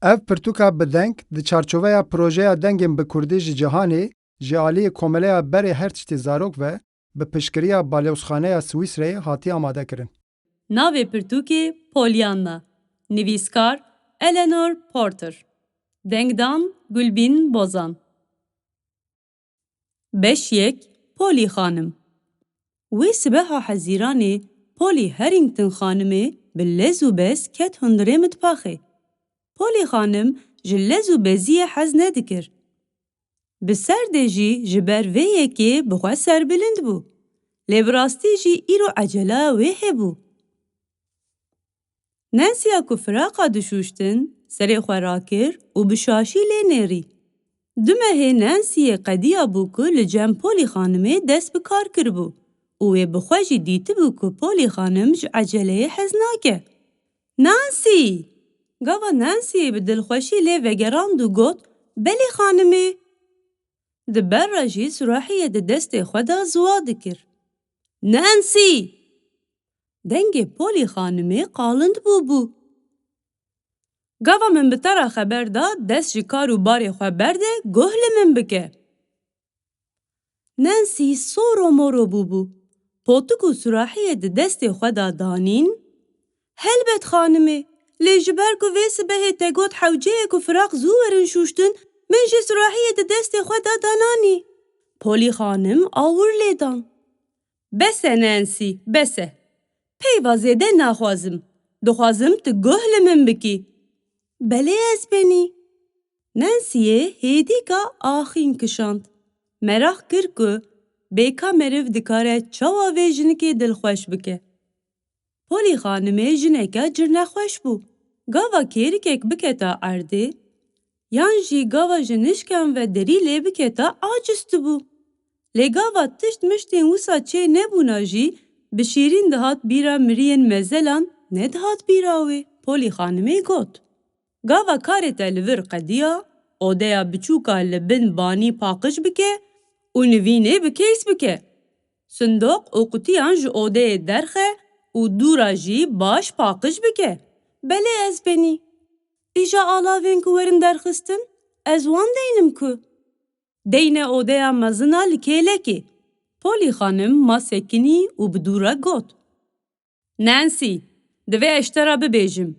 Ev pirtûka bi deng di çarçoveya projeya dengên bi Kurdî ji cîhanê ji aliyê Komeleya Berê her tiştê zarok ve bi piştgiriya Balewsxaneya Swîsreyê hatiye amadekirin. Navê pirtûkê Pollyanna. Nivîskar Eleanor Porter. Dengdan Gulbîn Bozan. Beşyek Polly xanim. Wê sibeha hezîranê Polly Harrington xanimê bi lez û bez ket hundirê mitbaxê. Polly xanim ji lez û beziyê hez nedikir. Bi serdê jî ji ber vê yekê bi xwe serbilind bû. Lê bi rastî jî îro eceleya wê hebû. Nancyya ku firaqa dişûştin, serê xwe rakir û bi şaşî lê nêrî. Du mehê Nancyê qediya bû ku li cem Polly xanimê dest bi kar kiribû û wê bi xwe jî dîtibû ku Polly xanim ji eceleyê hez nake. Nancy! Gava Nancyê bi dilxweşî lê vegerand û got, belê xanimê. Di ber re jî surahiyê di destê xwe de ziwa dikir. Nancy! Dengê Polly xanimê qalind bûbû. Gava min bi te re xeber da dest ji kar û barê xwe berde guh li min bike. Nancy soro moro bûbû. Potuk û surahiyê di destê xwe da danîn. Helbet xanimê, lê ji ber ku vê sibehê te got hewceyê ku firaq zû werin şûştin, min jî surahiyê di destê xwe da dananî. Polly xanim awir lê dan. Bes e Nancy, bes e. Peyva zêde naxwazim. Dixwazim tu guh li min bikî. Belê ez benî. Nancy'ye hêdîka axîn kişand. Merax kir ku bêka meriv dikare çawa vê jinikê dilxweş bike. Polly xanimê jineke cirnexweş bû. Gava kêrikek biketa erdê, yan jî gava ji nişken ve derî lê biketa acîstî bû. Lê gava tişt miştên wisa çê nebûna jî bi şîrîn dihat bîra miriyên mezelan nedihat bîra wê. Polly xanimê got. Gava karê te li vir qediya, odeya biçûka li bin banî paqij bike û nivînê bi kês bike. Sindoq û qutiyan ji odeyê derxe û dûra jî baş paqij bike. Belê ez benî. Îja alavên ku werin derxistin, ez wan deynim ku. Deyne odeya mezina li kêlekê. Polly xanim masekinî û bi dûre got. Nancy, divê eştera bibêjim.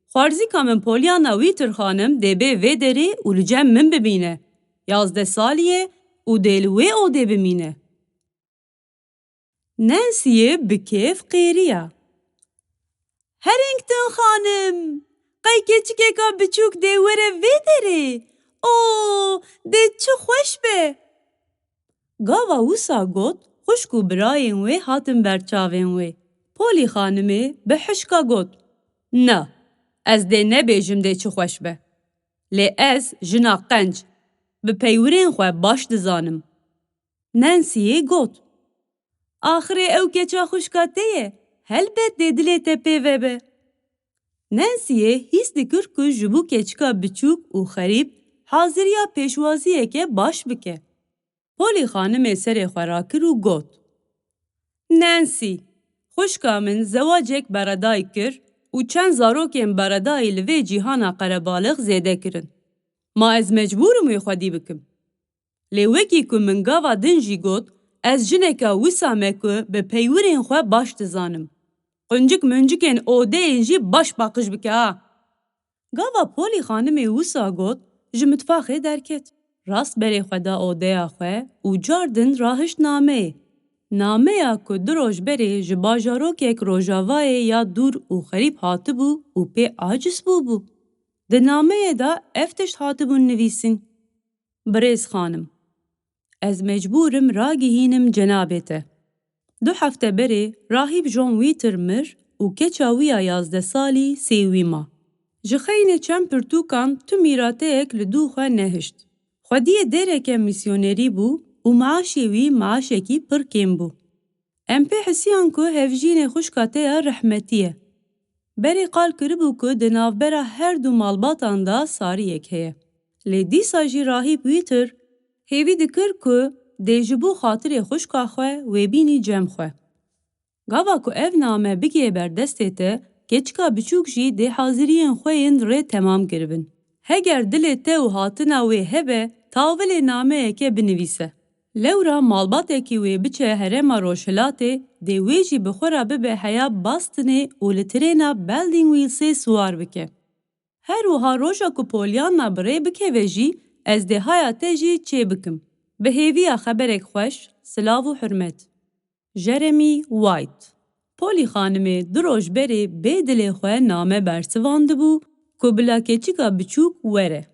Xwarzîka min Pollyanna Wheater xanim dê bê vê derê û li cem min bibîne. 11 salî ye û dê li wê odê bimîne. Nancy'ye bi kêf qêriya. Harrington xanim, qey keçikeka biçûk dê were vê derê. O, dê çi xweş be. Gava wisa got, xuşk û birayên wê hatin berçavên wê. Polly xanimê bi hişka got. Na, ez dê nebêjim dê çi xweş be. Lê ez jina qenc, bi peywirên xwe baş dizanim. Nancy'ye got. Axirê ew keça xuşka te ye, helbet dê dilê te pê vebe. Nancy'ye hîs dikir ku ji bo keçika biçûk û xerîb haziriya pêşwaziyeke baş bike. Polly xanimê serê xwe rakir û got. Nancy, xuşka min zewacek beredayî kir û çend zarokên beredayî li vê cîhana qerebalix zêde kirin. Ma ez mecbûrim wê xwedî bikim. Lê wekî ku min gava din jî got, ez jineka wisa me ku bi peywirên xwe baş dizanim. Qincik mincikên odeyên jî baş paqij bike ha. Gava Polly xanimê wisa got, ji mitbaxê derket. Rast berê xwe da odeya xwe û cardin rahişt nameyê. Nameya ku du roj berê ji bajarokek Rojavayê ya dûr û xerîb hatibû û pê aciz bûbû. Di nameyê de ev tişt hatibûn nivîsîn. Birêz xanim, ez mecbûrim ragihînim cenabê te. 2 hefte berê rahîb John Wheater mir û keça wî ya 11 salî sêwî ma. Ji xeynê çend pirtûkan tu mîrateyek li dû xwe nehişt. Xwediyê dêreke misyonerî bû û maaşê wî maaşekî pir kêm bû. Em pê hisiyan ku hevjînê xuşka te ya rehmetî ye. Berê qal kiribû ku di navbera her du malbatan da sariyek heye. Lê dîsa jî rahîb Wheater hêvî dikir ku dê ji bo xatirê xuşka xwe wê bînî cem xwe. Gava ku ev name bigê ber destê te, keçika biçûk jî dê haziriyên xwe yên rê temam kiribin. heger dilê te û hatina wê hebe, tavilê nameyeke binivîse. Lewra malbatekî wê biçe herêma Rojhilatê, dê wê jî bi xwe re bibe heya Bostonê û li trêna Beldingwîlsê siwar bike. Her wiha roja ku polyanna birê bikeve jî, ez dê haya te jî çê bikim. Bi hêviya xeberek xweş, silav û hurmet. Jeremy White. Polly xanimê du roj berê bê dilê xwe name bersivandibû ku bila keçika biçûk were.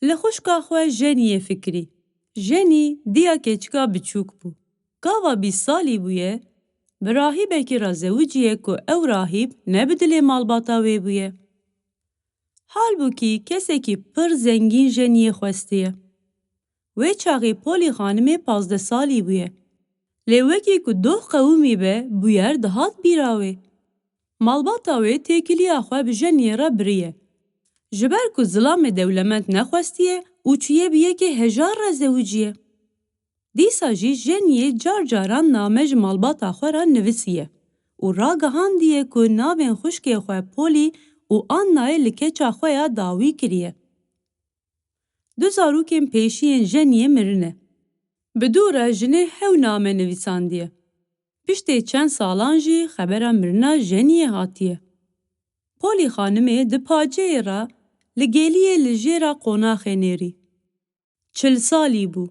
Li xuşka xwe Jennyê fikirî. Jenny diya keçika biçûk bû. Gava 20 salî bûye, bi rahîbekî re zewiciye ku ew rahîb ne bi dilê malbata wê bûye. Halbûkî kesekî pir zengîn Jennyê xwestiye. Wê çaxê Polly xanimê 15 salî bûye. Lê wekî ku doh qewimî be, bûyer dihat bîra wê. Malbata wê têkiliya xwe bi Jennyê re biriye. Ji ber ku zilamê dewlemend nexwestiye û çûye bi yekê hejar re zewiciye. Dîsa jî Jennyê car caran name ji malbata xwe re nivîsiye û ragihandiye ku navên xuşkê xwe Polly û Annayê li keça xwe ya dawî kiriye. Du zarokên pêşiyên Jennyê mirine. Bi dû re jinê hew name nivîsandiye. Piştê çend salan jî xebera mirina Jennyê hatiye. Polly xanimê di paceyê re li geliyê li jêra qonaxê nêrî. 40 salî bû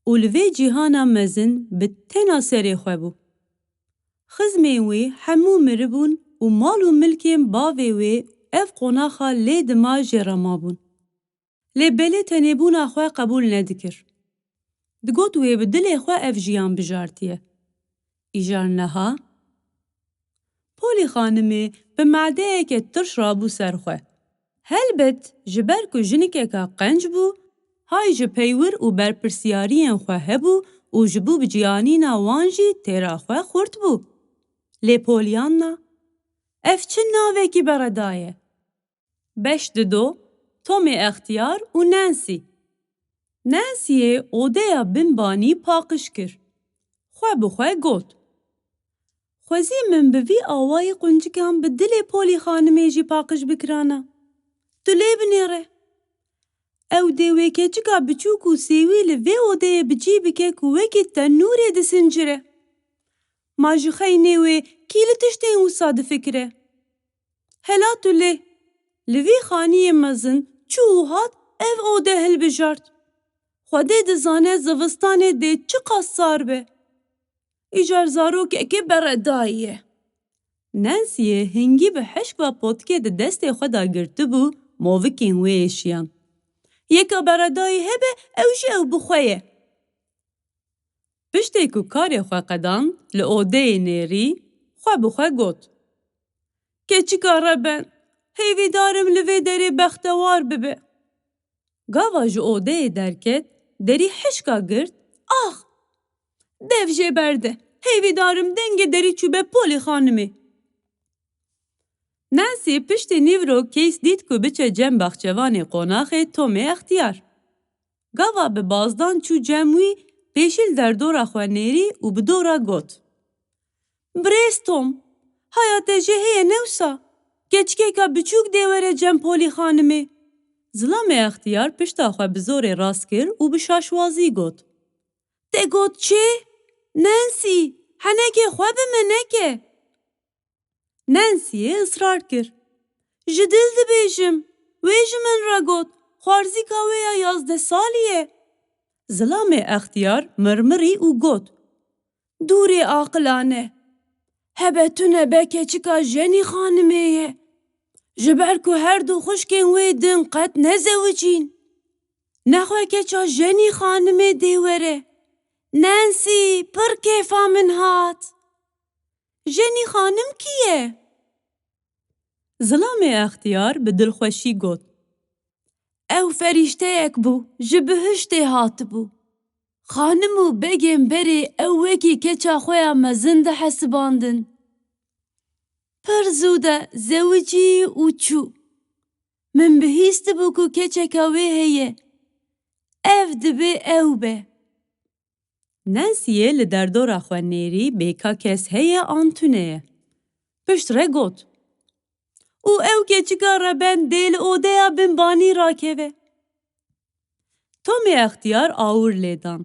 û li vê cîhana mezin bi tena serê xwe bû. Xizmên wê hemû miribûn û mal û milkên bavê wê ev qonaxa lê dima jêra mabûn. Lê belê tenêbûna xwe qebûl nedikir. Digot wê bi dilê xwe ev jiyan bijartiye. Îjar neha? Polly xanimê bi meedeyeke tirş rabû ser xwe. Helbet ji ber ku jinikeka qenc bû, hay ji peywir û berpirsyariyên xwe hebû û ji bo biciyânîna wan jî têra xwe xurt bû. Lê Polyanna? Ev çi navekî bereda ye? Beş dido, Tommy Extiyar û Nancy. Nancy'ye odeya binbanî paqij kir. Xwe bi xwe got. Xwezî min bi vî awayî quncikan bi dilê Polly xanimê jî paqij bikirana. Tu lê binêre. Ew dê wê keçika biçûk û sêwî li vê odeyê bicî bike ku wekî tenûrê disincire. Ma ji xeynê wê kî li tiştên wisa difikire? Hela tu lê. Li vî xaniyê mezin çû û hat ev ode hilbijart. Xwedê dizane zivistanê dê çi qas sar be. Îjar zarokekê beredayî ye. Nancy'ye hingî bi heşkva potkê di destê xwe da girtibû, movikên wê êşiyan. Yeka beredayî hebe ew jî ew bi xwe ye. Piştê ku karê xwe qedand, li odeyê nêrî, xwe bi xwe got. Keçika re ben, hêvîdarim li vê derê bextewar bibe. Gava ji odeyê derket, derî hişka girt, ah! Dev jê berde, hêvîdarim dengê derî çûbe Polly xanimê. Nancy piştê nîvrok keys dît ku biçe cem baxçevanê qonaxê Tommy Extiyar. Gava bi bazdan çû cem wî, pêşîl derdora xwe nêrî û bi dora got. Birêz Tom, haya te jê heye ne wisa? Keçikeka biçûk dê were cem Polly xanimê. Zilamê Extiyar pişta xwe bi zorê rast kir û bi şaşwazî got. Te got çê? Nancy, henekê xwe bi me neke. Nancy'ye ısrar kir. Ji dil dibêjim, wê ji min re got, xwarzîka wê ya 11 salî ye. Zilamê Extiyar mirmirî û got. Dûrê aqilane. Hebe tu nebe keçika Jenny xanimê ye. Ji ber ku her du xuşkên wê din qet nezewicîn. Nexwe keça Jenny xanimê dê were. Nancy, pir kêfa min hat. Jenny xanim kî ye? Zilamê Extiyar bi dilxweşî got. Ew ferîşteyek bû, ji bihiştê hatibû. Xanim û begên berê ew wekî keça xwe ya mezin dihesibandin. Pir zû de zewicî û çû. Min bihîstibû ku keçeka wê heye. Ev dibe ew be. Nancy'ye li derdora xwe nêrî bêka kes heye an tune ye. Pişt re got. و او keçika reben dêl odeya binbanî rakeve. Tomê extiyar awir lêdan.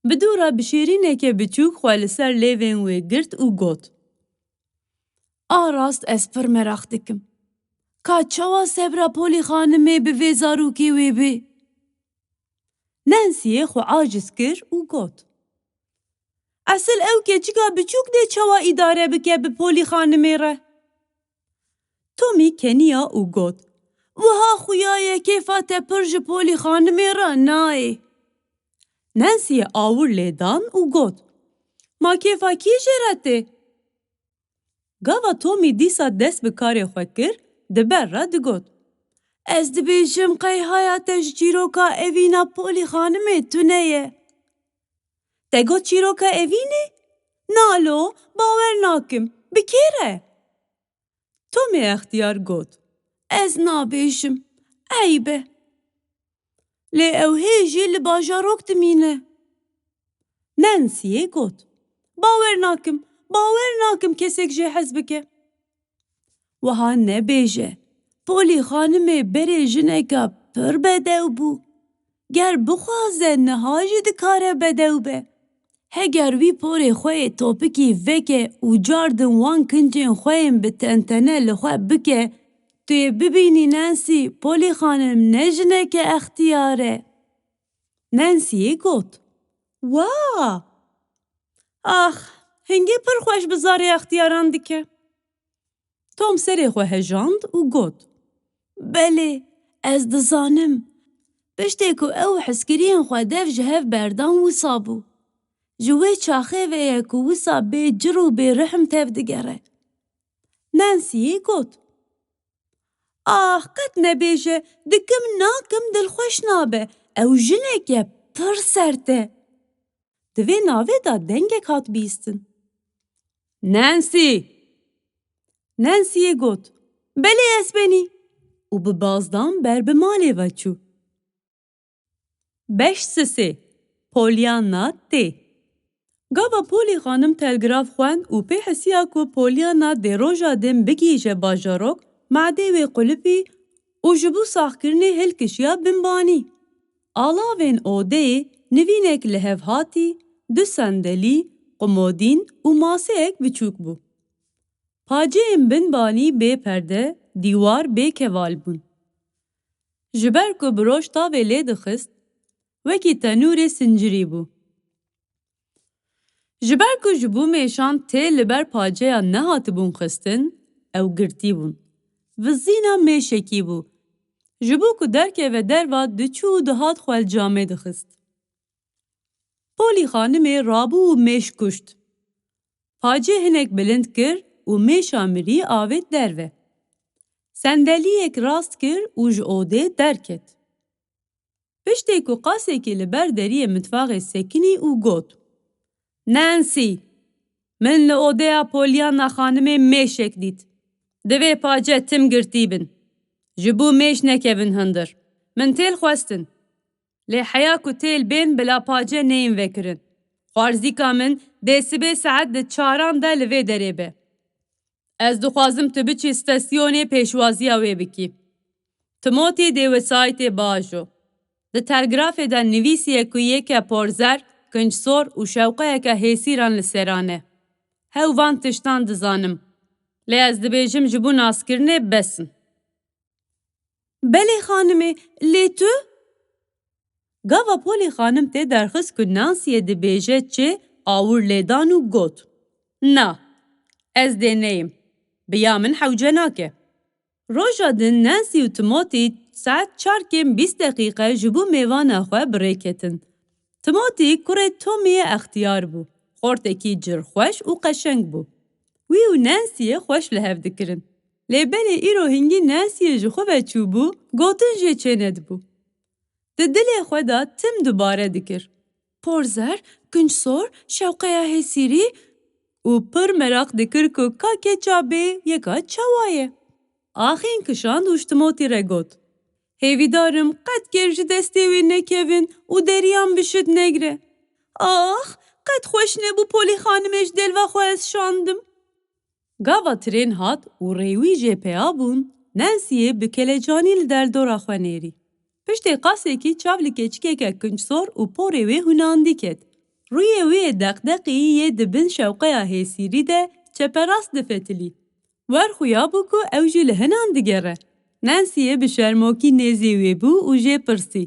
Bi dûra bişêrîneke biçûk xwe li ser lêvên wê girt û got. Rast ez pir merak dikim. Ka çawa sebra polî xanimê bi vê zarokê wê bê? Nancy'ye xwe aciz kir û got. Esil ew keçika biçûk dê çawa îdare bike bi polî xanimê re? Tomî keniya û got. Wiha xuyaye kêfa te pir ji polî xanimê re nayê. Nancy'ye awir lêdan û got. Ma kêfa kî jê re tê? Gava Tomî dîsa dest bi karê xwe kir, di ber re digot. Ez dibêjim qeyhaya te ji çîroka evîna polî xanimê tune ye. Te got çîroka evînê? Nalo, bawer nakim. Bi kê re? Tomê extiyar got. Ez nabêjim. Eybe. Lê ew hê jî li bajarok dimîne. Nancy'ye got. Bawer nakim kesek jê hez bike. Wiha nebêje. Polî xanimê berê jineka pir bedew bû. Ger bixwaze niha jî dikare bedew be. Heger wî porê xwe yê topikî veke û cardin wan kincên xwe yên bi tentene li xwe bike, tu yê bibînî Nancy, polî xanim ne jineke extiyar e. Nancy'ye got. Wa! Hingê pir xweş bi zarê extiyaran dike. Tom serê xwe hejand û got. Belê, ez dizanim. Piştê ku ew hezkiriyên xwe dev ji hev berdan wisa bû. Ji wê çaxêvê ye ku wisa bê cir û bêrihm tev digere. Nancy'ye got. Qet nebêje, dikim nakim dilxweş nabe. Ew jineke pir sert e. Di vê navê de dengek hat bîstin. Nancy! Nancy'ye got. Belê ez benî. û bi bazdan ber bi malê ve çû. 5 Polyana tê. Gava polî xanim telgraf xwend û pê hesiya ku Polyana dê roja din bigîje bajarok, madê wê qulipî û ji bo saxkirinê hilkişiya binbanî. Alavên odeyê nivînek li hev hatî, 2 sendelî, komodîn û maseyek biçûk bû. Paceyên binbanî bê perde, dîwar bê keval bûn. Ji ber ku bi roj tavê lê dixist, wekî tenûrê sincirî bû. Ji ber ku ji bo mêşan tê li ber paceya nehatibûn xistin, ew girtî bûn. Vizîna mêşekî bû. Ji bo ku derkeve derva diçû û dihat xwelcamê dixist. Polî xanimê rabû û mêş kuşt. Pacê hinek bilind kir û mêşa mirî avêt derve. Sendeliyek rast kir û ji odê derket. Piştê ku qasekî li ber deriyê mitfaxê sekinî û got. Nancy! Min li odeya Polyana xanimê mêşek dît. Divê pace tim girtî bin. Ji bo mêş nekevin hindir. Min têl xwestin. Lê heya ku têl bên bila pace neyên vekirin. Xwarzîka min dê sibê saet di 4 de li vê derê be. Ez dixwazim tu biçî stesyonê pêşwaziya wê bikî. Timotî dê wesayetê biajo. Di telgrafê de nivîsiye ku yeke porzer, kinçsor û şewqeyeke hêsîran li seran e. Hew van tiştan dizanim. Lê ez dibêjim ji bo naskirinê besin. Belê xanimê, lê tu? Gava polî xanim tê derxist ku Nancy'ye dibêje çê awir lêdan û got. Na, ez dê neyim. Biya min hewce nake. Roja din Nancy û Timothy saet 4 20 deqîqe ji bo mêvana xwe birêketin. Timothy kurê Tomîye extiyar bû. Xortekî cirxweş û qeşeng bû. Wî û Nancy'ye xweş li hev dikirin. Lê belê îro hingî Nancy'ye ji xwe ve çûbû, gotin jê çê nedibû. Di dilê xwe de tim dubare dikir. Porzer, kinçsor, şewqeya hêsîrî û pir merak dikir ku ka keça bê yeka çawa ye. Axîn kişand û ji Timothy re got. Hêvîdarim qet ger ji destê wê nekevin û deriyan bişit negre. Qet xweş nebû polî xanimê ji delva xwe ez şandim. Gava tren hat û rêwî jê peya bûn, Nancy'ye bi kelecanî li derdora xwe nêrî. Piştê qasekî çav li keçikeke kuncsor û porê wê hunandî ket. Rûyê wê yê deqdeqî yê di bin şewqeya hêsîrî de çeperast difetilî. Wer xuya bû ku ew jî li hinan digere. Nancy'ye bi şermokî nêzê wê bû û jê pirsî.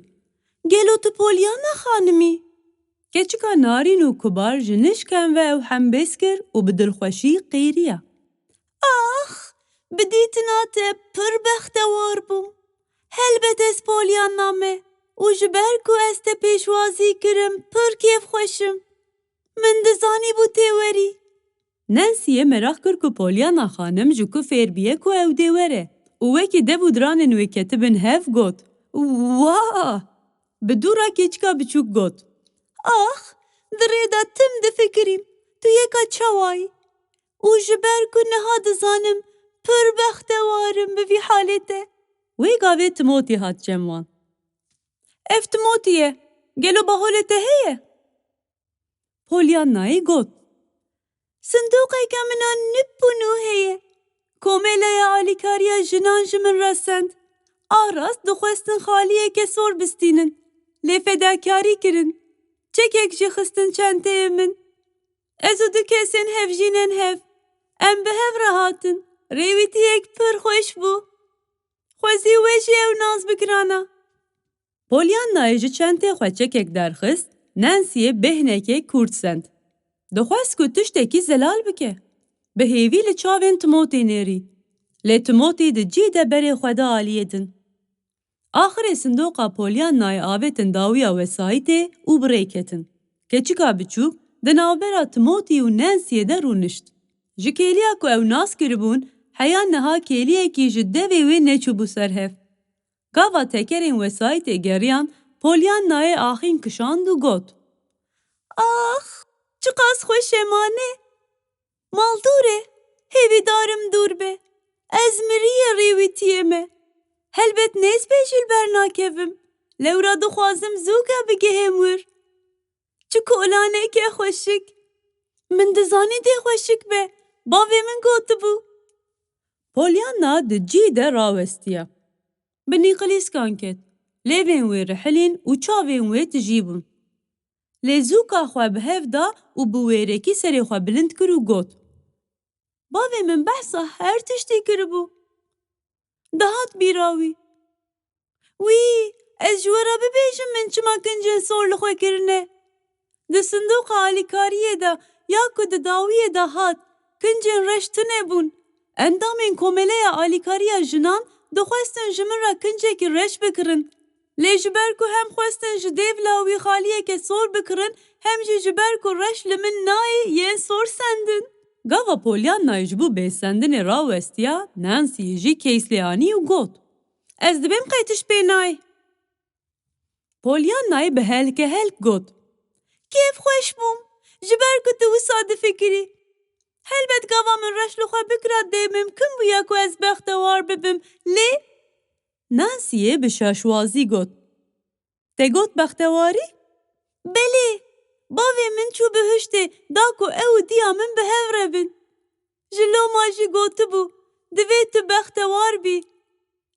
Gelo tu Polyana xanimî? Keçika narîn û kubar ji nişken ve ew hembêz kir û bi dilxweşî qêriya. Ax, bi dîtina te pir bextewar bûm. Helbet ez Polyana me û ji ber ku ez te pêşwazî kirim pir kêfxweşim. Min dizanîbû tê werî. Nancy'ye merak kir ku Polyana xanim ji ku fêrbiye ku ew dê were û wekî dev û diranên wê ketibin hev got. Wah! Bi dûra keçika biçûk got. Ax, di rêda tim difikirîm, tu yeka çawayî. û ji ber ku niha dizanim pir bextewarim bi vî halê te. Wê gavê Timotî hat cem wan. Ev Timotî ye, gelo baholê te heye? Polyanayê got. Sindoqeke min a nip û nû heye. Komeleya alîkariya jinan ji min re send. Arast dixwestin xaliyeke sor bistînin. Lê fedakarî kirin. Çekek jî xistin çenteyê min. Ez û du kesên hevjînên hev. Em bi hev re hatin. Rêwîtiyek pir xweş bû. Xwezî wê jî ew naz bikirana. Polyanayê ji çentê xwe çekek derxist, Nancy'ye bêhnekê kurt send. Dixwest ku tiştekî zelal bike. Bi hêvî li çavên Timotî nêrî. Lê Timotî di cî de berê xwe de aliyê din. Axirê sindoqa Polyanayê avêtin dawiya wesayîtê û birê ketin. Keçika biçûk di navbera Timotî û Nancy'ye de rûnişt. Ji kêliya ku ew nas kiribûn, heya niha kêliyekî ji devê wê neçûbû ser hev. Gava tekerên wesayîtê geriyan, Polyanayê axîn kişand û got. Ax, çi qas xweş e mane. Maldûr e, hêvî darim dûr be. Ez miriye rêwîtiyê me. Helbet nêz bê jî li ber nakevim. Lewra dixwazim zûga bigihêm wir. Çi ku olaneke xweşik. Min dizanî dê xweşik be. Bavê min gotibû. Polyana di cî de rawestiya. Bi nîqilîskan ket. Lêvên wê rihilîn û çavên wê tijî bûn. Lê zûka xwe bi hev da û bi wêrekî serê xwe bilind kir û got. Bavê min behsa her tiştî kiribû. Dihat bîra wî. Wî, ez ji we re bibêjim min çima kincên sor li xwe kirine. Di sindoqa alîkariyê de ya ku di dawiyê de hat, kincên reş tune bûn. Endamên komeleya alîkariya jinan dixwestin ji min re kincekî reş bikirin. Lê ji ber ku hem xwestin ji dêv lawî xaliyeke sor bikirin, hem jî ji ber ku reş li min nayê yên sor sendin. Gava Polyanayê ji bo bêsendinê rawestiya, Nancy'yê jî keyslêyanî û got. Ez dibêm qey tiş pê nayê. Polyanayê bi helkehelk got. Kêfxweş bûm, ji ber ku tu wisa difikirî. Helbet gava min reş li xwe bikira dê mimkin bûye ku ez bextewar bibim, lê Nancy'ye bi şaşwazî got. Te got bextewarî? Belê, bavê min çû bihiştê da ku ew û diya min bi hev re bin. Ji loma jî gotibû, divê tu bextewar bî.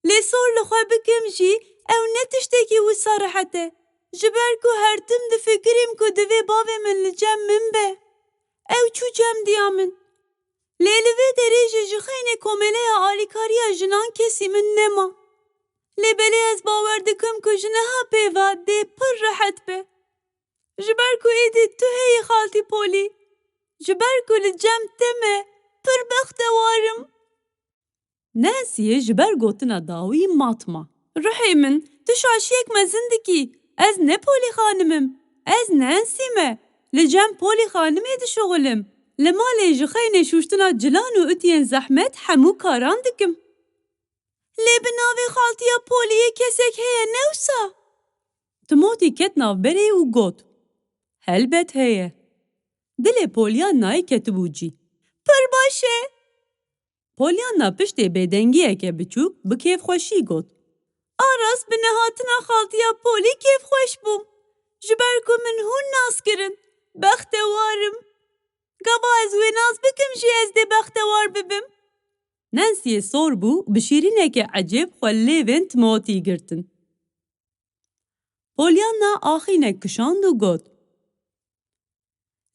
Lê sor li xwe bikim jî ew ne tiştekî wisa rehet e. Ji ber ku her tim difikirîm ku divê bavê min li cem min be. Ew çû cem diya min. Lê li vê derê jî ji xeynê komeleya alîkariya jinan kesî min nema. Lê belê ez bawer dikim ku ji niha pêva dê pir rehet be. Ji ber ku êdî tu heyî xaltî Polî. Ji ber ku li cem te me pir bextewarim. Nancy'ye ji ber gotina dawî matma. Rihê min, tu şaşiyek mezin dikî. Ez ne Polî xanimim. Ez Nancy me. Li cem Polî xanimê dişuxilim. Li malê ji xeynê şûştina cilan û ütiyên zehmet hemû karan dikim. Lê bi navê xaltiya Polîyê kesek heye ne wisa? Timotî ket navberê û got. Helbet heye. Dilê Polyanayê ketibû cî. Pir baş e. Polyana piştê bêdengiyeke biçûk bi kêfxweşî got. Aras bi nehatina xaltiya Polî kêfxweş bûm. Ji ber ku min hûn nas kirin. Bextewarim. گاوا از وی ناز بکم جی از دی بختوار ببم. نانسی سور بو بشیرینه که عجب خلیوین تموتی گرتن. پولیانا آخینه کشاند و گوت.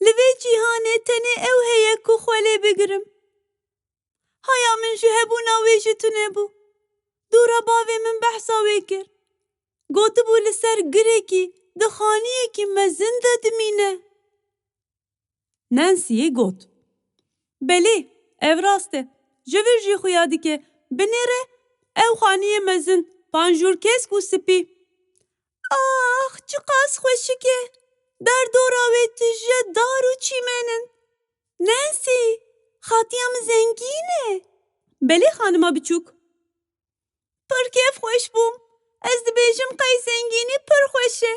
لوی جیهانه تنه او هیه کو خلی بگرم. هایا من جهبو ناویجی تونه بو. دورا باوی من بحثا ویکر. گوت بو لسر گره کی دخانیه کی مزن دادمینه. نانسی گوت. بله، او راسته. جویر جی خویادی که بنیره او خانیه مزن پانجور کس کو سپی. آخ چقاس خوشی که در دوراوی تجه دارو چیمنن. نانسی خاتیام زنگینه. بله خانما بچوک. پر کیف خوش بوم. از دبیجم قی زنگینی پر خوشه.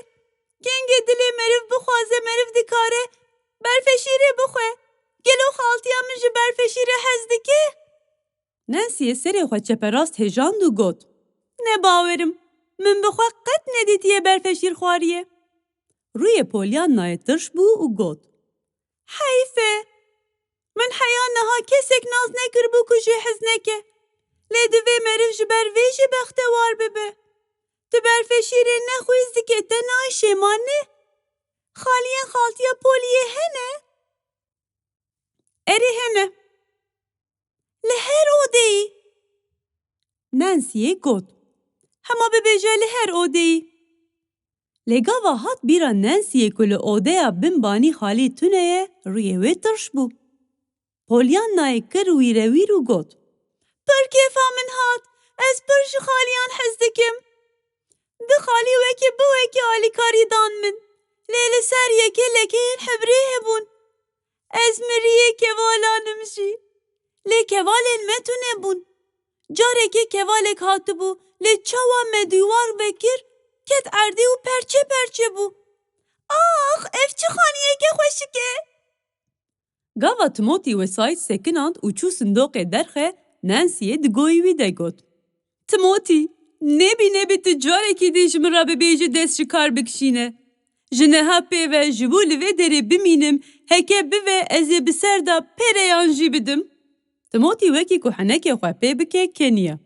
کنگ دلی مریف بخوازه مریف دکاره برفشیره بخواه. گلو خالتیام جه برفشیره هزده که؟ نانسی سری خواه چپراست هجاند و گوت. نباورم. من بخواه قد ندیتیه برفشیر خواریه. روی پولیانای ترش بو و گوت. حیفه. من حیانها کسک ناز نکر بو کجه حز نکه. لیدوی مریف جبر ویجی بختوار ببه. تبرفشیره نخویزی که تنای شمانه. خالین خالتیا پولیه هنه؟ اری هنه. لهر اودهی. نانسیه گوت. هما ببیجه لهر اودهی. لگا واحد بیرا نانسیه کل اودهیا بمبانی خالی تونه روی وی ترش بو. پولیان نای کر ویره و گوت. پر کیفا من هات. از پرش خالیان حزدکم. ده خالی وکی بو وکی آلی کاری دان من. لیل سر یکی لکین حبری هبون. از مریه کوالانم جی. لی کوالین متونه بون. جاره که کوالک هاتو بو. لی چوا مدوار بکر. کت اردی و پرچه بو. آخ اف چه خانیه که خوشی که. گاوا تموتی و سایت سکناند و چو صندوق درخه نانسیه دگوی وی ده گوت. تموتی نبی تجاره که دیش من را ببیجه دست شکار بکشینه. جنه ها پیوه جبو لوه داره بمینم هکه بوه ازی بسر دا پریان جی بدم. تموتی وکی که حنکه خواه پی بکه کنیه.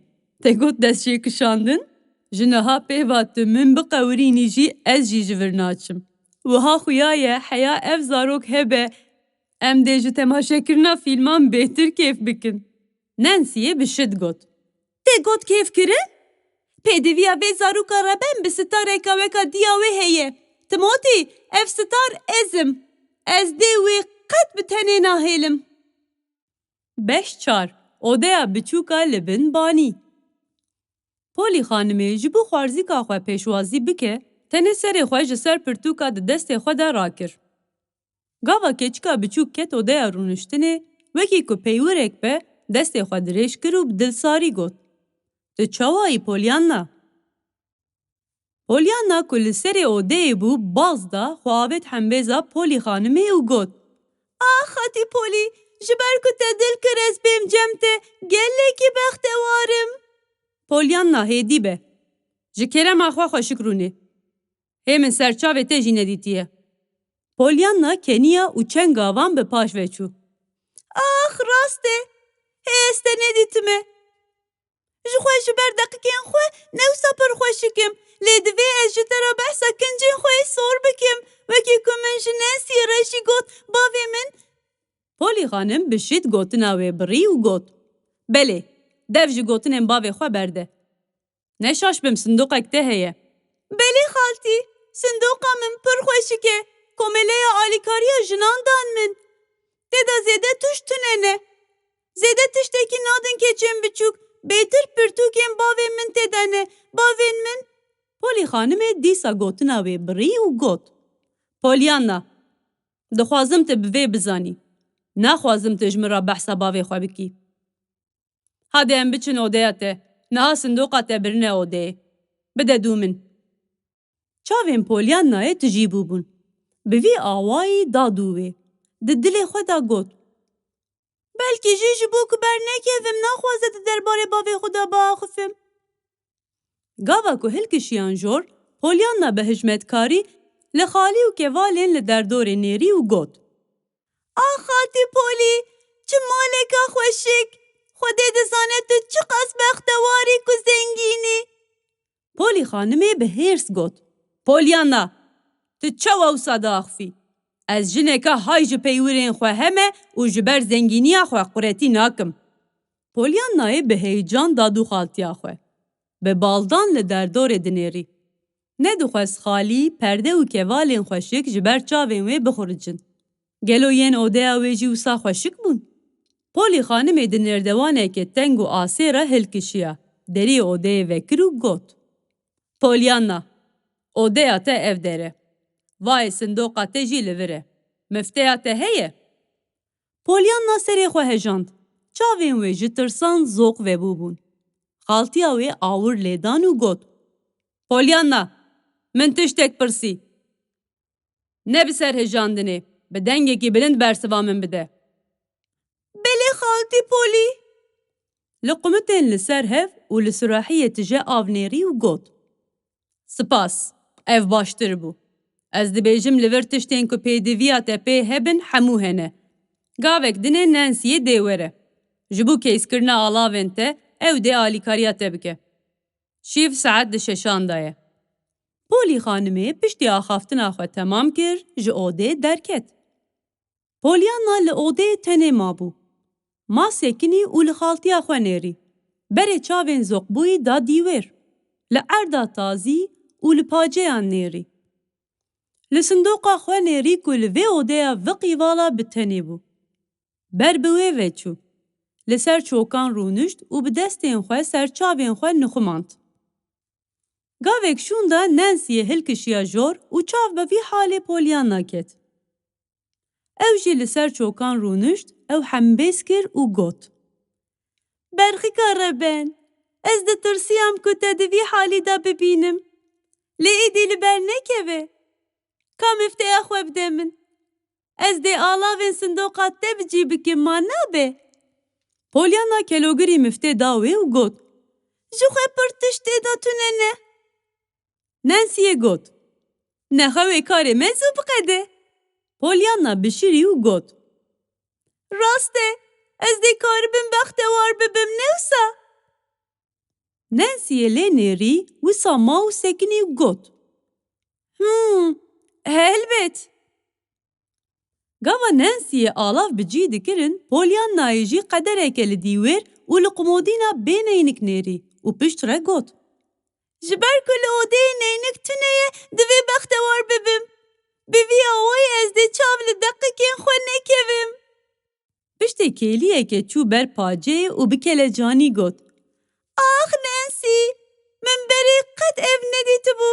ته گوت دست شی کشاندن؟ جنه ها پیوه من بقورینی جی از جی جورناچم. وها خویایه حیا اف زاروک هبه ام دیجه تماشا کرنا فیلمان بهتر کیف بکن. نانسیه بشد گوت. ته گوت کیف کرن؟ پیدویا وی زاروکا ربن بستاره که وکا دیاوی هیه. تموتی اف ستار ازم. از دیوی قد بتنه ناهیلم. 5-4 اودیا بچوکا لبن بانی. پولی خانمه جبو خوارزی که خواه پیشوازی بکه تنه سر خواه جسر پرتوکا ده دست خواه ده راکر. گاوا کچکا بچوک کت اودیا رونشتنه وکی که پیورک به دست خواه درش کرو بدلساری گوت. تو چوایی پولیانا؟ پولیانا کل سر اودهی بو باز دا خواهوت همبیزا پولی خانمه او گوت. خاتی پولی جبر که تدل کر از بیم جمته گله که بختوارم. پولیانا هیدی به. جکرم آخوا خوشکرونه. همین سرچاوه تجی ندیتیه. پولیانا کنیا و چند گاوان به پاش وچو. آخ راسته. هسته ندیتمه. جخواه جبر دقیقین خواه نوسا پر خوشکم. لیدوی از جترا بحثا کنجن خواه سور بکم. وکی کمن جنسی رشی گوت باوی من. پولی خانم بشید گوتناوی بری و گوت. بله. دف جی گوتنم باوی خواه برده. نشاش بم صندوقک ده هیه. بله خالتی. صندوقا من پر خوشکه. کومله آلیکاریا جنان دان من. تدا زیده توش توننه. زیده تشتکی نادن که چم بچوک. بیتر پرتوکیم باوی من تدنه. باوین من. پولی خانم دیسا گوتناوی بری و گوت. پولیانا. دخوازم تبوی بزانی. نخوازم تجمرا بحثا باوی خواه بکی. هاده ام بچن اودهاته. نها صندوقا تبرنه اوده. بده دومن. چاوین پولیانای تجیبو بون. بوی آوائی دادوه. ده دل خدا گوت. بلکه جیش بو کبر نکیوم نخوازه درباره باوی خدا با آخفم. گاوا که هلکشیان جور پولیانا به حجمتکاری لخالی و کوالین لدردور نیری و گوت. آخاتی پولی چه مالکا خوشک خودت دزانه تو چه قص بختواری که زنگینی پولی خانمه به هرس گوت پولیانا تو چه ووسا داخفی از جنکا های جه پیورین خواه همه و جبر زنگینی خواه قرتی ناکم پولیانای به هیجان دادو خالتیا خواه به بالدان لدردور دنیری ندو خواست خالی پرده و کوالین خوشک جبر چاوین وی بخورجن گلو ین اوده اویجی وسا خوشک بون پولی خانم دنیردوانه که تنگ و آسی را هلکشیا دری اوده وکرو گوت پولیانا اوده تا اف داره وای صندوقا تجی لوره مفتیا ته هیه پولیانا سری خواه هجاند چاوین وی جترسان زوق و بوبون خالتیا وی آور لیدان و گوت پولیانا من تشتک پرسی نه بسر هجاندنه به دنگه کی بلند برسوا من بده بله خالتی پولی لقمتين لسر هف و لسراحية تجا آفنيري و گوت سپاس اف باشتر بو از دبیجم لور تشتین که پیدویا تپی هبن حمو هنه گاوک دنه نانسیه دیوره جبو کیس کرنا آلاوین ته او دی آلیکاریا تبکه شیف ساعت ده ششان دایه پولی خانمه پشتی آخافتن آخواه تمام کر جو اوده درکت پولیانا لعوده تنه ما بو ما سکنی و لخالتی آخواه نیری بره چاوین زقبوی دا دیور لعردا تازی و لپاجه آن نیری لصندوق آخواه نیری که لوی اوده وقی والا بتنه بو بر بوی وچو لسر چوکان رونشت و به دستین خواه سر چاوین خواه نخوماند گاوک شوندا نانسیه هلکشیا جور و چاو بوی حال پولیانا کت او جی لسر چوکان رونشت او حمبیس کر و گوت برخی کاربن از ده ترسیم که تدوی حالی دا ببینم لیدی لبر نکوه کام افتیا خواه بده من از ده آلاوین صندوقات ده بجی بکم ما نابه پولیانا کلوگری مفته داوه و گوت جو خواه پرتشته دا تو ننه نانسیه گوت نخواه کار مزو بقده پولیانا بشیری و گوت راسته از دی کار بم بختوار ببم نوسا نانسیه لینری و ساما و سکنی و گوت البت گاوا نانسیه آلاف بجی دکرن پولیانا جی قدره کل دیور و لقمودینا بین اینک نیری و پشت را گوت جبر کل اوده نینک تنه دوی بختوار ببم بوی آوای از ده چاول دقیقین خود نکویم پشت کلیه که چو بر پاجه و بکل جانی گوت آخ نانسی من بری قد اف ندیت بو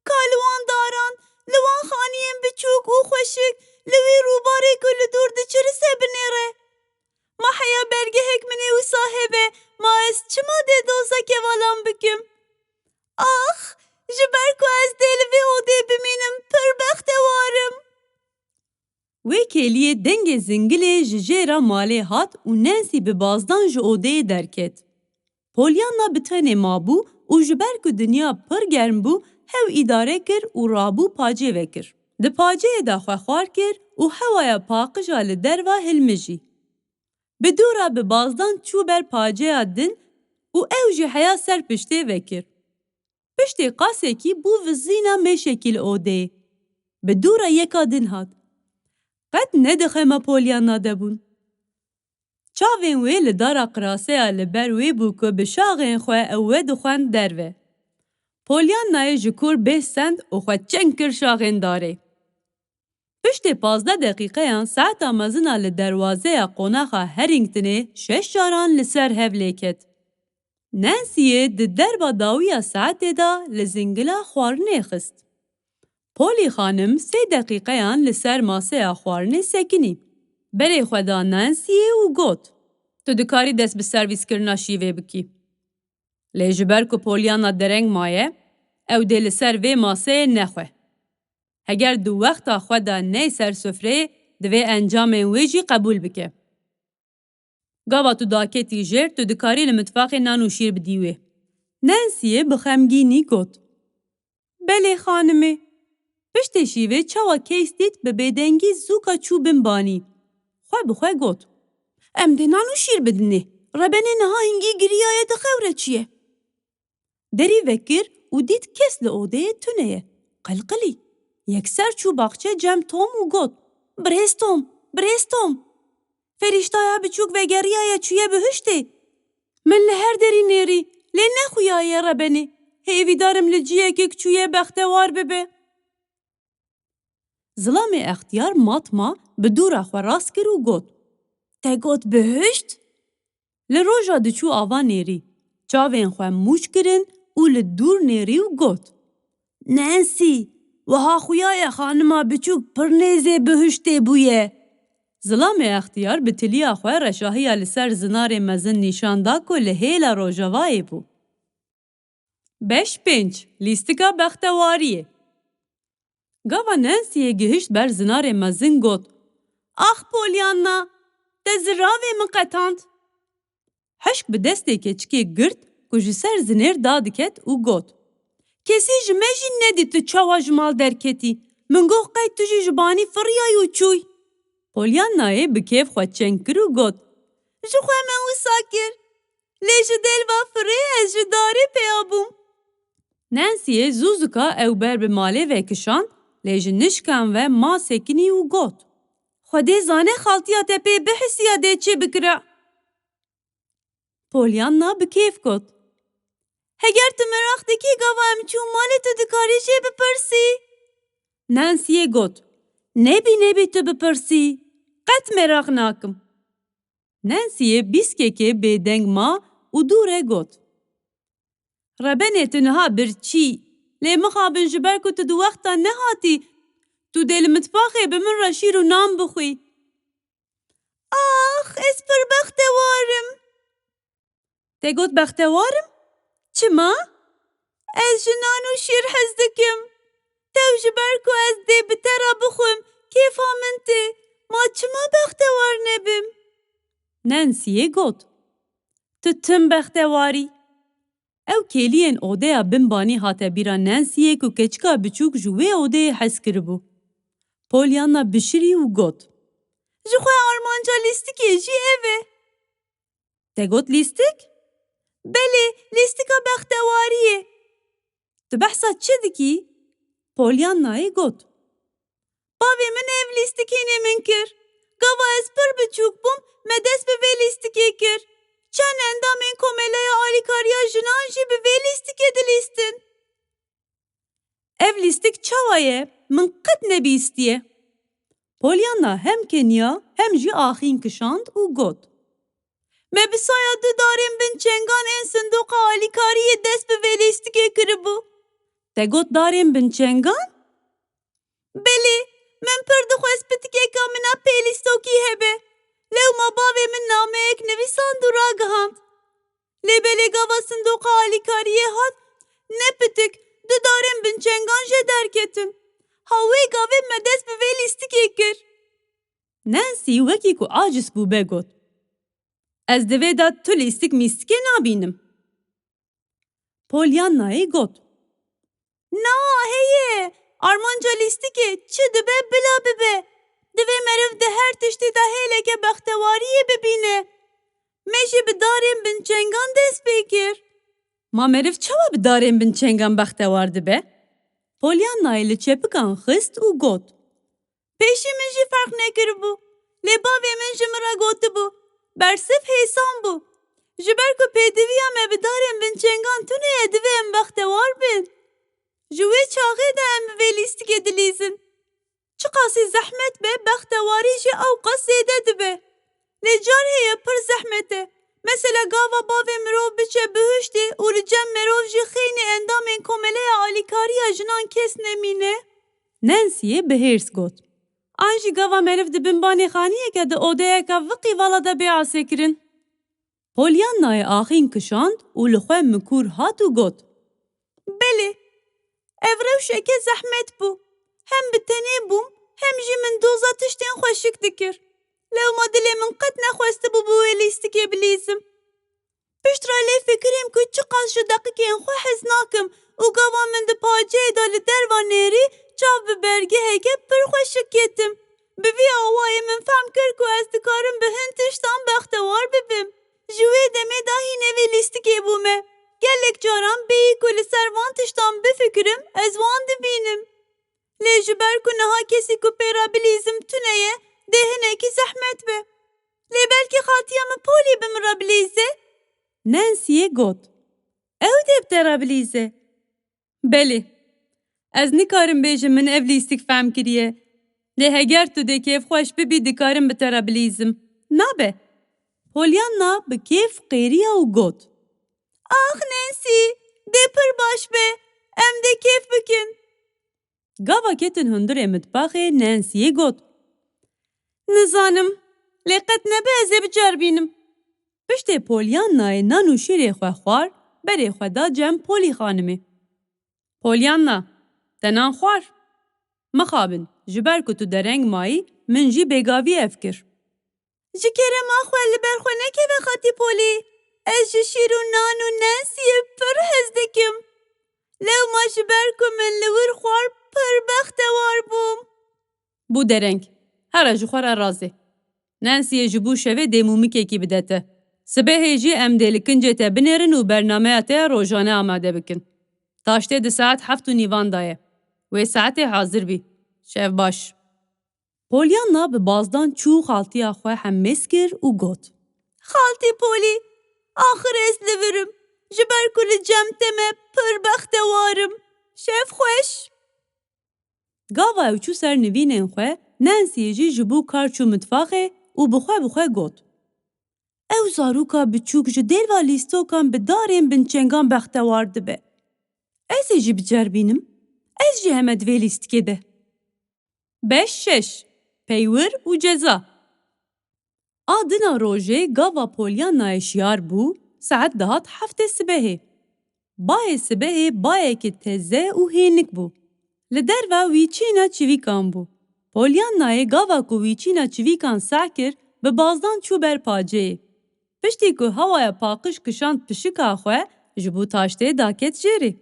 کالوان داران لوان خانیم بچوک و خوشک لوی روباره کل دور ده چرسه بنیره ما حیا برگه حکمنی و صاحبه ما از چما ده دوزا که والان بکم آخ جبر کو از دل وی اوده بمینم پر بختوارم وی کلیه دنگ زنگل ججیرا ماله هات و نانسی به بازدان جو اوده درکت پولیانا بتنه مابو و جبر کو دنیا پر گرم بو هو اداره کر و رابو پاجه وکر ده پاجه دا خواه کر و هوایا پاقجا لدروا هلمجی بدورا به بازدان چو بر پاجه دن و او جی حیا سر پشته وکر پشتی قاسه کی بو وزینا مشکل اوده به دورا یکا دن هات قد ندخه ما پولیانا دبون چاوین وی لدارا قراسه لبر وی بو که بشاغین خواه اوه دخوان دروه پولیانا جکور بستند و خواه چنکر شاغین داره پشتی 15 دقیقه ساعت آمازنا لدروازه قوناخا هرینگتنه 6 جاران لسر هفلیکت نانسیه ده دربا داویا ساعت دا لزنگلا خوارنه خست. پولی خانم 3 دقیقه لسر ماسه خوارنه سکنی. بره خدا نانسیه و گوت. تو دکاری دست به سرویس کرنا شیوه بکی. لیجبر که پولیانا درنگ مایه او ده لسر وی ماسه نخوه. اگر دو وقت خدا نه سر سفره دوی انجام ویجی قبول بکه. گاوا تو داکتی جر تو دکاری لمتفاق نانو شیر بدیوه. نانسیه بخمگینی گوت. بله خانمه. Piştê şîvê çawa keys dît bi bêdengî zûka çû binbanî. Xwe bi xwe got. Em dê nan û şîr bidinê. Rebenê niha hingî giriyaye dixewre çi ye. Derî vekir û dît kes li odeyê tune ye. Qilqilî. Yekser çû baxçe cem Tom û got. Birêz Tom, birêz Tom. Ferîştaya biçûk vegeriyaye çûye bihiştê. Min li her derî nêrî. Lê nexuyaye rebenê. Hêvî darim li ciyekê çûye bextewar bibe. Zilamê extiyar matma bi dûra xwe rast kir û got. Te got bihişt? Li roja diçû ava nêrî. Çavên xwe mûç kirin û li dûr nêrî û got. Nancy, wiha xuyaye xanima biçûk pir nêzê bihiştê bûye. Zilamê extiyar bi tiliya xwe reşahiya li ser zinarê mezin nîşan da ku li hêla rojavayê bû. 5-5 Lîstika bextewariyê. Gava Nancy'ye gihişt ber zinarê mezin got. Ax Pollyanna, te ziravê min qetand. Hişk bi destê keçikê girt ku ji ser zinêr da diket û got. Kesî ji me jî nedî tu çawa ji mal derketî. Min goh qey tu jî ji banî firiyayî û çûy. Pollyannayê bi kêf xwe çeng kir û got. Ji xwe me wisa kir. Lê ji delva firê ez ji darê pêya bûm. Nancy'ye zû zika ew ber bi malê vekişand, lê ji nişkan ve ma sekinî û got. Xwedê zane xaltiya te pê bihisiya dê çê bikire. Pollyanna bi kêf got. Heger tu merak dikî gava em çû malê tu dikarî jê bipirsî? Nancy'ye got. Nebî tu bipirsî. Qet merak nakim. Nancy'ye bîskekê bêdeng ma û dûre got. Rebenê tu niha birçî. Lê mixabin ji ber ku tu di wexta nehatî. Tu dê li mitbaxê bi min re şîr û nan bixwî. Ax, ez pir bextewarim. Te got bextewarim? Çima? Ez ji nan û şîr hez dikim. Tev ji ber ku ez dê bi te re bixwim, kêfa min tê. Ma çima bextewar nebim? Nancy'ye got. Tu tim bextewarî. Ew kêliyên odeya binbanî hate bîra Nancy'ye ku keçika biçûk ji wê odeyê hez kiribû. Pollyanna bişirî û got. Ji xwe armanca lîstikê jî ev e. Te got lîstik? Belê, lîstika bextewariyê. Tu behsa çi dikî? Pollyannayê got. Bavê min ev lîstikînê min kir. Gava ez pir biçûk bûm, me dest bi vê lîstikê kir. Çend endamên komeleya alîkariya jinan jî bi vê lîstikê dilîstin. Ev lîstik çawa ye? Min qet nebîstiye. Pollyanna hem keniya hem jî axîn kişand û got. Me bisaya du darên bin çengan ên sindoqa alîkariyê dest bi vê lîstikê kiribû. Te got darên bin çengan? Belê, min pir dixwest pitikeka min a pê lîstokî hebe. Lewma bavê min nameyek nivîsand û ragihand. Lê belê gava sindoqa alîkariyê hat, ne pitik, du darên bin çengan jê derketin. Ha wê gavê me dest bi vê lîstikê kir. Nancy wekî ku aciz bû be got. Ez divê de tu lîstik mîstikê nabînim. Pollyannayê got. Na heye, armanca lîstikê çi dibe bila bibe. Divê meriv di her tiştî de hêleke bextewariyê bibîne. Me jî bi darên bin çengan dest pê kir. Ma meriv çawa bi darên bin çengan bextewar dibe? Pollyannayê li çepikan xist û got. Pêşî min jî ferq nekiribû. Lê bavê min ji min re gotibû. Bersif hêsan bû. Ji ber ku pêdiviya me bi darên bin çengan tune ye divê em bextewar bin. Ji wê çaxê de em bi vê lîstikê dilîzin. Çi qasî zehmet be, bextewarî jî ew qas zêde dibe. Lê car heye pir zehmet e. Mesela gava bavê mirov biçe bihiştê û li cem mirov jî xênî endamên komeleya alîkariya jinan kes nemîne. Nancy'ye bi hêrs got. An jî gava meriv di binbanê xaniyeke di odeyeka viqî vala de bêasê kirin. Pollyannayê axîn kişand û li xwe mikûr hat û got. Belê, ev rewşeke zehmet bû. Hem bi tenê bûm, hem jî min doza tiştên xweşik dikir. Lewma dilê min qet nexwestibû bi wê lîstikê bilîzim. Piştre lê fikirêm ku çi qas ji deqîkên xwe hez nakim û gava min di paceyê de li derva nêrî çav bibe لê ji ber ku niha kesî ku pêra bilîzim tune ye, dê hinekî zehmet be. Lê belkî xatiya min Polî bi min re bilîze? Nancy'ye got. Ew dê bi te re bilîze? Belê. Ez nikarim bêjim min ev lîstik fehm kiriye. Lê heger tu dê kêfxweş bibî dikarim bi te re bilîzim. Nabe. Pollyanna bi kêf qêriya û got. Ah Nancy, dê pir baş be. Em dê kêf bikin. Gava ketin hundirê mitbaxê Nancy'ye got. Nizanim, lê qet nebe ez ê biceribînim. Piştê Pollyannayê nan û şîrê xwe xwar, berê xwe da cem Polly xanimê. Pollyanna, te nan xwar? Mixabin, ji ber ku tu dereng mayî, min jî bêgavî ev kir. Ji kerema xwe li ber xwe nekeve xatî Polly. Ez ji şîr û nan û Nancy'yê pir hez dikim. Lewma ji ber ku min li wir xwar pir bextewar bûm. Bû dereng. Here ji xwe re razê. Nancy'ye ji bo şevê dêmûmikekî bide te. Sibehê jî em dê li kincê te binêrin û bernameya te ya rojane amade bikin. Taştê di saet 7:15 da ye. Wê saetê hazir bî. Şev baş. Pollyanna bi bazdan çû xaltiya xwe hemmêz kir û got. Xaltî Polly, axir ez li virim. Ji ber ku li cem te me pir bextewarim. Şev xweş. Gava ew çû ser nivînên xwe, Nancy'ye jî ji bo kar çû mitfaxê û bi xwe got. Ew zarûka biçûk ji dêrva lîstokan bi darên binçengan bextewar dibe. Ez ê jî biceribînim. Ez jî heme divê lîstikê de. 5-6 Peywir û ceza. Adina rojê gava Pollyannayê şiyar bû, saet dihat 7 sibehê. Bayê sibehê bayekî teze û hênik bû. Li derve wî çîna çivîkan bû. Pollyannayê gava ku wî çîna çivîkan seh kir, bi bazdan çû ber paceyê. Piştî ku hewaya paqij kişand pişika xwe, ji bo taştê daket jêrê.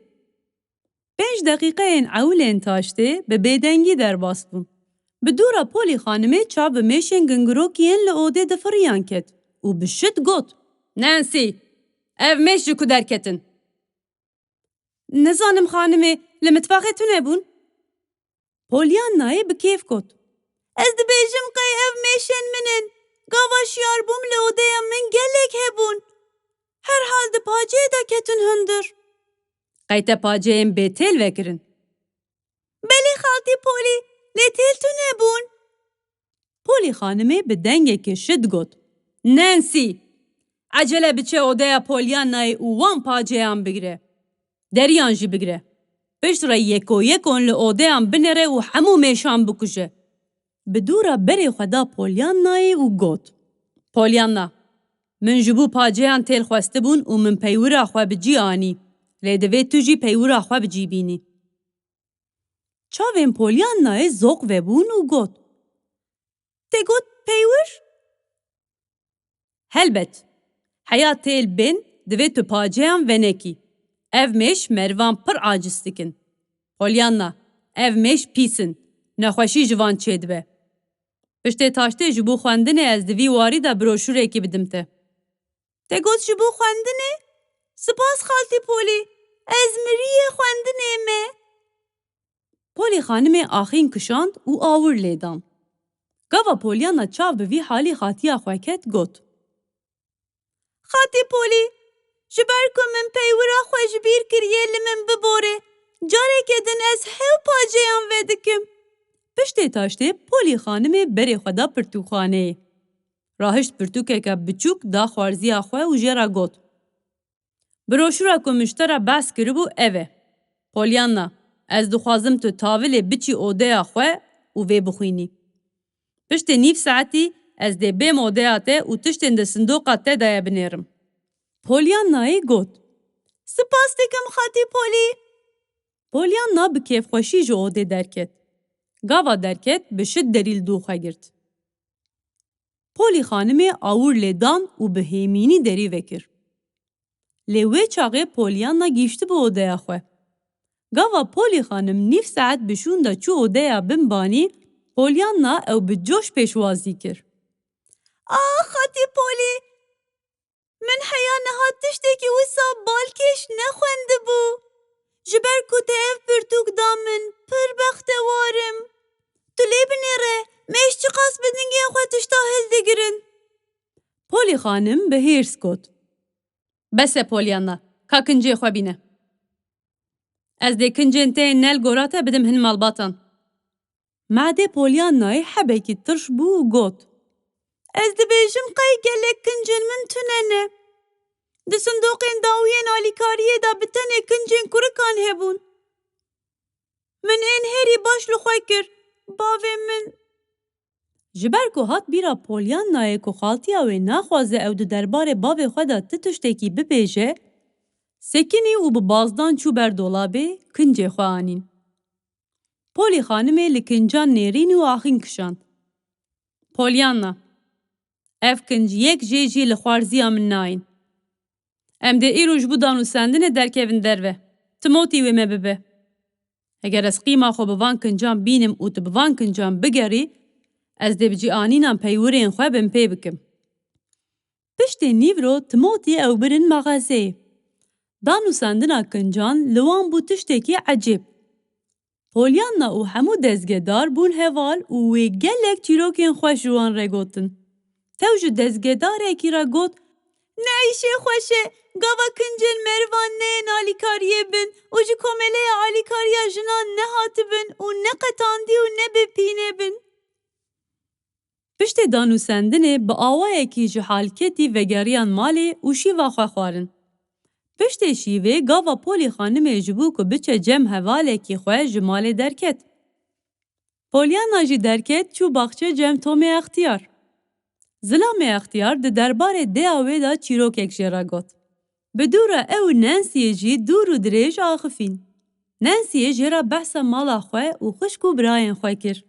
5 deqîqeyên ewilên taştê bi bêdengî derbas bûn. Bi dûra Polly xanimê çav bi mêşên gingirokiyên li odê difiriyan ket û bi şit got. Nancy, ev mêş ji ku derketin. Nizanim xanimê, li mitfaxê tu nebûn? Pollyannayê bi kêf got. Ez dibêjim qey ev mêşên min in. Gava şiyar bûm li odeya min gelek hebûn. Herhal di paceyê de ketin hundir. Qey te paceyên bêtêl vekirin. Belê xaltî Polly, lê têl tu nebûn. Polly xanimê bi dengekî şit got. Nancy, acele biçe odeya Pollyannayê û wan paceyan bigire. Deriyan jî bigire. Pişt re yekon li odeyan binêre û hemû mêşan bikuje. Bi dûra berê xwe da Pollyannayê û got. Pollyanna, min ji bo paceyan têl xwestibûn û min peywira xwe bicî anî. Lê divê tu jî peywira xwe bicîbînî. Çavên Pollyannayê zoq vebûn û got. Te got peywir? Helbet. Heya têl bên, divê tu paceyan venekî. Ev mêş mervan pir aciz dikin. Pollyanna, ev mêş pîs in. Nexweşî ji van çê dibe. Piştê taştê ji bo xwendinê ez di vî warî de broşûrekî bidim te. Te got ji bo xwendinê? Spas xaltî Polly. Ez miriyê xwendinê me. Polly xanimê axîn kişand û awir lê dan. Gava Pollyanna çav bi vî halî xatiya xwe ket got. Xatî Polly, ji ber ku min peywira xwe ji bîr kiriye li min bibore. Carekê din ez hew paceyan vedikim. Piştê taştê Polly xanimê berê xwe da pirtûkxaneyê. Rahişt pirtûkeke biçûk da xwarziya xwe û jêra got. Broşûra ku miştera behs kiribû ev e. Pollyanna, ez dixwazim tu tavîlê biçî odeya xwe û vê bixwînî. Piştê nîv saetî ez dê bêm odeya te û tiştên di sindoqa te de ye binêrim. Pollyannayê got. Spas dikim xatî Polly. Pollyanna bi kêfxweşî ji odê derket. Gava derket bi şit derîl dû xwe girt. Polly xanimê awir lê dan û bi hêmînî derî vekir. Lê wê çaxê Pollyanna gîştî bi odeya xwe. Gava Polly xanim nîv saet bişûn da çû odeya binbanî, Pollyanna ew bi coş pêşwazî kir. Ah xatî Polly, min heya niha tiştekî wisa balkêş nexwendibû. ji ber ku te ev pirtûk da min pir bextewarim. Tu lê binêre, mêj çi qas bi dingên xwe tişta hêl digirin. Polî xanim bi hêrs got. Bes e Pollyanna, ka kincê xwe bîne. Ez dê kincên te yên nel gora te bidim hin malbatan. Madê Pollyannayê hebekî tirş bû û got. Ez dibêjim qey gelek kincên min tune ne. Di sindoqên dawiyên alîkariyê da bi tenê kincên kurikan hebûn. Min ên herî baş li xwe kir. Bavê min... Ji ber ku hat bîra Pollyanayê ku xaltiya wê naxwaze ew di derbarê bavê xwe da ti tiştekî bibêje, sekinî û bi bazdan çû ber dolabê kincê xwe anîn. Polî xanimê li kincan nêrîn û axîn kişand. Pollyanna, ev kinc yek jê jî li xwarziya min nayên. Em dê îro ji bo danûsandinê derkevin derve. Timotî wê me bibe. Eger ez qîma xwe bi van kincan bînim û tu bi van kincan bigerî, ez dê bi cîanînan peywirên xwe bin pê bikim. Piştê nîvro Timotî ew birin maxazeyê. Danûsandina kincan li wan bû tiştekî ecêb. Pollyanna û hemû dezgedar bûn heval û wê gelek çîrokên xweş ji wan re gotin. Tew ji dezgedarekî re got, ne îşê xweş e, gava kincên mervan neyên alîkariyê bin û ji komeleya alîkariya jinan nehatibin û neqetandî û nebêpînê bin. Piştê danûsandinê bi awayekî ji halketî vegeriyan malê û şîva xwe xwarin. Piştê şîvê gava Polî xanimê ji bû ku biçe cem hevalekî xwe ji malê derket. Pollyanna jî derket çû baxçe cem Tomê Extiyar. Zilamê Extiyar di derbarê dêya wê da çîrokek jê re got. Bi dû re ew û Nancyê jî dûr û dirêj axifîn. Nancyê jê re behsa mala xwe û xwişk û birayên xwe kir.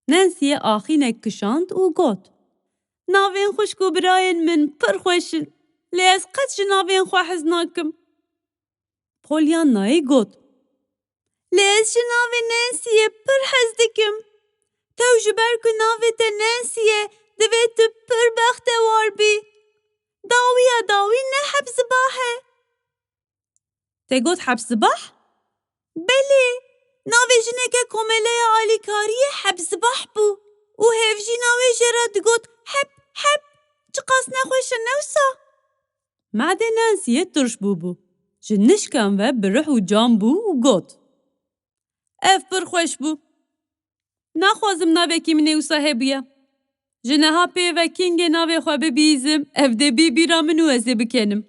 Nancyê axînek kişand û got. Navên xwişk û birayên min pir xweş in. Lê ez qet ji navên xwe hez nakim. Pollyannayê got. Lê ez ji navê Nancyê pir hez dikim. Tew ji ber ku navê te Nancy ye, divê tu pir bextewar bî. Dawiya dawî ne hebzibah e. Te got hebzibah? Belê, navê jineke komeleya alîkariyê hebzibah bû û hevjîna wê jê re digot hep hep. Çi qas nexweş e newsa? Madê Nancyê tirş bûbû. Ji nişkan ve birih û cam bû û got. Ev pir xweş bû. Naxwazim navekî min ê wisa hebûye. Ji neha pêve kingê navê xwe bibîzim, ev dê bîbîra min û ez ê bikenim.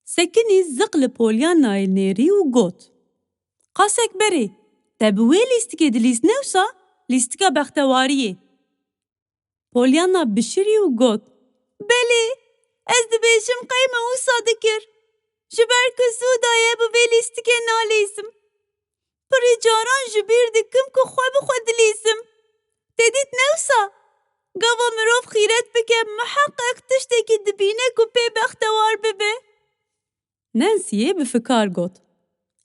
Sekinî ziq li Pollyanayê nêrî û got. Qasek berê, te bi wê lîstikê dilîst newsa? Lîstika bextewariyê. Pollyanna bişirî û got. Belê, ez dibêjim qey me wisa dikir. Ji ber ku zû daye bi vê lîstikê nalîzim. Pirî caran ji bîr dikim ku xwe bi xwe dilîzim. Te dît newsa? Gava mirov xîret bike miheqeq tiştekî dibîne ku pê bextewar bibe. Nancyê bi fikar got.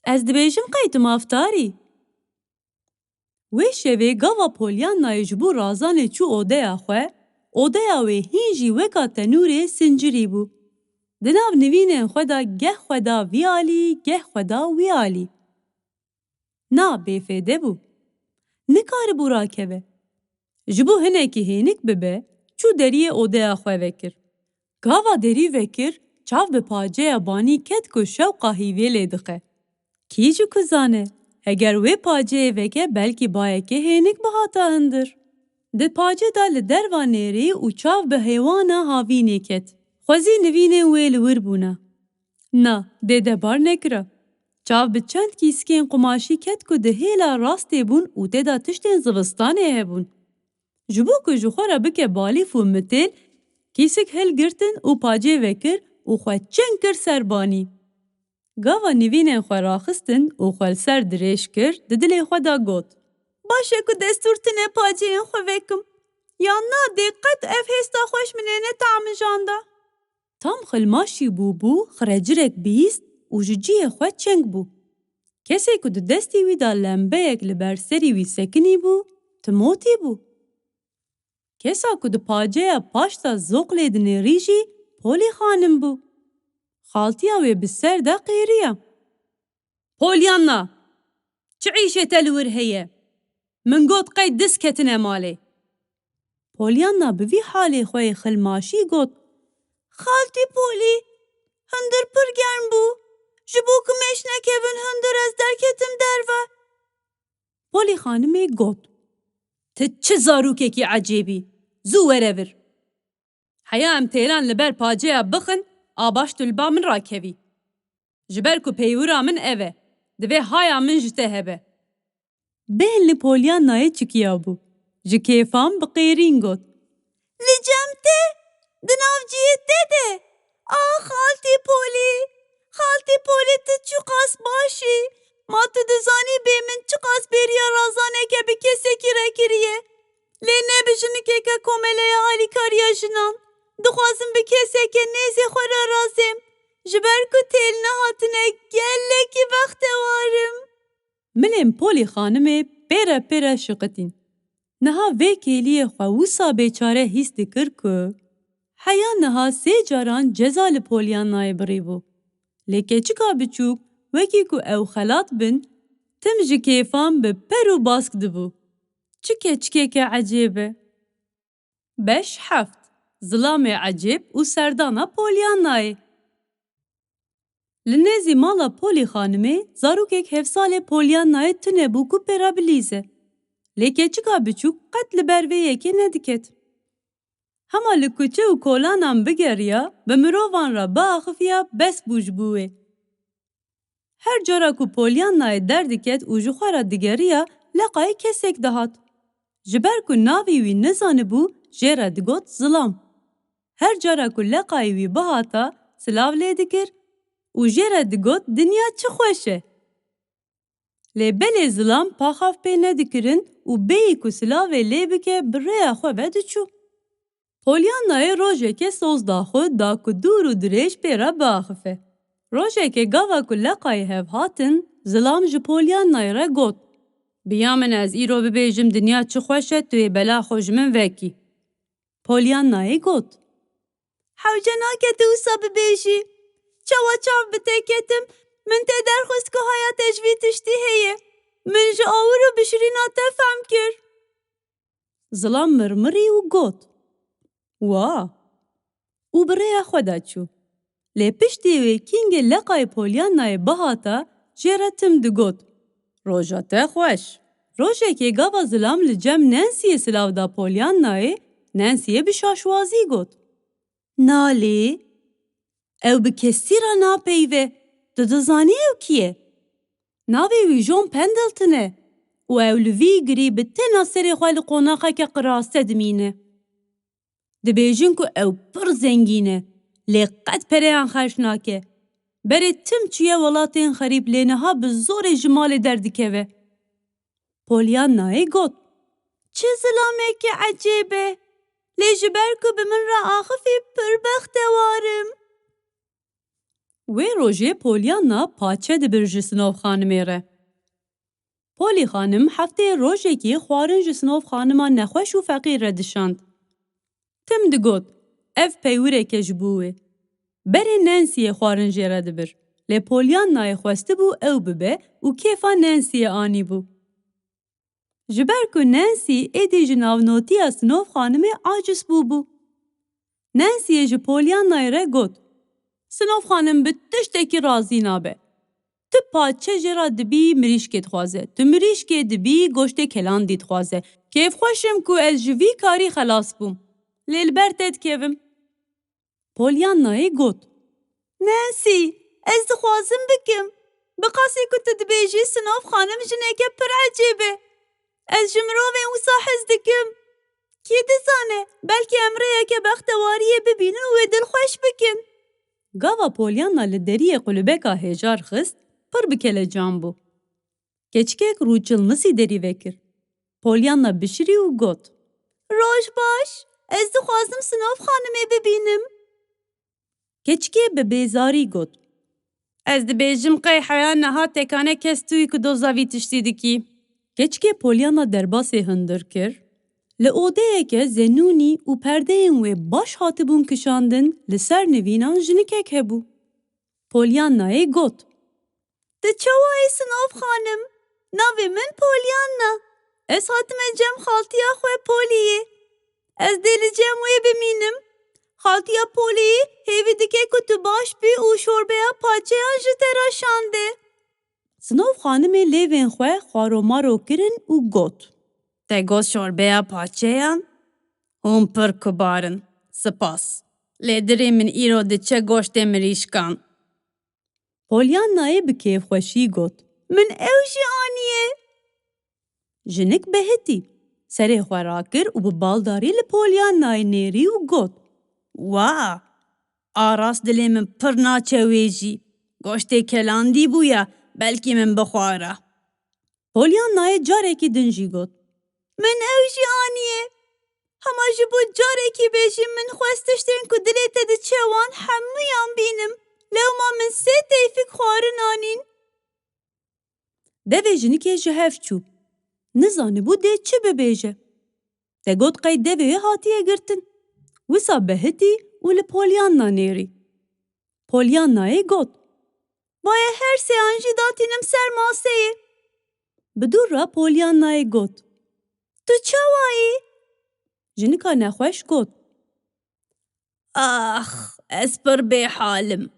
Ez dibêjim qey tu maftarî. Wê şevê gava Pollyanayê ji bo razanê çû odeya xwe, odeya wê hîn jî weka tenûrê sincirî bû. Di nav nivînên xwe da geh xwe da vî alî, geh xwe da wî alî. Na bêfêde bû. Nikaribû rakeve. Ji bo hinekî hênik bibe, çû deriyê odeya xwe vekir. Gava derî vekir, çav bi paceya banî ket ku şewqa hîvê lê dixe. Kî jî ku zane, heger wê paceyê veke belkî bayekê hênik bihata hindir. Di pace da li derva nêrî û çav bi hêwana havînê ket. Xwezî nivînên wê li wir bûne. Na, dê debar nekira. Çav bi çend kîskên qumaşî ket ku di hêla rastê bûn û tê da tiştên zivistanê hebûn. Ji bo ku ji xwe re bike balîf û mitêl, kîsik hilgirtin û pacê vekir û xwe çeng kir ser banî. Gava nivînên xwe raxistin û xwe li ser dirêj kir, di dilê xwe da got. Baş e ku destûr tune paceyên xwe vekim. Yan na dê qet ev hêsta xweş min ê netamijanda. Tam xilmaşî bûbû, xirecirek bîst û ji ciyê xwe çeng bû. Kesê ku di destê wî da lembeyek li ber serî wî sekinî bû, Timotî bû. Kesa ku di paceya paş da zoqlê dinêrî jî Polî xanim bû. Xaltiya wê bi ser de qêriya. پۆلیاننا چ عیشێتە هەیە من گوت قەی دەست کەتنە ماڵێ پۆلیاننا بڤی حالێ خۆی خلماشی گوت خالتی پۆلی هەندر پڕ گەرم بوو ji bo ku me ji nekevin hindir ez derketim derve Polî xanimê got Ti çi zarokekî ecêbî zû were vir Heya em têran li ber paceya bixin a baş tu li ba min rakevî ji ber ku peywira min ev e divê haya min ji te hebe Bêhn li Polyanayê çikiya bû ji kêfan bi qêrîn got Li cem te di nav ciyê te de xaltî Polî Xaltî Polî tu çi qas başî ma tu dizanî bê min çi qas bêriya razaneke bi kesekî re kiriye lê ne bi jinikeke komeleya alîkariya jinan dixwazim bi keseke nêzê xwe re razêm ji ber ku têl nehatine gelekî bextewarim Milên Polî xanimê pêre pêre şiqitîn niha vê kêliyê xwe wisa bêçare hîs dikir ku heya niha sê caran ceza li Polyanayê birîbû lê keçika biçûk wekî ku ew xelat bin tim ji kêfan bi per û bask dibû çi keçikeke ecêb e Beş heft Zilamê ecêb û serdana Polyanayê Li nêzî mala Polî xanimê zarokek hevsalê Polyanayê tune bû ku pêra bilîze lê keçika biçûk qet li ber vê yekê nediket Hema li kuçe û kolanan bigeriya bi mirovan re biaxifiya bes bû ji bo wê Her cara ku Polyanayê derdiket û ji xwe re digeriya leqayê kesek dihat ji ber ku navê wî nizanibû jê re digot Zilam Her cara ku leqayê wî bihata silav lê dikir û jê re digot dinya çi xweş e lê belê Zilam paxav pê nedikirin û bêyî ku silavê lê bike bi rêya xwe ve diçû Polyanayê rojeke soz daxwe da ku dûr û dirêj pêre biaxife Rojeke gava ku leqayê hev hatin Zilam ji Polyanayê re got Biya min ez îro bibêjim dinya çi xweş e tu yê bela xwe ji min vekî Polyanayê got Hewce nake tu wisa bibêjî Çawa çav bi te ketim min tê derxwist ku haya te ji vî tiştî heye min ji awir û bişirîna te fehm kir Zilam mirmirî û got Wa û bi rêya xwe de çû lê piştî wê kîngê leqayê Polyanayê bihata jê re tim digot Roja te xweş Rojekê gava Zilam li cem Nancyê silav da Polyanayê Nancyê bi şaşwazî got Nalê ew bi kesî re napeyve tu dizanî ew kî ye Navê wî John Pendleton e û ew li vî girî bi tena serê xwe li qonaxeke qirase dimîne Dibêjin ku ew pir zengîn e lê qet pereyan xerc nake berê tim çûye welatên xerîb lê niha bi zorê ji malê derdikeve Polyanayê got Çi zilameke ecêb e lê ji ber ku bi min re axifî pir bextewarim Wê rojê Polyanna paçe dibir ji sinov xanimê re Polî xanim hefteyê rojekî xwarin ji sinov xanima nexweş û feqîr re dişand Tim digot ev peywireke ji bo wê berê Nancyê xwarin jê re dibir lê Polyanayê xwestibû ew bibe û kêfa Nancyê anîbû ji ber ku Nancy êdî ji navnotiya sinov xanimê aciz bûbû Nancyê ji Polyanayê re got Sinov xanim bi tiştekî razî nabe Tu paçe jê ra dibî mirîşkê dixwaze Tu mirîşkê dibî goştê kelandî dixwaze Kêfxweşim ku ez ji vî karî xelas bûm lê li ber te dikevim Polyanayê got Nancy ez dixwazim bikim bi qasî ku tu dibêjî sinov xanim jineke pir ecêb e Ez ji mirovên wisa hez dikim Kî dizane belkî em rêyeke bextewariyê bibînin û wê dilxweş bikin Gava Polyanna li deriyê qulubeka hêjar xist pir bi kelecan bû Keçikek rûçilmisî derî vekir Polyanna bişirî û got Roj baş ez dixwazim sinov xanimê bibînim Keçikê bi bêzarî got Ez dibêjim qey heya niha tekane kes tûyî ku doza vî tiştî dikî Keçikê Polyanna derbasê hindir kir li odeyeke zenûnî û perdeyên wê baş hatibûn kişandin li ser nivînan jinikek hebû Polyanayê got Tu çawayê sinov xanim? Navê min Polyanna. Ez hatime cem xaltiya xwe Poliyê. Ez dê li cem wê bimînim. Xaltiya Poliyê hêvî dike ku tu baş bî û şorbeya paçeyan ji te re şande. Sinov xanimê lêvên xwe xwaromaro kirin û got. Te got şorbeya paçeyan? Hûn pir kibar in. Spas. Lê dirê min îro diçe goştê mirîşkan. Polyannayê bi kêfxweşî got. Min ew jî aniye. Jinik behitî. Serê xwe rakir û bi baldarî li Polyannayê nêrî û got. Wa! Arast dilê min pir naçe wê jî. Goştê kelandî bûye, belkî min bixwara. Polyannayê carekî din jî got. Min ew jî aniye. Hema ji bo carekî bêjim min xwest tiştên ku dilê te diçe wan hemûyan bînim. Lewma min sê teyfik xwarin anîn. Devê jinikê ji hev çû. Nizanibû dê çi bibêje. Te got qey devê wê hatiye girtin. Wisa behitî û li Polyanna nêrî. Polyannayê got. Vaye her seyan jî datînim ser maseyê. Bi dûr re Polyannayê got. Tu çawayî? Jinika nexweş got. Ah, ez pir bêhalim.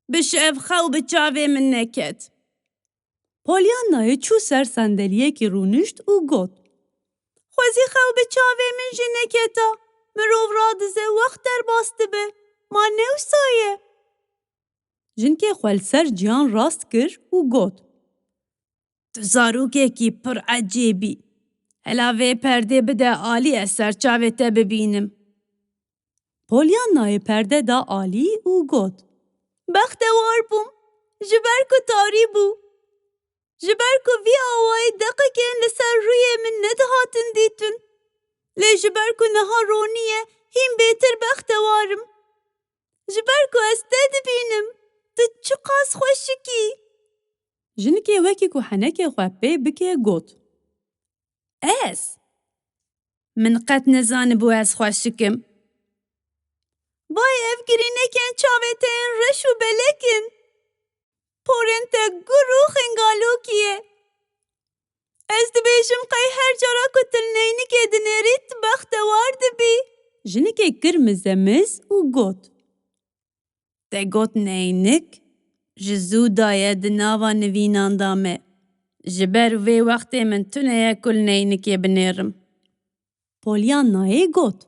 Bişev xew bi çavê min neket. Polyannayê çû ser sendeliyekî rûnişt û got. Xwezî xew bi çavê min jî neketa. Mirov radize wext derbas dibe. Ma ne wisa ye? Jinkê xwe li ser ciyan rast kir û got. Tu zarokekî pir ecêbî. Hela vê perdê bide alî ez ser çavê te bibînim. Polyannayê perde da alî û got. Bextewar bûm. Ji ber ku tarî bû. Ji ber ku vî awayî deqekên li ser rûyê min nedihatin dîtin. Lê ji ber ku niha ronîye hîn bêtir bextewarim. Ji ber ku ez te dibînim. Tu çi qas xweşikî. Jinikê wekî ku henekê xwe pê bike got. Ez? Min qet nizanibû ez xweşikim. Vay ev girînekên çavê te yên reş û belek in. Porên te gur û xingalokî ye. Ez dibêjim qey her cara ku tu neynikê dinêrî tu bextewar dibî. Jinikê kir mizemiz û got. Te got neynik? Ji zû daye di nava nivînan da me. Ji ber vê wextê min tuneye ku li neynikê binêrim. Polyannayê got.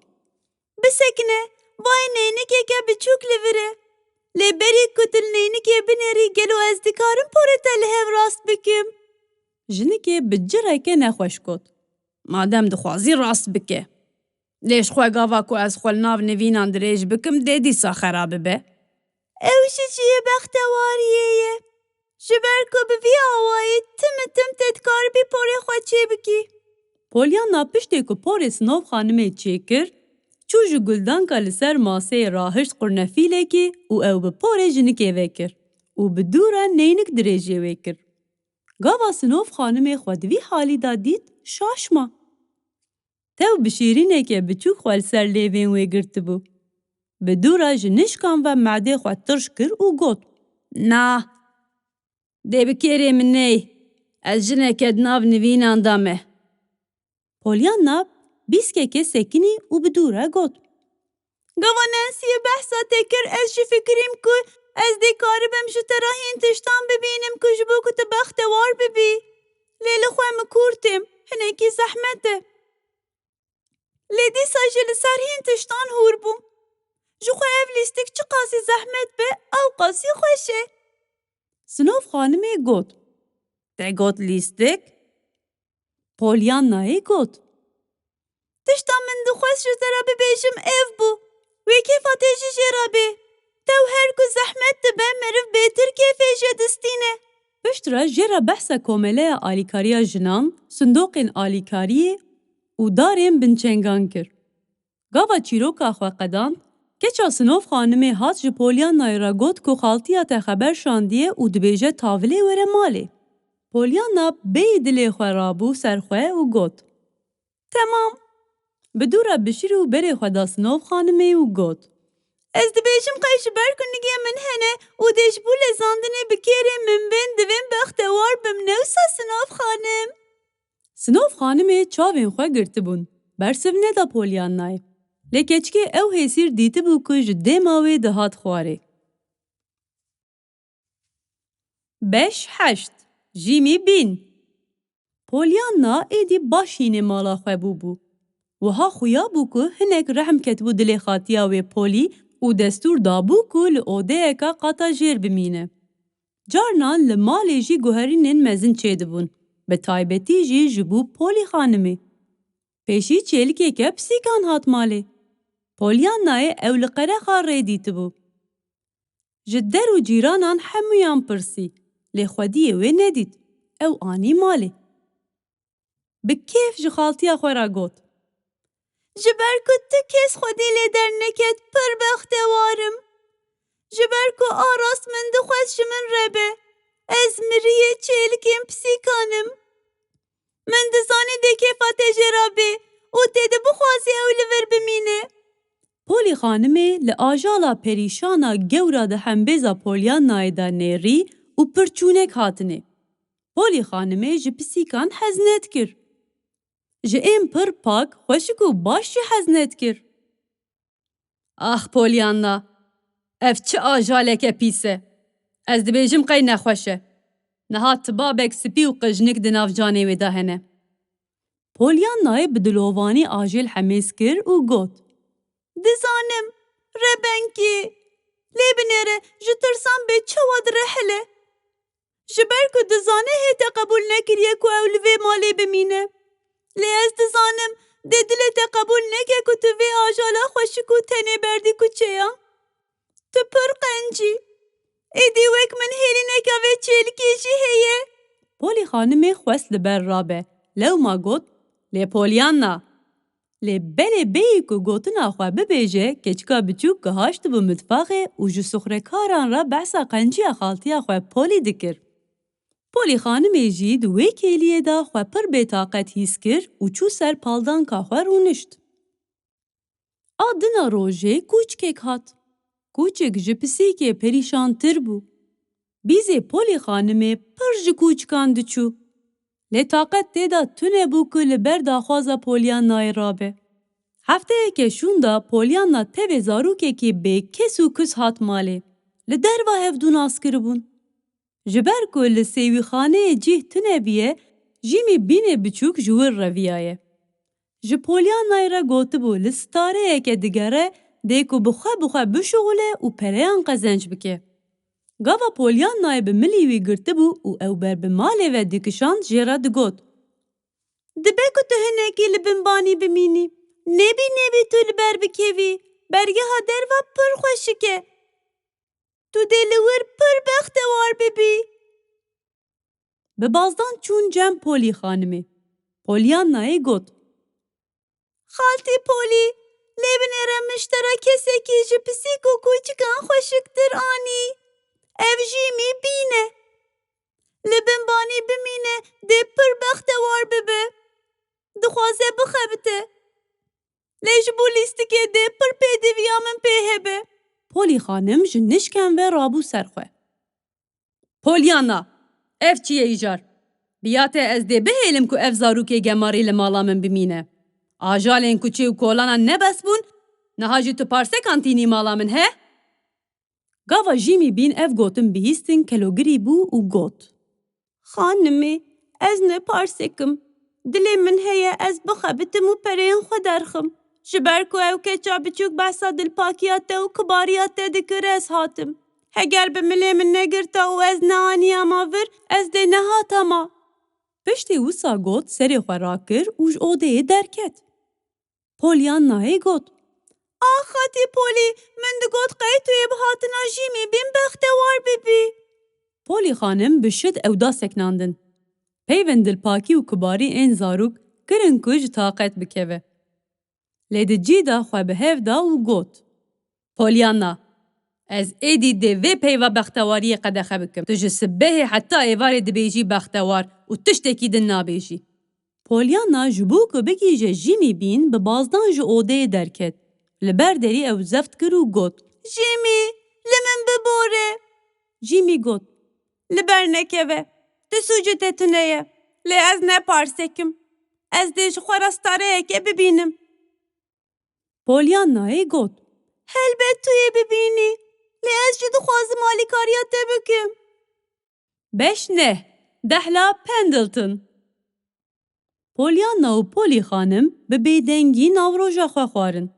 Bisekine, vay neynikeke biçûk li vir e. Lê berî ku tu li neynikê binêrî gelo ez dikarim porê te li hev rast bikim. Jinikê bi cireke nexweş got. Madem dixwazî rast bike. Lê ji xwe gava ku ez xwe li nav nivînan dirêj bikim dê dîsa xerab bibe. Ew jî ciyê bextewariyê ye. Ji ber ku bi vî awayî tim te dikaribî porê xwe çê bikî. Polyanna piştê ku porê sinov xanimê çêkir, çû ji guldanka li ser maseyê rahişt qurnefîlekî û ew bi porê jinikê vekir û bi dû re neynik dirêjiyê wê kir. Gava sinov xanimê xwe di vî halî da dît, şaşma. Tev bi şîrîneke biçûk xwe li ser lêvên wê girtibû. Bi dû re ji nişkan ve meydê xwe tirş kir û got. Na, dê bi kêrê min ney. Ez jineke di nav nivînan da me. Polyanna bîskeke sekinî û bi dû re got. Gava Nancy'ye behsa te kir ez jî fikirîm ku ez dê karibim ji te re hîn tiştan bibînim ku ji bo ku tu bextewar bibî. Lê li xwe min kurtêm, hinekî zehmet e. Lê dîsa jî li ser hîn tiştan hûr bûm. Ji xwe ev lîstik çi qasî zehmet be, ew qasî xweş e. Sinov xanimê got. Te got lîstik? Polyannayê got. Tişta min dixwest ji te re bibêjim ev bû. Wê kêfa te jî jê re bê. Tew her ku zehmet dibe meriv bêtir kêfê jê distîne. Pişt re jê re behsa komeleya alîkariya jinan, sindoqên alîkariyê û darên binçengan kir. Gava çîroka xwe qedan, keça sinov xanimê hat ji Polyannayê re got ku xaltiya te xeber şandiye û dibêje tavilê were malê. Polyanna bêyî dilê xwe rabû ser xwe û got. Temam. Bi dû re bişîr û berê xwe da sinov xanimê û got. Ez dibêjim qey ji ber ku nigê min hene û dê ji bo lezandinê bi kêrê min bên divên bextewar bim newsa Sinov xanim. Sinov xanimê çavên xwe girtibûn. Bersiv neda Polyanayê. Lê keçikê ew hêsîr dîtibû ku ji dêma wê dihat xwarê. 5-8 Jimmy Bean Polyana êdî başînê mala xwe bûbû. Wiha xuya bû ku hinek rehm ketibû dilê xatiya wê Polî û destûr dabû ku li odeyeka qata jêr bimîne. Carnan li malê jî guherînên mezin çêdibûn. Bi taybetî jî ji bo Polî xanimê. Pêşî çêlikeke pisîkan hat malê. Polyanayê ew li qerexa rê dîtibû. Ji der û cîranan hemûyan pirsî. Lê xwediyê wê nedît. Ew anî malê. Bi kêf ji xaltiya xwe re got. Ji ber ku tu kes xwedî lê derneket pir bextewarim. Ji ber ku arast min dixwest ji min re be. Ez miriyê çêlikên pisîkanim. Min dizanî dê kêfa te jê re bê û tê de bixwazî ew li vir bimîne. Polî xanimê li ajala perîşana gewra di hembêza Polyanayê de nêrî û pirçûnek hatine. Polî xanimê ji pisîkan hez nedikir. Ji êm pir pak, xweşik û baş jî hez nedikir. Ah Polyana, ev çi ajaleke pîs e. Ez dibêjim qey nexweş e. Niha tibabek spî û qijnik di nav canê wê de hene. Polyanayê bi dilovanî ajêl hemêz kir û got. Dizanim, rebenkî. Lê binêre ji tirsan bê çawa direhile. Ji ber ku dizane hête qebûl nekiriye ku ew li vê malê bimîne. Lê ez dizanim dê dilê te qebûl neke ku tu vê ajala xweşik û tenê berdî kuçeya. Tu pir qencî. Êdî wek min hêlîneka vê çêlikê jî heye. Polî xanimê xwest li ber rabe. Lewma got, lê Polyana. Lê belê bêyî ku gotina xwe bibêje, keçika biçûk gihaşt bû mitbaxê û ji sixurekaran re behsa qenciya xaltiya xwe Polî dikir. Polî xanimê jî di wê kêliyê de xwe pir bêtaqet hîs kir û çû ser paldanka xwe rûnişt. A dina rojê kûçikek hat. Kûçik ji pisîkê perîşantir bû. Bîzê Polî xanimê pir ji kûçikan diçû. Lê taqet têda tune bû ku li ber daxwaza Polyanayê rabe. Hefteyeke şûn da Polyana tevê zarokekî bê kes û kus hat malê. Li derva hevdû nas kiribûn. Ji ber ku li sêwîxaneyê cih tune biye, Jimmy Beanê biçûk ji wir reviyaye. Ji Polyanayê re gotibû li stareyeke digere dê ku bi xwe bişuxule û pereyan qezenc bike. Gava Polyanayê bi milî wî girtibû û ew ber bi malê ve dikişand jê re digot. Dibe ku tu hinekî li binbanî bimînî. Nebî tu li ber bikevî. Bergeha derva pir xweşik e. Tu dê li wir pir bextewar bibî. Bi bazdan çûn cem Polî xanimê. Polyanayê got. Xaltî Polî, lê binêre miştera kesekî ji pisîk û kûçikan xweşiktir anî. Ev Jimmy Bean e. Li binbanî bimîne dê pir bextewar bibe. Dixwaze bixebite. Lê ji bo lîstikê dê pir pêdiviya min pê hebe. Polî xanim ji nişken ve rabû ser xwe. Polyana, ev çi ye îjar? Biyate ez dê bihêlim ku ev zarokê gemarî li mala min bimîne. Ajalên kuçê û kolanan nebes bûn, niha jî tu parsekan tînî mala min he? Gava Jimmy Bean ev gotin bihîstin kelogirî bû û got. Xanimê, ez ne parsekim. Dilê min heye ez bixebitim û pereyên xwe derxim. Ji ber ku ew keça biçûk behsa dilpakiya te û kibariya te dikir ez hatim. Heger bi milê min negirta û ez neanîyama vir, ez dê nehatama. Piştî wisa got serê xwe rakir û ji odeyê derket. Polyanayê got. Xatî Polî, min digot qey tu yê bi hatina Jimmy Bean bextewar bibî. Polî xanim bi şid ewda seknandin. Peyvên dilpakî û kibarî ên zarok kirin ku ji taqet bikeve. Lê di cî da xwe bi hev da û got. Polyana, ez êdî dê vê peyva bextewariyê qedexe bikim. Tu ji sibehê heta êvarê dibêjî bextewar û tiştekî din nabêjî. Polyana ji bo ku bigîje Jimmy Bean bi bazdan ji odeyê derket. Li ber derî ew zeft kir û got. جیمی لمن بباره. جیمی گوت لبر نکوه. دسوجه تتنیه. لی از نپارسکم. از دیش خورستاره که ببینم. پولیانای گوت هلبت توی ببینی. لی از جدو خوازم مالیکاریات بکم. 5 نه 10 پندلتون. پولیانا و پولی خانم به بیدنگی ناوروژا خوارن.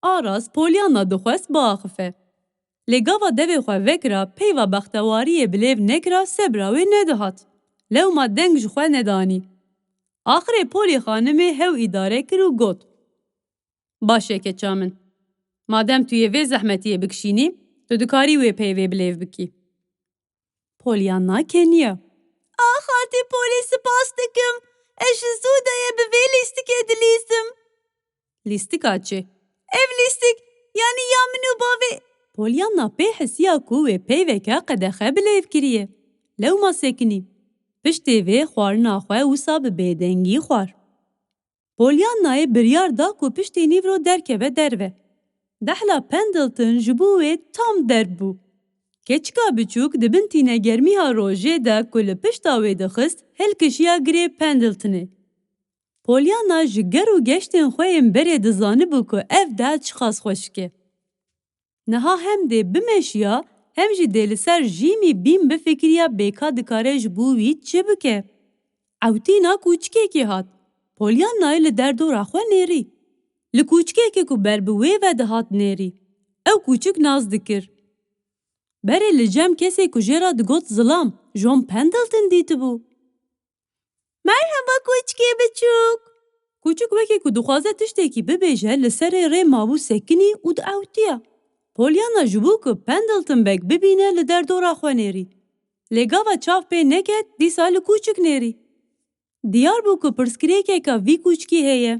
آراز پولیانا دخواست با آخفه. لگاوا دوی خواه وکرا پیوا بختواری بلیو نکرا سبراوی ندهات. لو ما دنگ جخواه ندانی. آخر پولی خانمی هو اداره کرو گوت. باشه که چامن. مادم توی وی زحمتیه بکشینی تو دکاری وی پیوی بلیو بکی. پولیانا کنیا. آخاتی پولی سپاس دکم. اش زوده به وی لیستیک ادلیسم. لیستیکا چه؟ ev listik yani yaminu bavi. Polyana pe hesiya ku ve peyveka qedexe bilev kiriye. Lew ma sekini. Piştê vê xwarina xwe wisa bi bêdengî xwar. Polyanayê biryar da ku piştî nîvro derkeve derve. Dehla Pendleton ji bo wê tam derb bû. Keçika biçûk dibin tînegermiya rojê de ku li pişta wê dixist helkişiya girê Pendletonê. Polyana ji ger û geştên xwe yên berê dizanibû ku ev de çi qas xweşik e. Niha hem dê bimeşiya hem jî dê li ser Jimmy bîn bifikiriya bêka dikare ji bo wî çi bike. Ewtîna kûçikekê hat. Polyanayê li derdora xwe nêrî. Li kûçikekê ku ber bi wê ve dihat nêrî. Ew kûçik naz dikir. Berê li cem kesê ku jêra digot zilam, John Pendleton dîtibû. Merhaba kûçikê biçûk. Kûçik wekî ku dixwaze tiştekî bibêje li serê rê mabû sekinî û diewtiya. Polyana ji bo ku Pendleton bek bibîne li derdora xwe nêrî. Lê gava çav pê neket dîsa li kûçik nêrî. Diyar bû ku pirsgirêkeka vî kûçikî heye.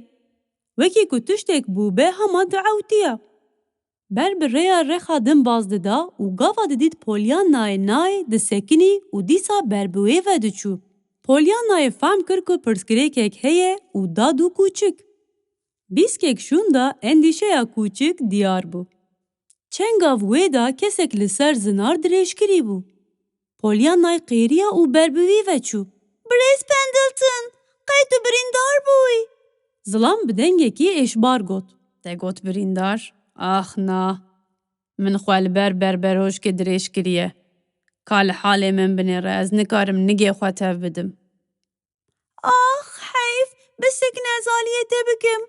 Wekî ku tiştek bû be hema diewtiya. Ber bi rêya rexa din baz dida û gava didît Polyanayê nayê disekinî û dîsa ber bi wê ve diçû. Polyanayê fehm kir ku pirsgirêkek heye û da dû kûçik. Bîskek şûn da endîşeya kûçik diyar bû. Çengav wê da kesek li ser zinar dirêjkirî bû. Polyanayê qêriya û ber bi wî ve çû. Birêz Pendleton, qey tu birîndar bûyî. Zilam bi dengekî êşbar got. Te got birîndar? Ah na. Min xwe li ber berberojkê dirêj kiriye. Ka li halê min binêre ez nikarim nigê xwe tev bidim. Ah heyf, bisek nezaliyê te bikim.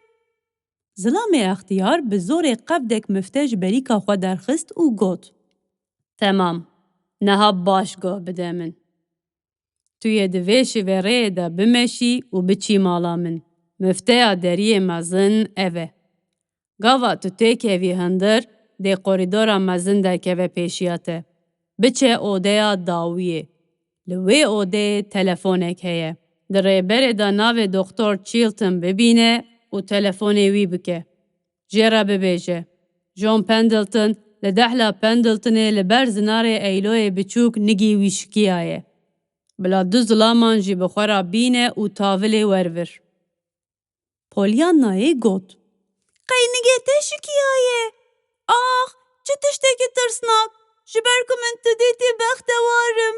Zilamê extiyar bi zorê qevdek mifte ji berîka xwe derxist û got. Temam, niha baş goh bide min. Tu yê di vê şîvê rêyê de bimeşî û biçî mala min. Mifteya deriyê mezin ev e. Gava tu têkevî hindir, dê korîdora mezin derkeve pêşiya te. Biçe odeya dawiyê. Li wê odeyê telefonek heye. Di rêberê de navê Doktor Chilton bibîne û telefonê wî bike. Jêra bibêje. John Pendleton li dehla Pendletonê li ber zinarê eyloyê biçûk nigî wî şikiyaye. Bila du zilaman jî bi xwe re bîne û tavilê wervir. Polyanayê got. Qey nigê te şikiyaye. Ah, çi tiştekî tirsnak. Ji ber ku min tu dîtî bextewarim.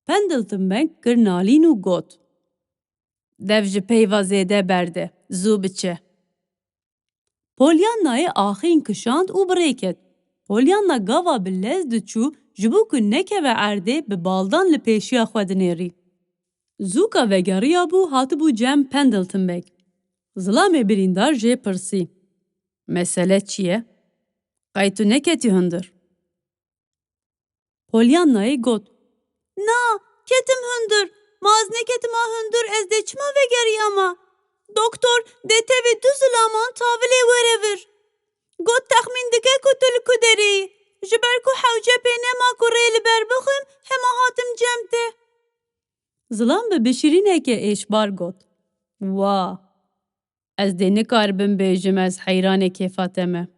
Pendleton bek kir nalîn û got. Dev ji peyva zêde berde. Zû biçe. Polyanayê axîn kişand û birêket. Polyana gava bi lez diçû ji bo ku nekeve erdê bi baldan li pêşiya xwe dinêrî. Zûka vegeriya bû hatibû cem Pendleton bek. Zilamê birîndar jê pirsî. Mesele çi ye? Qey tu neketî hindir? Polyanayê got. Na, ketim hindir. Maz neketime hindir ez dê çima vegeriyama. Doktor dê tevê du zilaman tavilê werevir. Got texmîn dike ku tu li ku derî. Ji ber ku hewce pê nema ku rê li ber bixim hema hatim cem te. Zilam bi bişirîneke êşbar got. Wa, ez dê nikaribim bêjim ez heyranê kêfa te me.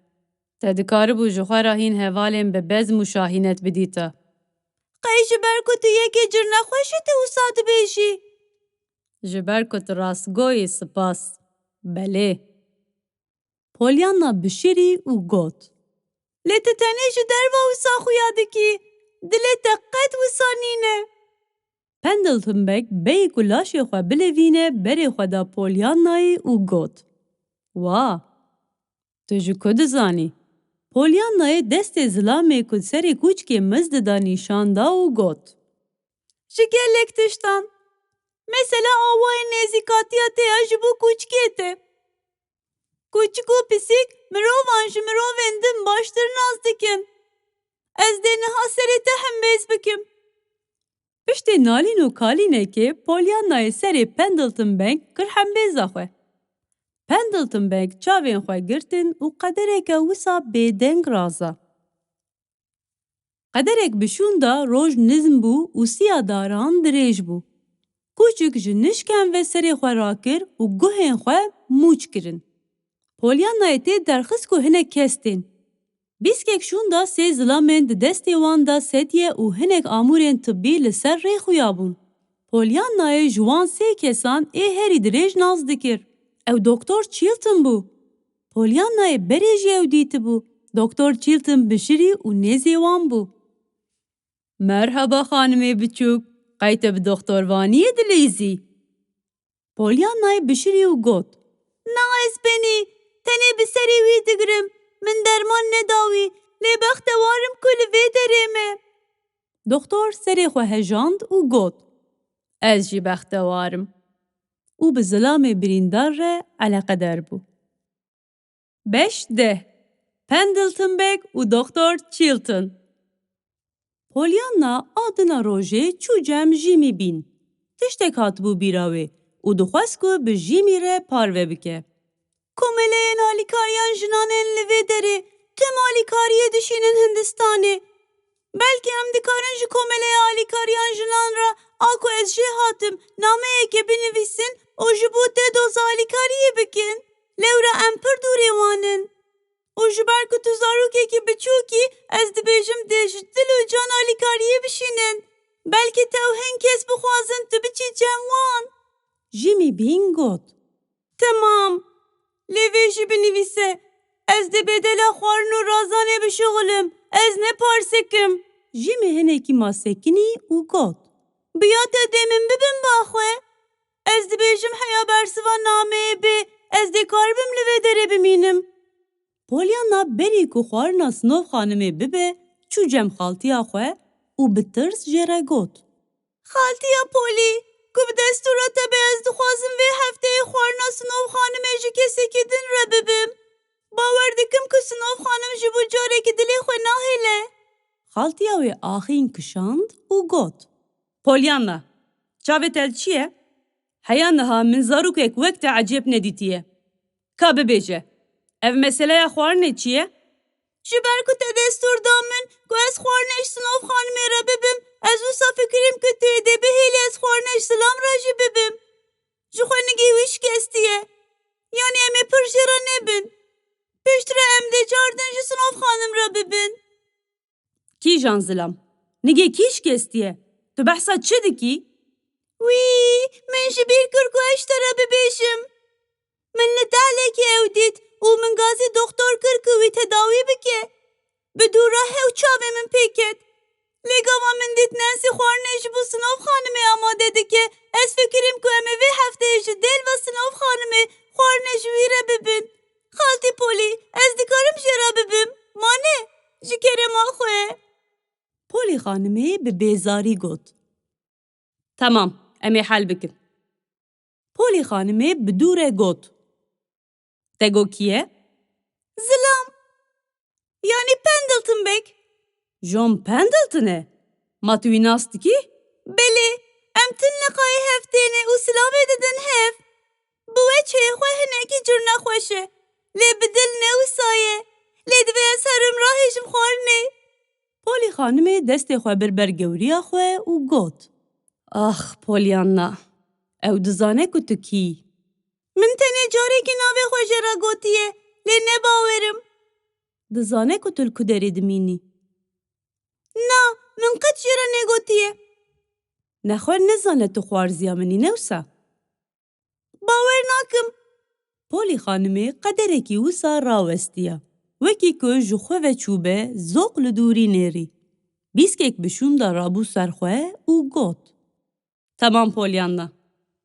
Te dikaribû ji xwe re hîn hevalên bi bezm û şahînet bidîte. Qey ji ber ku tu yekê cirnexweşî te wisa dibêjî. Ji ber ku tu rastgoyî spas. Belê. Polyana bişirî û got. لی تو تنه ji derva wisa xuya dikî, dilê te qet wisa nîne. Pendleton Beck beyê ku laşê xwe bilevîne berê xwe da Pollyannayê û got. Wa, tu ji ku dizanî? Pollyannayê destê zilamê ku serê kûçikê miz dida nîşan da û got. Ji gelek tiştan. Mesela awayê nêzîkatiya te ya ji bo kûçikê te. Kûçik û pisîk mirovan ji mirovên din baştir nas dikin. Ez dê niha serê te hembêz bikim. Piştê nalîn û kalînekê Pollyannayê serê Pendleton Beck kir hembêza xwe. Pendleton Beck çavên xwe girtin û qedereke wisa bêdeng raza. Qederek bişûn da roj nizm bû û siya daran dirêj bû. Kûçik ji nişken ve serê xwe rakir û guhên xwe mûç kirin. Pollyannayê tê derxist ku hinek kes tên. Bîskek şûn da sê zilamên di destê wan da sedye û hinek amûrên tibbî li ser rê xuya bûn. Pollyannayê ji wan sê kesan ê herî dirêj naz dikir. Ew Doktor Chilton bû. Pollyannayê berê jî ew dîtibû. Doktor Chilton bişirî û nêzê wan bû. Merhaba xanimê biçûk. Qey te bi doktorvaniyê dilîzî? Pollyannayê bişirî û got. Na ez benî, tenê bi serê wî digirim. Min derman nedawî, lê bextewarim ku li vê derê me. Doktor serê xwe hejand û got. Ez jî bextewarim. û bi zilamê birîndar re eleqeder bû. 5D. Pendleton Beck û Doktor Chilton. Pollyanna adina rojê çû cem Jimmy bîn. Tiştek hatibû bîra wê û dixwest ku bi Jimmy re parve bike. Komeleyên alîkariyan jinanên li vê derê tim alîkariyê dişînin Hindistanê. Belkî em dikarin ji komeleya alîkariyan jinan re a ku ez jê hatim nameyekê binivîsin û ji bo te doza alîkariyê bikin. Lewra em pir dûrê wanin. û ji ber ku tu zarokekî biçûkî ez dibêjim dê ji dil û can alîkariyê bişînin. Belkî tew hin kes bixwazin tu biçî cem wan. Jimmy Bîn got. Temam. Lê vê jî binivîse. Ez di bedela xwarin û razanê bişixilim. Ez ne parsekim. Jimmy hinekî masekinî û got. Biya te dê min bibin baxwe. Ez dibêjim heya bersiva nameyê bê ez dê karibim li vê derê bimînim. Pollyanna berî ku xwarina sinov xanimê bibe çû cem xaltiya xwe û bi tirs jê re got. Xaltiya Polly, ku bi destûra te be ez dixwazim vê hefteyê xwarina sinov xanimê ji kesekî din re bibim. Bawer dikim ku sinov xanim ji bo carekî dilê xwe nahêle. Xaltiya wê axîn kişand û got. Pollyanna, çavê te çi ye? Heya niha min zarokek wek te ecêb nedîtiye. Ka bibêje. Ev meseleya xwarinê çi ye? Ji ber ku te destûr da min ku ez xwarinê ji sinov xanimê re bibim, ez wisa fikirîm ku tu ê dê bihêlî ez xwarinê ji zilam re jî bibim. Ji xwe nigê wî şikestiye. Yani em ê pir jê re nebin. Piştre em dê cardin ji sinov xanim re bibin. Kîjan zilam? Nigê kî şikestiye? Tu behsa çi dikî? Wî, min ji bîr kir ku eş te re bibêjim. Min li dehlekê ew dît û min gazî doktor kir ku wî tedawî bike. Bi dûra hew çavê min pê ket. Lê gava min dît Nancy xwarinê ji bo sinov xanimê amade dike. Ez fikirîm ku em ê vê hefteyê ji dêl ve sinov xanimê xwarinê ji wî re bibin. Xaltî Polly, ez dikarim jê re bibim. Mane, ji kerema xwe. Polly xanimê bi bêzarî got. Tamam, em ê hel bikin. Polly xanimê bi dû re got. Te got kî ye? Zilam. Yani Pendleton Beck. John Pendleton e? Ma tu wî nas dikî? Belê, em tin liqayê heftênê û silavê didin hev. Bi weçeyê xwe hinekî cir nexweş e. Lê bi dil ne wisa ye. Lê divê ez herim rahêjim xwarinê. Polly xanimê destê xwe bir ber gewriya xwe û got. Ah, Pollyanna, ew dizane ku tu kî. Min tenê carekî navê xwe jê re gotiye. Lê ne bawerim. Dizane ku tu li ku derê dimînî. Na, min qet jê re negotiye. Nexwe nezane tu xwarziya minî ne wisa? Bawer nakim. Polly xanimê qederekî wisa rawestiye. وکی که جخوه و چوبه زوق لدوری نیری. بیسکک بشون دا رابو سرخوه او گوت. تمام پولیانا.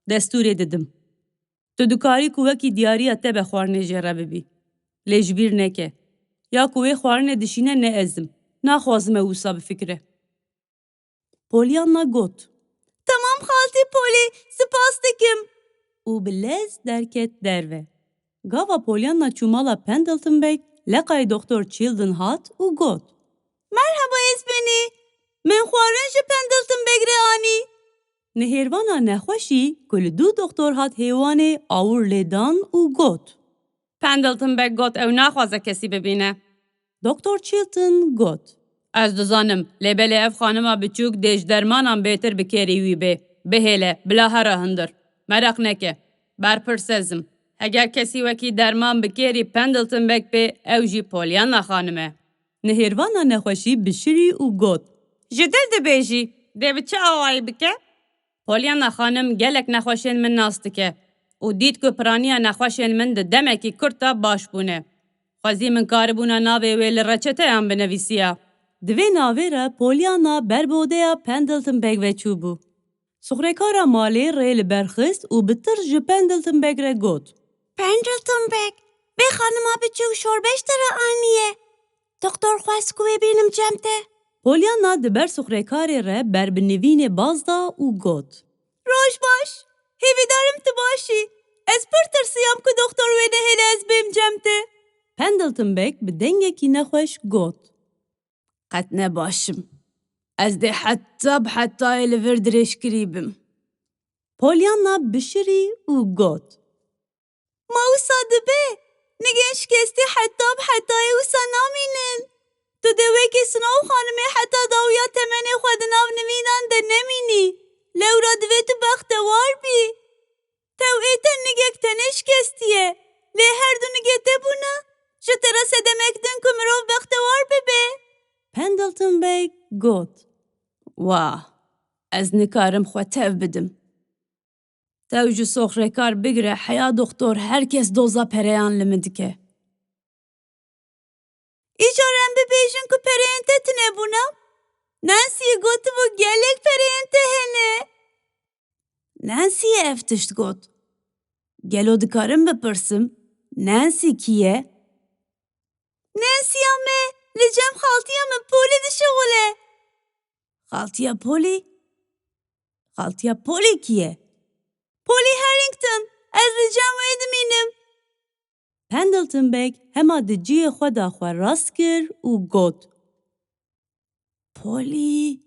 دستوری ددم. تو دکاری که وکی دیاری تا بخوارنه جره ببی. لجبیر نکه. یا کوی خوارنه دشینه نه ازم. نخوازم اوسا بفکره. پولیانا گوت. تمام خالتی پولی سپاس دکم. او بلز درکت دروه. گاوا پولیانا چومالا پندلتون بگ لقای دکتر چیلدن هات او گوت. مرحبا اسبنی. من خوارنج پندلتون بگره آنی. نهیروانا نخوشی کل دو دکتر هات هیوانه آور لیدان او گوت. پندلتون بگ گوت او نخوازه کسی ببینه. دکتر چیلدن گوت. از دزانم لبل اف خانما بچوک دیج درمانم بهتر بکری وی بهله بلا هره هندر. مرق نکه. برپرسزم. اگر کسی وکی درمان بکری پندلتون بگ به اوجی پولیانا خانمه. نهیروانا نخوشی بشری او گوت. جدل ده بیجی. ده بچه آوائی بکه؟ پولیانا خانم گلک نخوشین من ناستکه. او دید که پرانیا نخوشین من ده دمکی کرتا باش بونه. خوزی من کاربونا ناوی ویل رچته هم بنویسیا. دوی ناوی را پولیانا بربوده یا پندلتون بگ و چوبو. سخرکارا مالی ریل برخست و بتر جو پندلتون بگ را گوت. پندلتون بگ به خانما بچوک شوربش تره آنیه. دکتر خواست که بینم جمته. پولیانا دبر سخرکاری را بر بنوین بازدا او گوت. روش باش. هیوی دارم تو باشی. از پر ترسیام که دکتر وینه هیله از بیم جمته. پندلتون بگ به دنگه کی نخوش گوت. قد نباشم. از ده حتی ایلور درش کریبم. پولیانا بشری او گوت. ما او صادبه. نگه شکستی حتی او سنامینن. تو دوی که سنو خانمه حتی داویا تمنی خود ناو نمینان ده نمینی. لورا دوی تو بختوار بی. تو ایتا نگه تنش کستیه. لی هر دو نگه تبونه. جو ترا سدمک دن که مروف بختوار ببه. پندلتون بگ گوت. واه. از نکارم خواه تف بدم. تو جو سخرکار بگره حیا دکتر هر کس دوزا پریان لمدکه. ایچارم بپیشن که پرینته تنبونم؟ نانسی گوت و گلک پرینته هنه. نانسی افتشت گوت. گلو دکارم بپرسم. نانسی کیه؟ نانسی همه لجم خالتی همه پولی ده شغله. خالتیا پولی؟ خالتیا پولی کیه؟ پولی هرینگتون. از لجم ویدمینم. پندلتون بگ هما دجی خدا خواه راست کر او گوت. پولی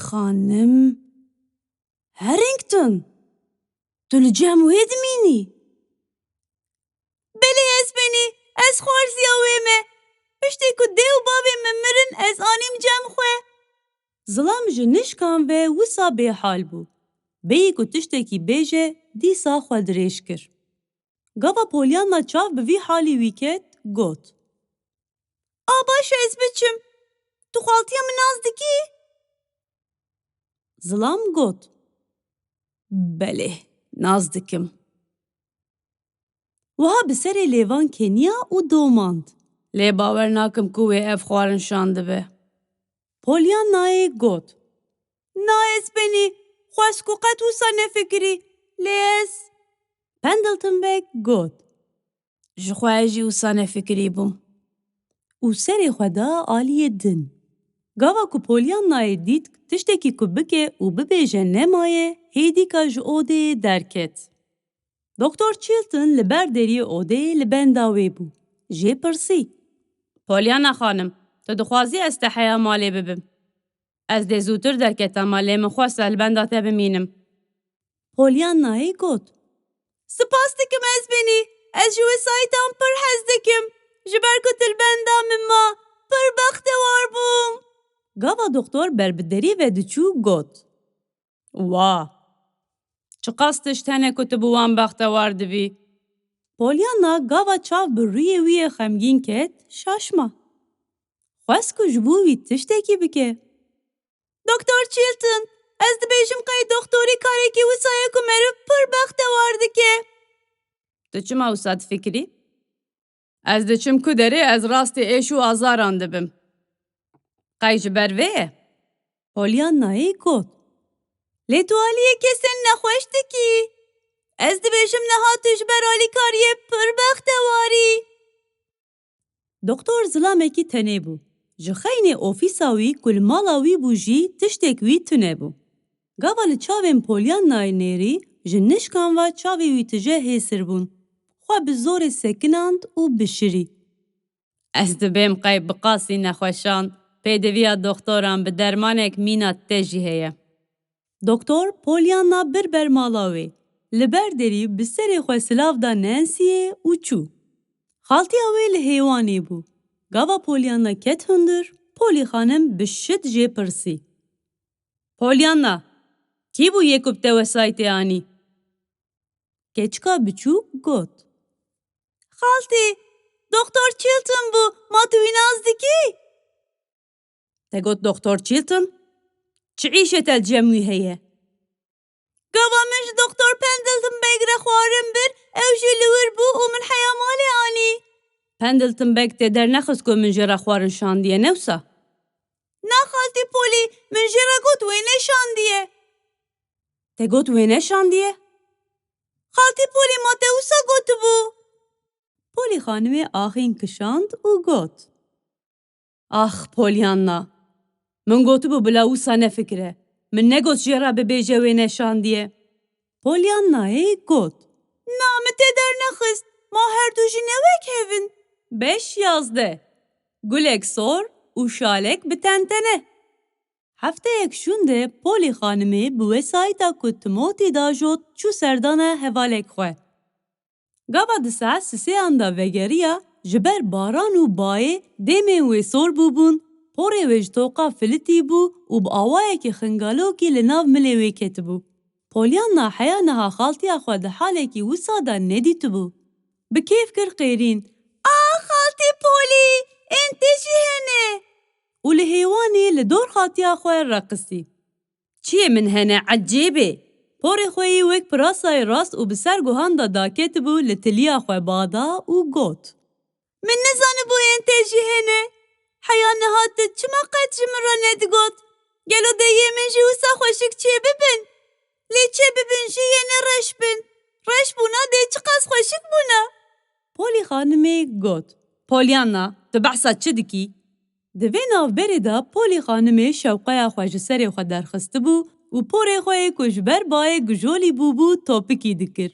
خانم هرینگتون. تو لجم ویدمینی؟ بله اسبنی. از خوارزی آویمه. پشتی که دیو بابی ممرن از آنیم جم خواه. ظلام جنشکان و وسا به حال بو. بیی که تشتی که بیجه دیسا خواه دریش کر. گاوا پولیانا چاو به وی حالی ویکت گوت. باشه از بچم. تو خالتی هم نازدکی؟ ظلام گوت. بله نازدکم. وها بسر لیوان کنیا و دوماند. لی باور ناکم کوی اف خوارن شانده به. پولیانای گوت. نا اسبنی. خواست که قطوسا نفکری. لیز. پندلتون بگ گوت. جخواهی اوسا نفکری بوم. او سر خدا آلی دن. گاوا که پولیانای دید تشتکی که بکه و ببیجه نمایه هیدی که جعوده درکت. دکتر چیلتن لبر دری اوده لبنداوی بو. جه پرسی. پولیانا خانم. تو دخوازی استحیا مالی ببم. از ده زودتر درکتا مالی مخواست لبنداته بمینم. پولیانای گوت. سپاس دکم از بینی. از جوه سایتان پر حز دکم. جبرکت البندام ما پر بختوار بوم. گاوا دکتر بربدری و دچو گوت. واه. چه قصدش تنه کتبوان بختوار دوی؟ پولیانا گاوا چاو بروی وی خمگین کت شاشما. خواست که جبوی تشتکی بکه. دکتر چیلتن. از دبیشم قای دکتوری کاری که وسایه که مرو پر بختوار دکه. تو چما وساد فکری؟ Ez diçim ku derê ez rastî êş û azaran dibim. Qey ji ber vê ye? Polyanayê got. Lê tu aliyê kesên nexweş dikî. Ez dibêjim niha tu ji ber alîkariyê pir bextewarî. Doktor zilamekî tenê bû. Ji xeynê ofîsa wî ku li mala wî bû jî tiştek wî tune bû. Gava li çavên Polyanayê nêrî ji nişkan ve çavê wî tije hêsir bûn. Xwe bi zorê sekinand û bişirî. Ez dibêm qey bi qasî nexweşan pêdiviya doktoran bi dermanek mîna te jî heye. Doktor Polyana bir ber mala wê. Li ber derî bi serê xwe silav da Nancy'yê û çû. Xaltiya wê li hêwanê bû. Gava Polyana ket hundir, Polî xanim bi şit jê pirsî. Polyana, kî bû yê ku bi te wesayîtê anî? Keçika biçûk got. Xaltî, Doktor Chilton bû, ma tu wî nas dikî? Te got Doktor Chilton? Çi îşê te cem wî heye? Gava min ji Doktor Pendleton Beg re xwarin bir, ew jî li wir bû û min heya malê anî. Pendleton Beg tê dernexist ku min jê re xwarin şandiye newsa? Na xaltî Polî, min jê re got wê neşandiye. Te got wê neşandiye? Xaltî Polî, ma te wisa gotibû? Polî xanimê axîn kişand û got. Ax Polyanna, min gotibû bila wisa nefikire. Min negot jê re bibêje wê neşandiye. Polyannayê got. Na, min tê dernexist. Ma her du jî ne wek hevin. 5-11. Gulek sor û şalek bi tentene. Hefteyek şûn de Polî xanimê bi wesayîta ku Timothy da jot çû serdana hevalek xwe. Gava di saet sisêyan da vegeriya ji ber baran û bayê demên wê sor bûbûn, porê wê ji toqa filitî bû û bi awayekî xingalokî li nav milê wê ketibû. Polyanna heya niha xaltiya xwe di halekî wisa da nedîtibû. Bi kêf kir qêrîn. Xaltî Polî, ên te jî hene. û li hêwanê li dor xaltiya xwe reqisî. Çiyê min hene ecêbê. Porê xwe yê wek pirasayê rast û bi ser guhan da daketibû li tiliya xwe bada û got. Min nezanibû ên te jî hene. Heya niha tu çima qet ji min re nedigot? Gelo de yê min jî wisa xweşik çê bibin. Lê çê bibin jî yêne reş bin. Reş bûna dê çi qas xweşik bûne? Polî xanimê got. Polyanna, tu behsa çi dikî? Di vê navberê da Polî xanimê şewqeya xwe ji serê xwe derxistibû û porê xwe yê ku ji ber bayê gijolî bûbû topikî dikir.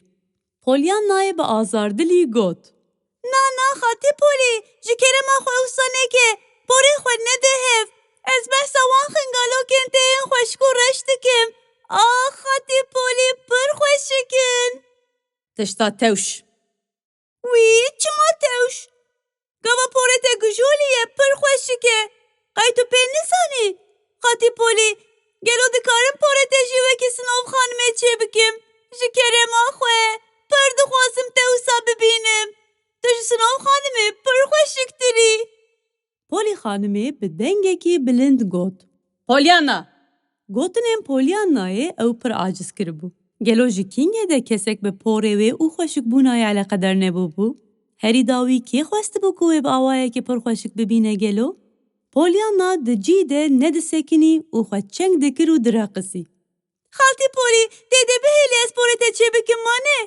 Polyannayê bi azardilî got. Na xaltî Polî, ji kerema xwe wisa neke, porê xwe nede hev. Ez behsa wan xingalokên te yên xweşik û reş dikim. Xaltî Polî pir xweşik in. Tişta tewş. Wî, çima tewş? Gava porê te gijolî ye, pir xweşik e. Qey tu pê nizanî? Xaltî Polî, gelo dikarim porê te jî wekî sinov xanimê çê bikim. Ji kerema xwe, pir dixwazim te wisa bibînim. Tu ji sinov xanimê pir xweşiktirî. Polî xanimê bi dengekî bilind got. Polyanna! Gotinên Polyannayê ew pir aciz kiribû. Gelo ji kîngê de kesek bi porê wê û xweşikbûnayê eleqedar nebûbû? Herî dawî kê xwestibû ku wê bi awayekî pir xweşik bibîne gelo? Polyanna di cî de nedisekinî û xwe çeng dikir û direqisî. Xaltî Polî, tê de bihêlî ez porê te çê bikim mane?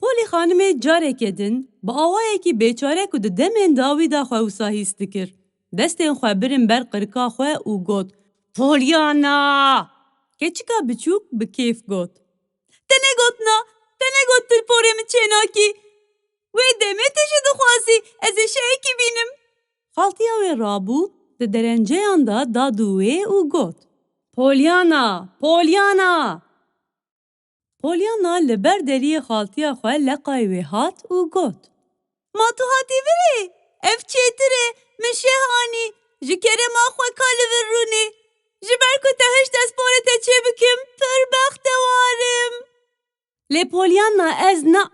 Polî xanimê carekê din bi awayekî bêçare ku di demên dawî da xwe wisa hîs dikir. Destên xwe birin ber qirika xwe û got. Polyanna! Keçika biçûk bi kêf got. Te negotina, te negot tu porê min çê nakî. Wê demê te jî dixwazî, ez ê şehekî bînim. Xaltiya wê rabû, di derenceyan da dadû wê û got. Polyanna! Polyanna! Polyanna li ber deriyê xaltiya xwe leqayê wê hat û got. Ma tu hatî virê? Ev çêtir e, min şeh anî. Ji kerema xwe ka li vir rûnê. Ji ber ku te hişt ez porê te çê bikim, pir bextewarim. Lê Polyanna ez na...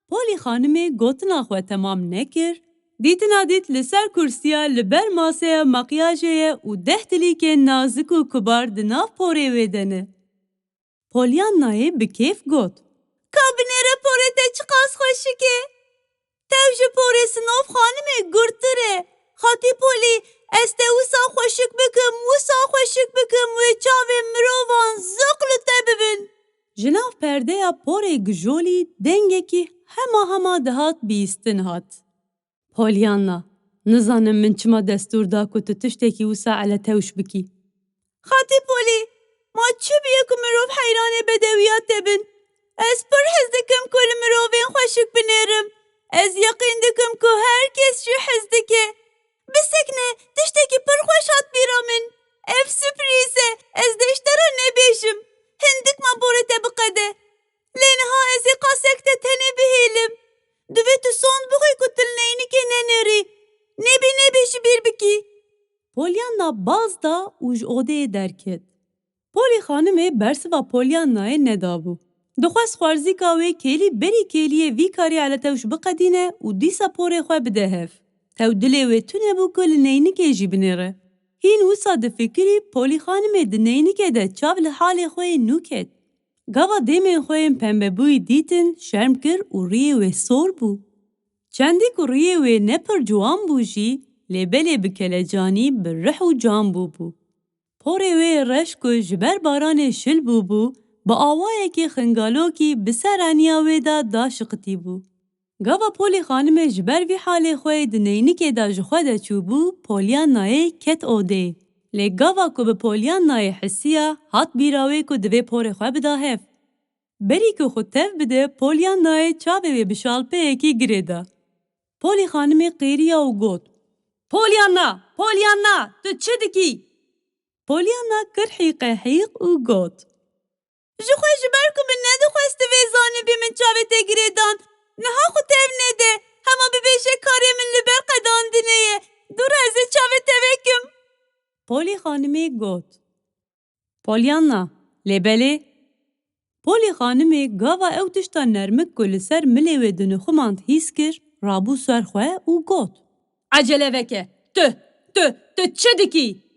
Polî xanimê gotina xwe temam nekir, dîtina dît li ser kursiya li ber maseya makyajê ye û 10 tilîkên nazik û kibar di nav porê wê de ne. Polyannayê bi kêf got. Ka binêre porê te çi qas xweşik e? Tev ji porê sinov xanimê gurtir e. Xatî Polî, ez te wisa xweşik bikim, wisa xweşik bikim wê çavên mirovan ziq li te bibin. Ji nav perdeya porê kijolî dengekî hema dihat bîstin hat. Pollyanna, nizanim min çima destûr da ku tu tiştekî wisa eletewş bikî. Xatî Polî, ma çi biye ku mirov heyranê bedewiya te bin? Ez pir hez dikim ku li mirovên xweşik binêrim. Ez yeqîn dikim ku herkes jî hez dike. Bisekne, tiştekî pir xweş hat bîra min. Ev sürprîz e, ez de ji te re nebêjim. Hindik ma porê te biqede. Lê niha ez ê qasek te tenê bihêlim. Divê tu sond bixwî ku tilneynikê nenerî. Nebê jî bîr bikî. Pollyanna baz da û ji odeyê derket. Polî xanimê bersiva Pollyanayê nedabû. Dixwest xwarzîka wê kêlî berî kêliyê vî karî eletewş biqedîne û dîsa porê xwe bide hev. Tew dilê wê tune bû ku li neynikê jî binêre. Hîn wisa difikirî Polî xanimê di neynikê de çav li halê xwe yê nû ket. Gava demên xwe yên pembebûyî dîtin, şerm kir û riyê wê sor bû. Çendî ku riyê wê ne pir ciwan bû jî, lêbelê bi kelecanî bi rih û can bû. Porê wê reş ku ji ber baranê şil bû, bi awayekî xingalokî bi ser eniya wê da daşiqitî bû. Gava Polî xanimê ji ber vî halê xwe di neynikê da ji xwe de çûbû, Pollyannayê ket odeyê. Lê gava ku bi Pollyannayê hisiya, hat bîra wê ku divê porê xwe bida hev. Berî ku xwe tev bide, Pollyannayê çavê wê bi şalpeyekî girê da. Polî xanimê qêriya û got: Pollyanna, tu çi dikî? Pollyanna kir hîqehîq û got: Ji xwe ji ber ku min nedixwest divê zanîbî min çavê te girê dan. Niha xwe tev nede, hema bibêje karê min li ber qedandinê ye. Dur ez ê çavê te vekim. Polî xanimê got: Pollyanna, lêbelê? Polî xanimê gava ew tişta nermik ku li ser milê wê di nixumand hîs kir, rabû ser xwe û got: Ecele veke, tu çi dikî?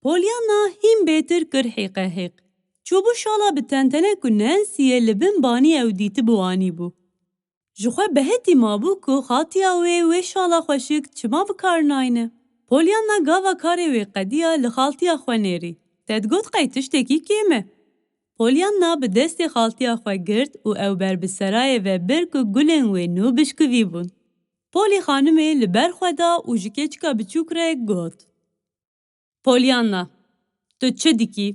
Pollyanna hîn bêtir kir hîqehîq. Çûbû şala bi tentene ku Nancy'ye li bin banî ew dîtibû anî bû. Ji xwe behetî mabû ku xatiya wê şala xweşik çima bi kar nayne. Pollyanna gava karê wê qediya li xaltiya xwe nêrî. Te digot qey tiştekî kêm e? Pollyanna bi destê xaltiya xwe girt û ew ber bi serayê ve bir ku gulên wê nû bişkivî bûn. Polî xanimê li ber xwe da û ji keçika biçûk re got: Pollyanna, tu çi dikî?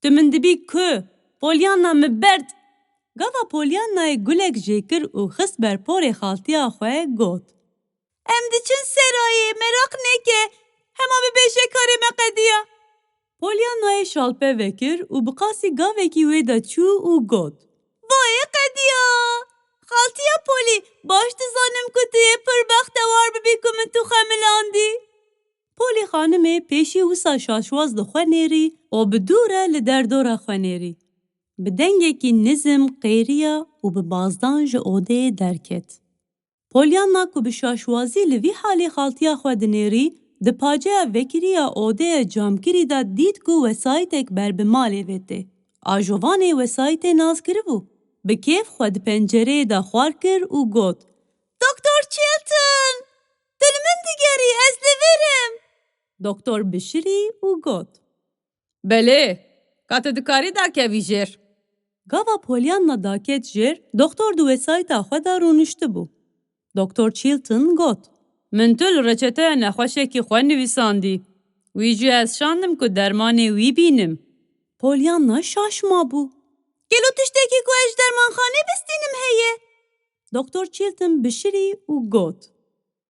Tu min dibî ku? Pollyanna me berd. Gava Pollyannayê gulek jêkir û xist ber porê xaltiya xwe got: Em diçin serayê, merak neke. Hema bibêje karê me qediya. Pollyannayê şalpe vekir û bi qasî gavekî wê de çû û got: Vayê qediya! Xaltiya Polî, baş dizanim ku tu yê pir bextewar bibî ku min tu xemilandî. Polî xanimê pêşî wisa şaşwaz li xwe nêrî û bi dû re li derdora xwe nêrî. Bi dengekî nizm qêriya û bi bazdan ji odeyê derket. Pollyanna ku bi şaşwazî li vî halê xaltiya xwe dinêrî, di paceya vekiriya odeya camkirî da dît ku wesayîtek ber bi malê vê tê. Ajovanê wesayîtê naz kiribû. Bi kêf xwe di pencereyê da xwar kir û got: Doktor Chilton! Tu li min digerî, ez li virim. Doktor bişirî û got: Belê, ka tu dikarî dakevî jêr. Gava Pollyanna daket jêr, doktor di wesayîta xwe da rûniştibû. Doktor Chilton got: Min tu li reçeteya nexweşekî xwe nivîsandî. Wî jî ez şandim ku dermanê wî bînim. Pollyanna şaşmabû. Gelo tiştekî ku ez ji dermanxanê bistînim heye. Doktor Chilton bişirî û got: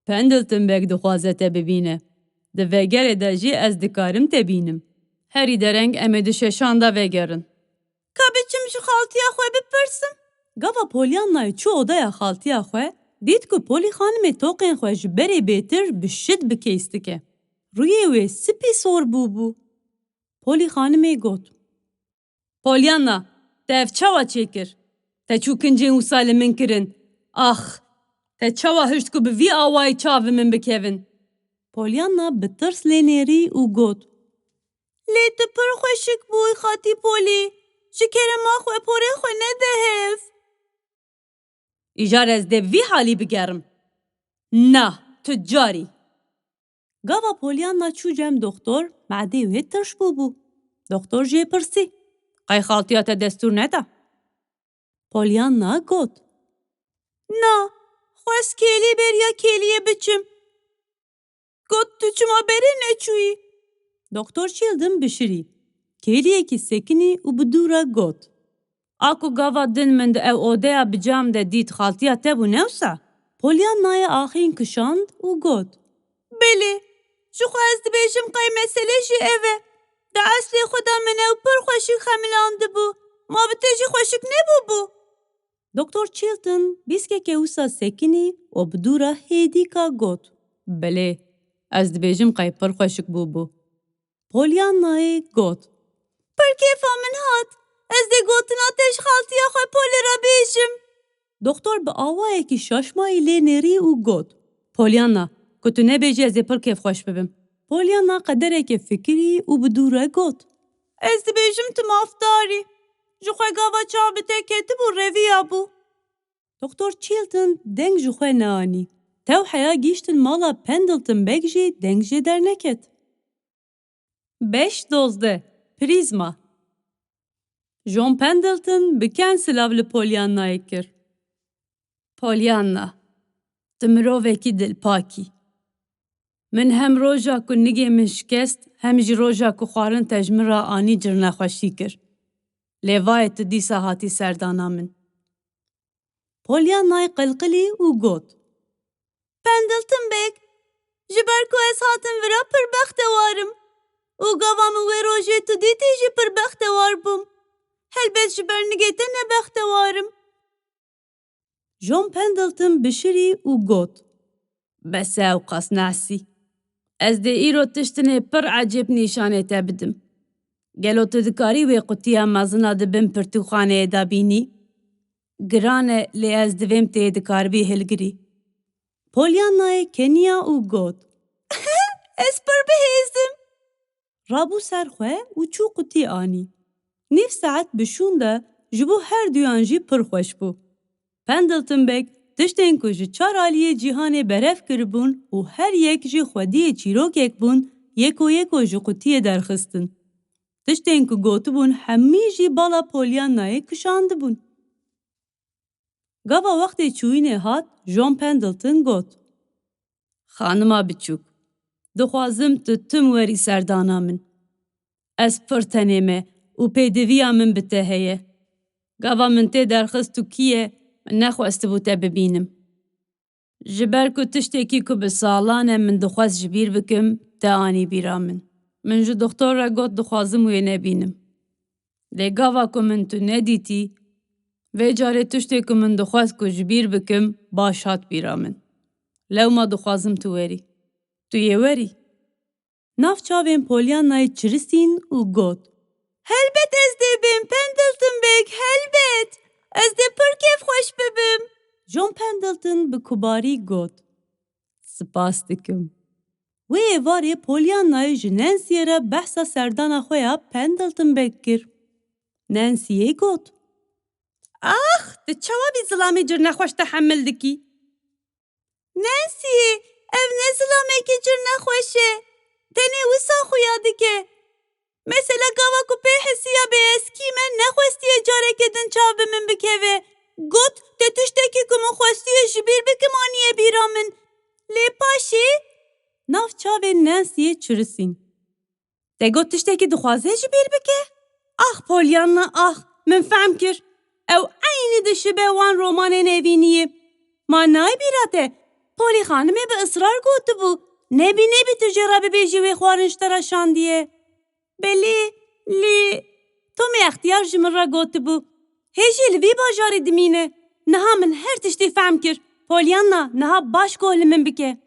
Pendleton bek dixwaze te bibîne. Di vegerê de jî ez dikarim te bînim. Herî dereng em ê di şeşan da vegerin. Ka biçim ji xaltiya xwe bipirsim? Gava Pollyannayê çû odaya xaltiya xwe, dît ku Polî xanimê toqên xwe ji berê bêtir bi şid bikêst dike. Rûyê wê spî sor bû. Polî xanimê got: Pollyanna, te ev çawa çêkir? Te çû kincên wisa li min kirin. te çawa hişt ku bi vî awayî çavê min bikevin. Pollyanna bi tirs lê nêrî û got: Lê tu pir xweşik bûyî xatî Polî. Ji kerema xwe porê xwe nede hev. Îjar ez dê vî halî bigerim. نه تجاری. گاوا پولیانا چو جم دکتر معده وی ترش بو. دکتر جه پرسی. قای خالتیات دستور ندا. پولیانا گوت. نه خواست کلی بریا کلیه بچم. گوت تو چما بری نچوی. دکتر چیلدم بشری. کلیه کی سکنی و بدورا گوت. آکو گاوا دن من ده او اودیا بجام ده دید خالتیات تبو نوسا. پولیانای آخین کشاند و گوت. بله. جو خواست بیشم قای مسئله جی اوه. ده اصلی خدا منه و پر خوشک خملانده بو. ما بتجی خوشک نبو بو. دکتر چیلتن بیسکه که اوسا سکنی و بدورا هیدی کا گوت. بله. از بیشم قای پر خوشک بو. پولیانای گوت. پر کیفا من هات. از ده گوتنا تش خالتیا خواه پولی را بیشم. دکتر به آوائه که شاشمایی لی نری و گوت. پولیانا که تو نبیجی از پر کیف خوش ببیم. پولیانا قدره که فکری و بدوره گوت. از ده بیشم تو مافداری. جو خواه گاوا چا بته کتی بو رویا بو. دکتر چیلتن دنگ جو خواه نانی. تو حیا گیشتن مالا پندلتن بگجی دنگ جی در نکت. 5 پریزما. جون پندلتن بکن سلاو لپولیانای کر. پولیانا تمروه کی دل پاکی. من هم روژا کو نگه من شکست هم جی روژا کو خوارن تجمرا آنی جرنا خوشی کر. لیوایت دیسا هاتی سردانا من. پولیانای قلقلی و گوت. پندلتن بگ جبر کو از هاتن ورا پر بختوارم. او گوام و روژه تو دیتی جی پر بختوار بوم. هل بس جبر نگیته نبختوارم. جون پندلتن بشری و گوت. بس او قاس ناسی. از ده ایرو تشتنه پر عجب نیشانه تبدم. گلو تدکاری وی قطیا مازنا دبن پرتوخانه دابینی. گرانه لی از دویم تدکار بی هلگری. پولیانای کنیا و گوت. از پر بهیزم. رابو سرخوه و چو قطی آنی. نیف ساعت بشونده جبو هر دویانجی پر خوش بو. پندلتن بگ تشتین که جی 4 آلیه جیهان برف کربون و هر یک جی خودی چیروک یک بون یکو جی قطیه درخستن. تشتین که گوتو بون همی جی بالا پولیانای کشانده بون. گاوا وقتی چوینه هات جون پندلتن گوت. خانما بچوک. دخوازم تو تم وری سردانا من. از پرتنیمه و پیدویا من بتهیه. گاوا من تی درخستو کیه من نخواست بوده ببینم. جبر کو تشتکی که به سالانه من دخواست جبیر بکم تا آنی بیرامن. من جو دکتر را گوت دخوازم وی نبینم. لگاوا که من تو ندیتی و جاره تشتکی من دخواست که جبیر بکم باشات بیرامن. لو ما دخوازم تو وری. تو یه وری. ناف چاوین پولیانای چرسین و گوت. هلبت از ده بیم پندلتن بگ هلبت. از ده پر کیف خوش ببیم. جون پندلتن به کباری گوت. سپاس دکم. وی واری پولیانای جنانسیه را بحثا سردانا خویا پندلتن بگ کر. نانسیه گوت. ده چوابی ظلامی جر نخوش تحمل دکی. نانسیه او نه ظلامی که جر نخوشه. تنه وسا خویا دکه. مثلا گاوا کو په حسیا به اسکی من نخواستی اجاره کدن چاو من بکوه. گوت تتشتکی که من خواستی جبیر بکمانیه بیرامن. لی پاشی؟ ناف چاوه نانسیه چرسین. ده گوت تشتکی دخوازه جبیر بکه؟ آخ پولیانا آخ من فهم کر. او عینی دشبه وان رومان نوینیه. ما نای بیراته. پولی خانمه به اصرار گوتو بو. نبی تجربه بیجی وی خوارنشترا شاندیه. بلی تو می اختیار جمر را گوت بو. هیچی لوی باجاری دمینه. نها من هر تشتی فهم کر. پولیانا نها باش گوهل من بکه.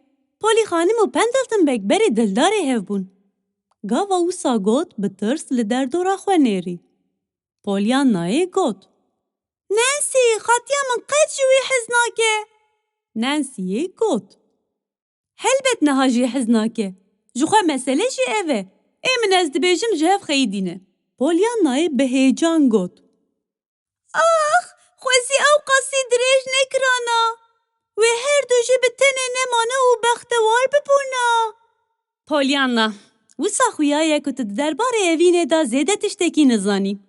پولی خانم و پندلتن بگ بری دلداری هف بون. گاوا اوسا گوت بترس لدردو را خواه نیری. پولیانای گوت. نانسی خاطیا من قد جوی حزناکه. نانسی گوت. هلبت نها جی حزناکه. جو خواه مسئله جی اوه. من از دبیجم جهف خیدینه. پولیانای به هیجان گوت. آخ خوزی او قاسی دریج نکرانا. و هر دو جی بتنه نمانه و بختوار ببونا. پولیانا، وسا خویایه که تو درباره اوینه دا زیده تشتکی نزانی.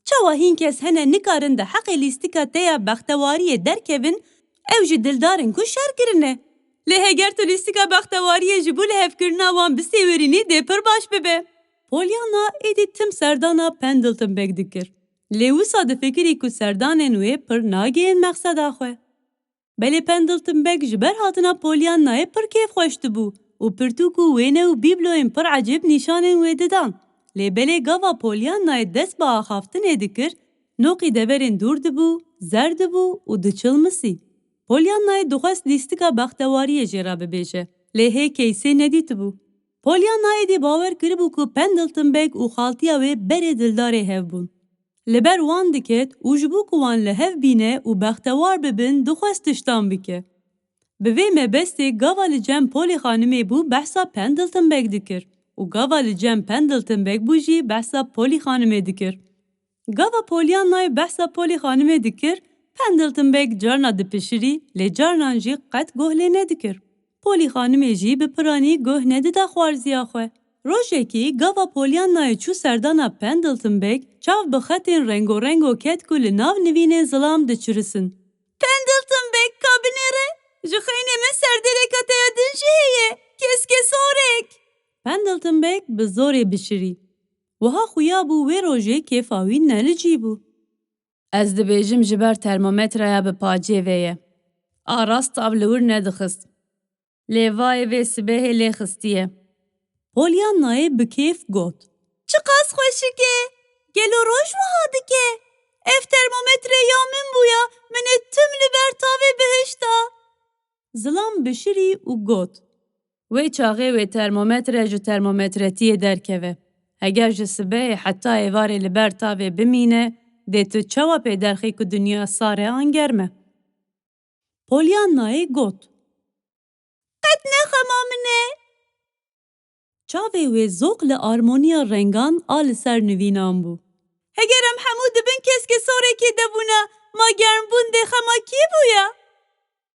چاوا هین کس هنه نکارن ده حق لیستیکا تیا بختواری درکبن او جی دلدارن کو شر کرنه. له اگر تو لیستیکا بختواری جبو لحف کرنا وان بسیورینی ده پر باش ببه. پولیانا ایدی تم سردانا پندلتن بگ دکر. لیوسا ده فکری که سردانن وی پر ناگین مقصد آخوه. بلی پندلتن بگ جبر هاتنا پولیانای پر کیف خوشت بو و پرتوکو وینه و بیبلوین پر عجب نشانن وی ددان. لی بلی گاوا پولیانای دست با آخافتن دکر نوقی دورین دور دبو، زرد بو و دچلمسی. پولیانای دخواست لیستیکا بختواری جرا ببیشه. لی هی کیسه ندیت بو. پولیانای دی باور کربو که پندلتن بگ و خالتیا وی بری دلداری هف بون. لبر وان دکت و جبو کوان لحف بینه و بختوار ببین دخواستشتان بکه. بوی مبستی گاوا لجم پولی خانمی بو بحثا پندلتن بگ دکر و گاوا لجم پندلتن بگ بو جی بحثا پولی خانمی دکر. گاوا پولیانای بحثا پولی خانمی دکر پندلتن بگ جارنا دپشری لی جارنان جی قط گوهلی ندکر. پولی خانمی جی بپرانی گوه نددا خوارزیا خواه. روشه کی گاوا پولیانای چو سردانا پندلتن بگ چاو بخطین رنگو رنگو کت کل ناو نوین ظلام دچرسن. پندلتن بگ کابنره؟ جخینه من سردره کتایا دنجهیه کسک سورک. پندلتن بگ بزوری بشری. وها خویا بو وی روشه کیفاوی نلجی بو. از دبیجم جبر ترمومتریا بپاجه ویه. آراست تابلور ندخست. لیوای وی سبه لی خستیه. پولیانای بکیف گوت. چقاس خوشکه؟ گلو روش وحاده که؟ اف ترمومتر یا من بویا من تم لبرتاوی بهشتا. ظلام بشری و گوت. وی چاقه وی ترمومتر جو ترمومترتیه درکوه. اگر جسبه حتی ایواری لبرتاوی بمینه ده تو چوا پیدرخی که دنیا ساره آنگرمه. پولیانای گوت. قد نخمامنه. چاوی وی زوق لآرمونیا رنگان آل سر نوینان بو. هگرم حمود بن کس که سوره که دبونا ما گرم بونده خما کی بویا؟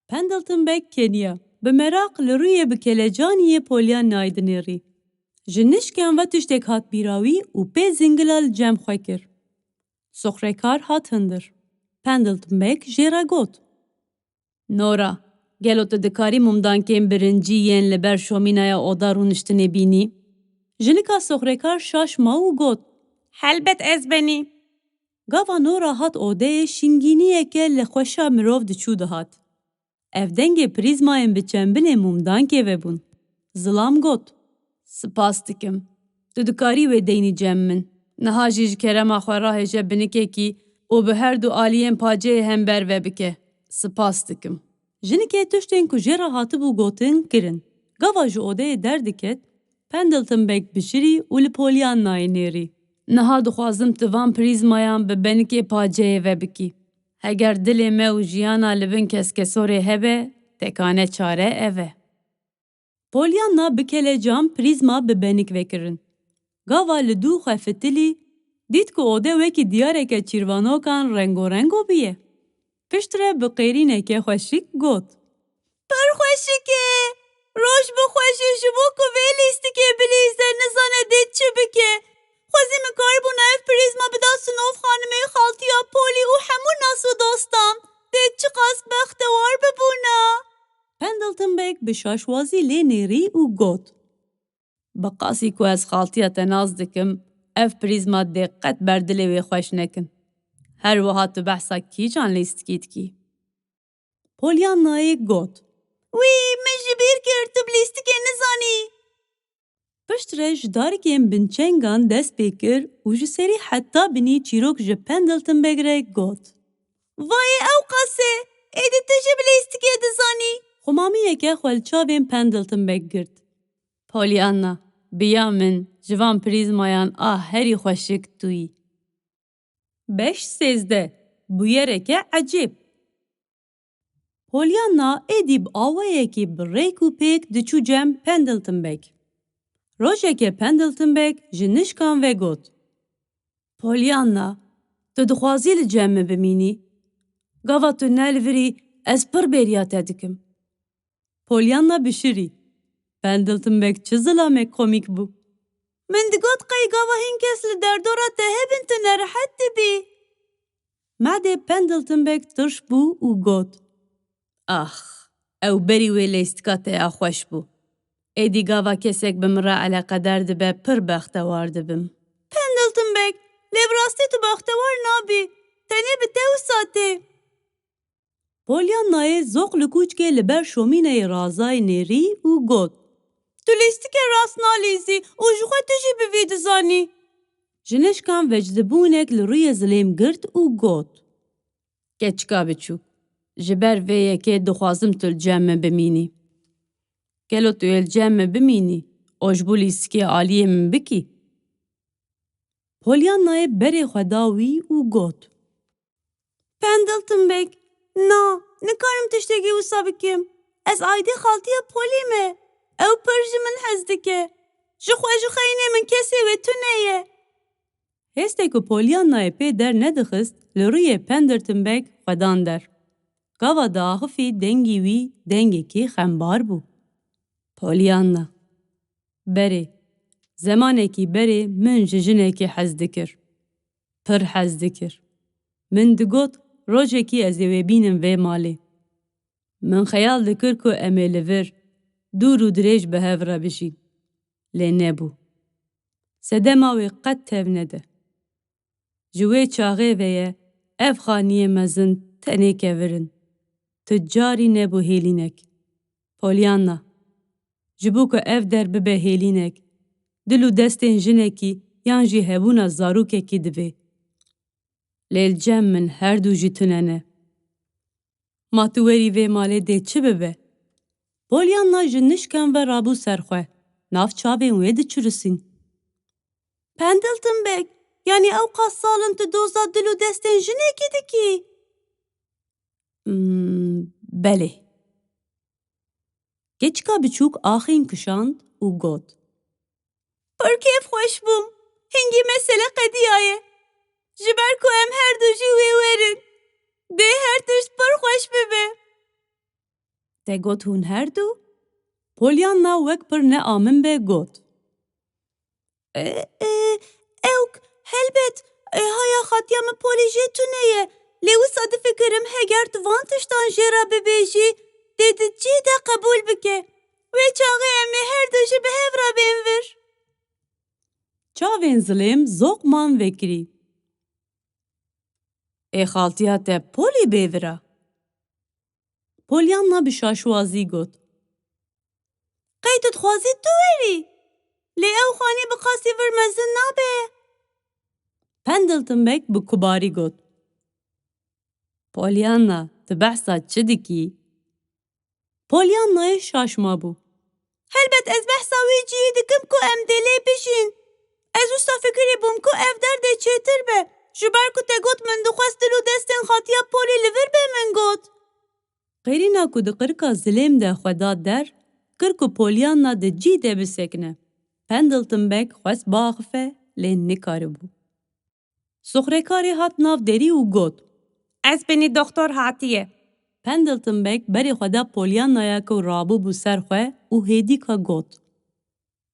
پندلتن بگ کنیا به مراق لروی بکلجانی پولیان نایدنیری. جنشکن و تشتک هات بیراوی و پی زنگلال جم خواه کر. سخرکار هات هندر. پندلتن بگ جیرا گوت. نورا، گلو تو دکاری ممدان کم برنجی ین لبر شومینایا اودا رونشتنه بینی؟ جنکا سخرکار شاش ماو گوت. حلبت از بنی. گاوا نورا هات اوده شنگینیه که لخوشا مروف دچو دهات. اف دنگ پریزماین بچنبنه ممدان که وبون. ظلام گوت. سپاس دکم. تو دکاری و دینی جمن. نها جیج کرم آخواه جب بنکه کی او به هر دو آلیین پاجه هم بر و بکه. سپاس دکم. جنکه تشتین کجیرا هاتو بو گوتن کرن. گاوا جو اوده دردکت پندلتن بگ بشری و لپولیان ناینیری. نها دخوازم توان پریزمایان به بنکه پاجه و بکی. اگر دل ما و جیانا لبن کس کسوره هبه تکانه چاره اوه. پولیانا بکله جام پریزما به بنک وکرن. گاوا لدو خفتلی دید که اوده وکی دیاره که چیروانو کان رنگو رنگو بیه. پشتره بقیرینه که خوشک گوت. پر خوشکه! روش بخوشی شبو که ویلیستی که بلیزه نزانه دید چه بکه. خوزی مکار بونه اف پریزما بدا سنوف خانمه خالتیا پولی و همون ناسو دوستان. دید چه قاس بختوار ببونا. پندلتن بگ بشاشوازی لی نیری و گوت. بقاسی که از خالتیا تناز دکم اف پریزما دقت بردلی وی خوش نکن. هر وحات تو بحثا کی جان لیست کیت کی؟ پولیانای گوت. وی من جبیر کرد تو بلیستی که نزانی. پشترش دارکیم بنچنگان دست بکر و جسری حتی بینی چیروک جه پندلتن بگره گوت. وای او قاسه ایدی تجه بلیستی که دزانی. خمامیه که خوالچاوین پندلتن بگرد. پولیانا بیا من جوان پریزمایان هری خوشک توی. 5-13 بویره که عجیب. پولیانا ایدی آوائه که بریکو پیک دچو جم پندلتن بگ. روشه که پندلتن بگ جنشکان و گوت. پولیانا تو دخوازی لجمع بمینی؟ گاوا تو نلوری Ez pir bêriya te dikim. Pollyanna bişirî. Pendleton çi zilamek komîk bû. Min digot qey gava hin kes li derdora te hebin tu nerahet dibî. Madê Pendleton tirş bû û got. Ew berî wê lêstika te ya xweş bû. Êdî gava kesek bi min re eleqedar dibe pir bextewar dibim. Pendleton lê bi rastî tu bextewar nabî. Tenê bi te wisa tê. Pollyannayê zoq li kûçkê li ber şomîneyê razayê nêrî û got. Tu lîstikê rast nalîzî û ji xwe tu jî bi vî dizanî. Jinişkan vecdibûnek li rûyê zilêm girt û got. Keçika biçûk, ji ber vê yekê dixwazim tu li cem me bimînî. Gelo tu yê li cem me bimînî, o ji bo lîstikê aliyê min bikî. Pollyannayê berê xwe da wî û got. Pendleton na, nikarim tiştekî wisa bikim. Ez aydê xaltiya Polly me. Ew pir ji min hez dike. Ji xwe ji xeynê min kesê wê tune ye. Hêstek ku Pollyannayê pê dernedixist, li rûyê Pendleton xwedan der. Gava diaxivî dengî wî dengekî xembar bû. Pollyanna. Berê. Zemanekî berê min ji jinekê hez dikir. Pir hez dikir. Min digot rojekî ez ê wê bînim vê malê. Min xeyal dikir ku em ê li vir dûr û dirêj bi hev re bijîn. Lê nebû. Sedema wê qet tev nede. Ji wê çaxê ve ye ev xaniyê mezin tenê kevirin. Tu carî nebû hêlînek. Pollyanna. Ji bo ku ev der bibe hêlînek, dil û destên jinekî yan jî hebûna zarokekî divê. Lê li cem min her du jî tune ne. Ma tu werî vê malê dê çi bibe? Pollyanna ji nişkan ve rabû ser xwe. Nav çavên wê diçirisîn. Pendleton yanî ew qas salin tu doza dil û destên jinekî dikî? Belê. Keçika biçûk axîn kişand û got. Pir kêf xweş bûm. Hingî mesele qediya ye. Ji ber ku em her du jî wê werin. Dê her tişt pir xweş bibe. Te got hûn her du? Pollyanna wek pir neamin got. Ewk, helbet, haya xatiya min Polly jê tune ye. Lê wisa difikirim heger tu van tiştan jê re bibêjî, dê tu cî de qebûl bike. Wê çaxê em ê her du jî bi hev re bên vir. Çavên zilêm zoqman vekirî. Xaltiya te Polly bêvira? Pollyanna bi şaşwazî got. Qey tu dixwazî tu werî? Lê ew xanî bi qasî vir mezin nabe. Pendleton bi kubarî got. Pollyanna, tu behsa çi dikî? Pollyannayê şaşma bû. Helbet ez behsa wê cihê dikim ku em dê lê bijîn. Ez wisa fikirî bûm ku ev derdê çêtir be. Ji ber ku te got min dixwest dil û destên xatiya Polly li vir bê min got. Qêrîna ku di qirika zilêm de xwe dat der, kir ku Pollyanna di cî de bisekine. Pendleton xwest biaxife, lê nikaribû. Soxrekarê hat nav derî û got. Ez binî doktor hatiye. Pendleton berê xwe da Pollyanaya ku rabû bû ser xwe û hêdîka got.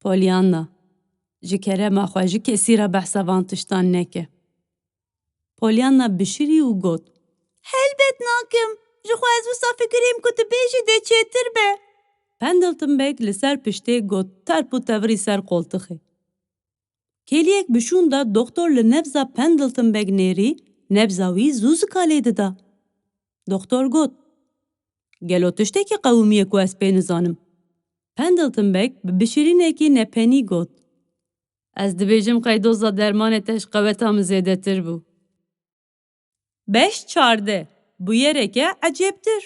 Pollyanna. Ji kerema xwe ji kesî re behsa van tiştan neke. Pollyanna bişirî û got. Helbet nakim. Ji xwe ez wisa fikirîm ku tu bêjî dê çêtir be. Pendleton li ser piştê got terp û tevirî ser qoltixê. Kêliyek bişûn da doktor li nebza Pendleton nêrî, nebza wî zû zikalê dida. Doktor got. Gelo tiştekî qewimiye ku ez pê nizanim. Pendleton bi bişirînekî nepenî got. Ez dibêjim qey doza dermanê te ji qeweta min zêdetir bû. 5-14 Bu yereke ecêbtir.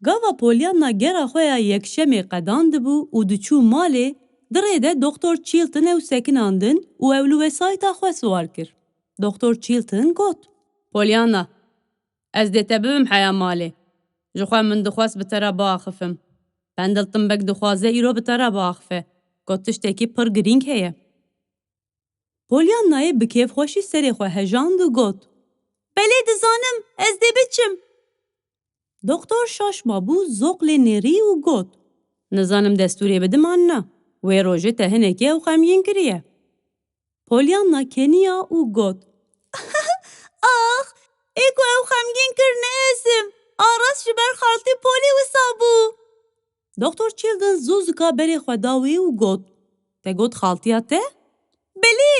Gava Pollyanna gera xwe ya yekşemê qedan dibû û diçû malê, dirê de Doktor Chilton ew sekinandin û ew li wesayeta xwe swar kir. Doktor Chilton got. Pollyanna, ez dê te bibim heya malê. Ji xwe min dixwest bi te re biaxifim. Pendleton dixwaze îro bi te re biaxife. Got tiştekî pir girîng heye. Pollyannayê bi kêfxweşî serê xwe hejand û got. Belê dizanim, ez dê biçim. دکتۆر شاشما بوو زۆقلێ نێری و گوت نزانم دەستورێ بدمان نا وێ ڕۆژێ te hinekî ew xemgîn kiriye. Pollyanna keniya û got Ax, ê ku ew xemgîn kir neêzim. Arast ji ber xaltî Polî wisa bû. Doktor Chilton zû zika berê xwe da wê û got te got xaltiya te? Belê,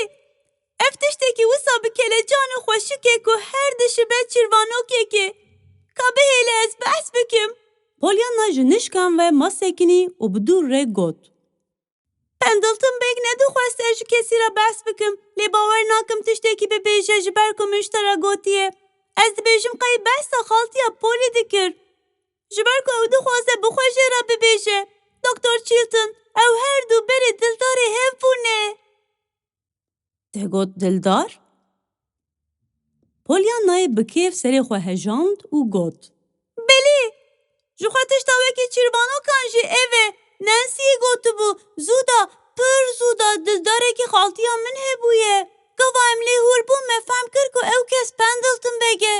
ev tiştekî wisa bi kelecan û xweşikê ku her dişibe çîrvanokekê. Ka bihêle ez behs bikim. Pollyanna ji nişkan ve masekinî û bi dûr re got. Pendleton bêg nedixwest ez ji kesî re behs bikim, lê bawer nakim tiştekî bibêje ji ber ku min ji te re gotiye. Ez dibêjim qey behsa xaltiya Polî dikir. Ji ber ku ew dixwaze bi xwe jê re bibêje. Doktor Chilton, ew her du berê dildarê hev bûne. Te got dildar? Pollyannayê bi kêf serê xwe hejand û got. Belê, ji xwe tişta wekî çîrvanokan jî ev e. Nancy'yê gotibû, zû da, pir zû da dildarekî xaltiya min hebûye. Gava em lê hûr bûn me fehm kir ku ew kes Pendleton bêg e.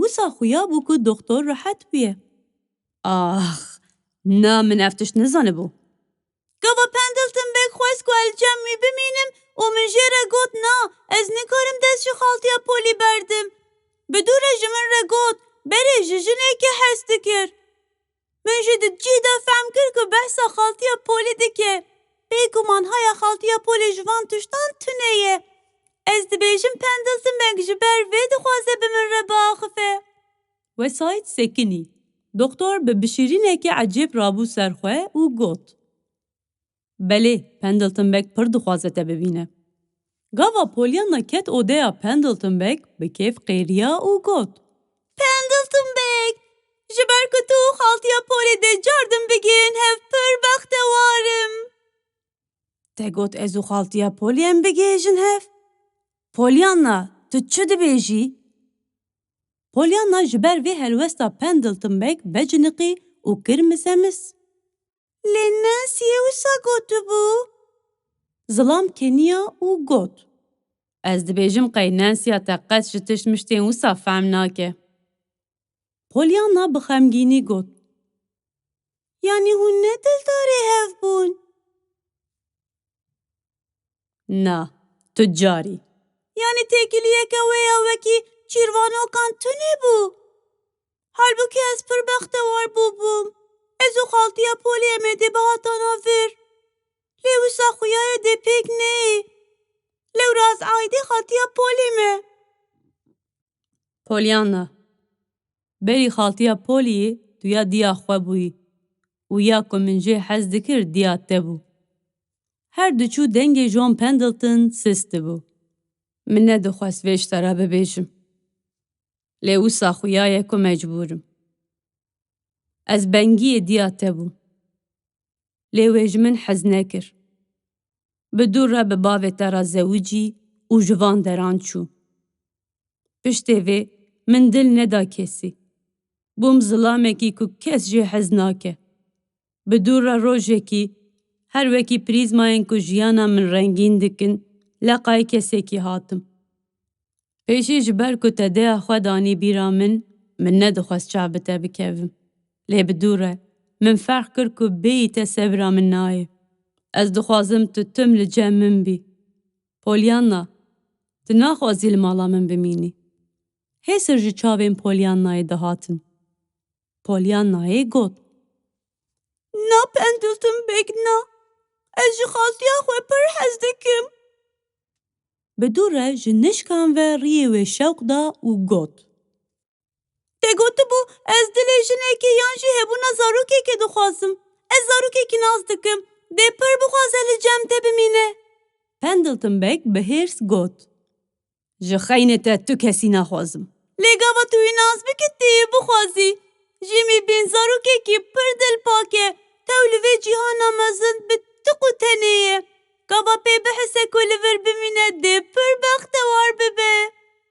Wisa xuya bû ku doktor rihet bûye. Ax, na min ev tişt nizanibû. Gava Pendleton bêg xwest ku el cem wî bimînim û min jê re got na, ez nikarim dest ji xaltiya Polî berdim. Bi dû re ji min re got, berê ji jinekê hes dikir. Min jî di cî de fehm kir ku behsa xaltiya Polî dike. Bêguman haya xaltiya Polî ji van tiştan tune ye. Ez dibêjim Pendleton bêg ji ber vê dixwaze bi min re biaxife. Wesayît sekinî. Doktor bi bişîrînekê ecêb rabû ser xwe û got. Belê, Pendleton bêg pir dixwaze te bibîne. Gava Pollyanna ket odeya Pendleton bêg bi kêf qêriya û got. Pendleton bêg, ji ber ku tu xaltiya Polî de cardim bigihên hev pir bextewarim. Te got ez û xaltiya Polî em bigihêjin hev? Pollyanna, tu çi dibêjî? Pollyanna ji ber vê helwesta Pendleton bêg beciniqî û kir misemis. Lê Nancy'yê wisa gotibû? Zilam keniya û got. Ez dibêjim qey Nancyya te qet ji tişt miştên wisa fehm nake. Pollyanna bi xemgînî got. Yanî hûn ne dildarê hev bûn? Na, tu carî. Yani têkiliyeke wê ya wekî çîrvanokan tune bû. Halbuki ez pir bextewar bûbûm. Ez û xaltiya Polî em ê dê bihatana vir. Lê wisa xuyayê dê pêk neyê. Lewra ez aîdî xaltiya Polî me. Pollyanna, berî xaltiya Polîyê tu ya diya xwe bûyî û ya ku min jê hez dikir diya te bû. Her diçû dengê John Pendleton sis dibû. Min nedixwest vê ji te re bibêjim. Lê wisa xuyaye ku mecbûrim. Ez bengiyê diya te bûm. Lê wê ji min hez nekir. Bi dûr re bi bavê te re zewicî û ji van deran çû. Piştê vê min dil neda kesî. Bûm zilamekî ku kes jê hez nake. Bi dûr re rojekî her wekî prîzmayên ku jiyana min rengîn dikin, leqay kesekî hatim. Pêşî ji ber ku te deya xwe danî bîra min nedixwest çav bi te bikevim. Lê bi dûr re, min ferh kir ku bêyî te sevira min nayê. Ez dixwazim tu tim li cem min bî. Pollyanna, tu naxwazî li mala min bimînî. Hêsir ji çavên Pollyanayê dihatin. Pollyanayê got. Na Pendleton bêg na. Ez ji xaltiya xwe pir hez dikim. Bi dûr re ji nişkan ve riyê wê şewq da û got. Te gotibû ez dilê jinekê yan jî hebûna zarokekê dixwazim. Ez zarokekî naz dikim. Dê pir bixwaze li cem te bimîne. Pendleton bêg bi hêrs got. Ji xeynê te tu kesî naxwazim. Lê gava tu wî naz bikî tu yê bixwazî. Jî mîbîn zarokekî pir dilpak e. Tew li vê cîhana mezin bi tik û tenê ye. Gava pê bihise ku li vir bimîne dê pir bextewar bibe.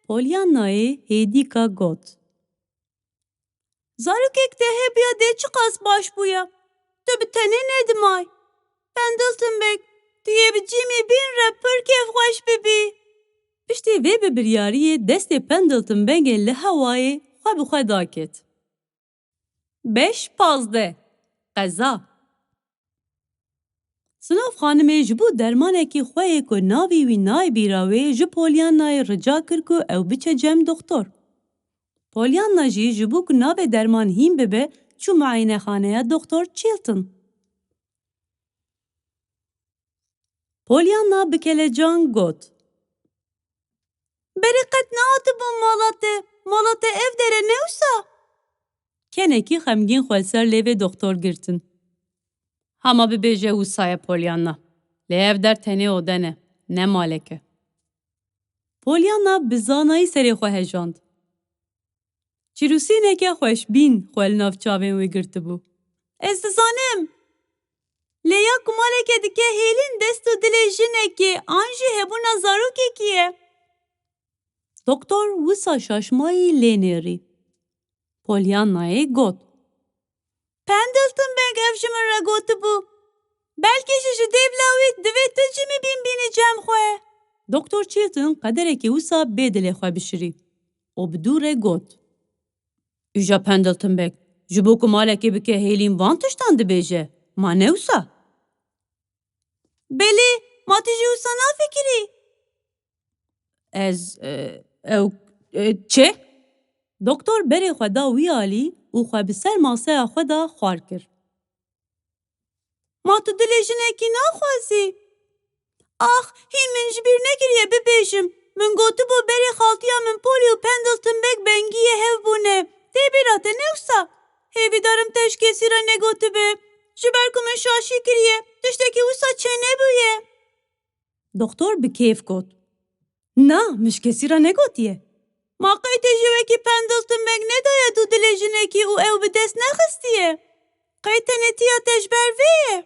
Pollyanayê hêdîka got. Zarokek te hebiya dê çi qas baş bûye. Tu bi tenê nedimay. Pendleton bêg, tu yê bi cî mîbîn re pir kêfxweş bibî. Piştî vê bibiryariyê destê Pendleton bêgê li hewayê خو بخو داکت. 5-15 قضا سناف خانمê ji bo dermanekî xwe yê ku navê wî nayê bîrawê ji Polyanayê rica kir ku ew biçe cem doktor. Polyana jî ji bo ku navê derman hîn bibe çû muayenexaneya Doktor Chilton. Polyana bi kelecan got: Berê qet nehatibûm mala te. Mala te ev dere ne wisa? Kenekî xemgîn xwe ser lêvê doktor girtin. Hema bibêje wisa ye Polyana. Lê ev der tenê oden e, ne malek e. Polyana bi zanayî serê xwe hejand. Çîrûsîneke xweşbîn xwe li nav çavên wê girtibû. Ez dizanim. Lê ya ku maleke dike hêlîn dest û dilê jinekê an jî hebûna zarokekî ye. Doktor wisa şaşmayî lê nêrî. Polyanayê got: Pendleton Bank ev ji min re gotibû. Belkî jî ji dêvla wî divê tu jî mî bînbînî cem xwe. Doktor Chilton qederekî wisa bê dilê xwe bişirî. O bi dûrê got: Îja Pendleton Bank, ji bo ku malekê bike hêlîn van tiştan dibêje. Ma ne wisa? Belê, ma tu jî wisa nafikirî? Ez, ew, çê? Doktor berê xwe da wî alî û xwe bi ser maseya xwe da xwar kir. Ma tu dilê jinekî naxwazî? Ax, hîn min ji bîr nekiriye bibêjim. Min gotibû berê xaltiya min Polly û Pendleton Bank bengiyê hev bûne. Tê bîra te ne wisa? Hêvîdarim te ji kesî re negotibe. Ji ber ku min şaşî kiriye, tiştekî wisa çê nebûye. Doktor bi kêf got: Na, min ji kesî re negotiye. Ma qey te ji wekî Pendleton Bank nedaye tu dilê jinekî û ew bi dest nexistiye. Qey tenêtiya te ji ber vê ye.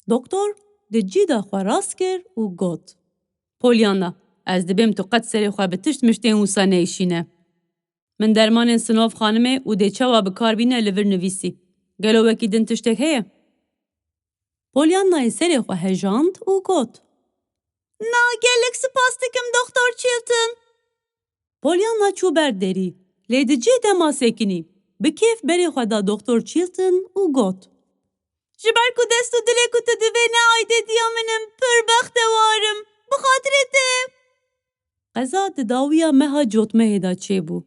Doktor di cîda xwe rast kir û got: Polyana, ez dibêm tu qet serê xwe bi tişt miştên wisa neîşîne. Min dermanên Sinof xanimê û dê çawa bikarbîne li vir nivîsî. Gelo wekî din tiştek heye? Polyanayê serê xwe hejand û got: Na, gelek spas dikim Doktor Chilton. Polyana çû ber derî. Lê di cê dema sekinî. Bi kêf berê xwe da Doktor Chilton û got: Ji ber ku dest û dilê ku tu divê neaydêtiya min im, pir bextewarim. Bi xatirê te. Qeza di dawiya meha cotmehê da çêbû.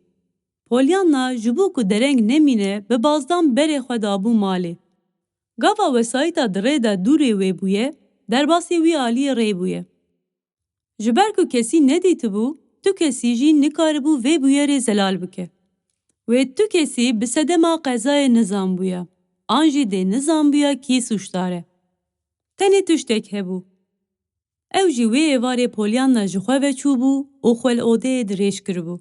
Polyana ji bo ku dereng nemîne bi bazdan berê xwe dabû malê. Gava wesayîta dirê de dûrê wê bûye, derbasî wî aliyê rê bûye. Ji ber ku kesî nedîtibû, tu kesî jî nikaribû vê bûyerê zelal bike. Wê tu kesî bi sedema qezayê nizam bûye. An jî dê nizam bûye kî sûçdar e. Tenê tiştek hebû. Ew jî wê êvarê Polyana ji xwe veçûbû û xwe li odeyê dirêj kiribû.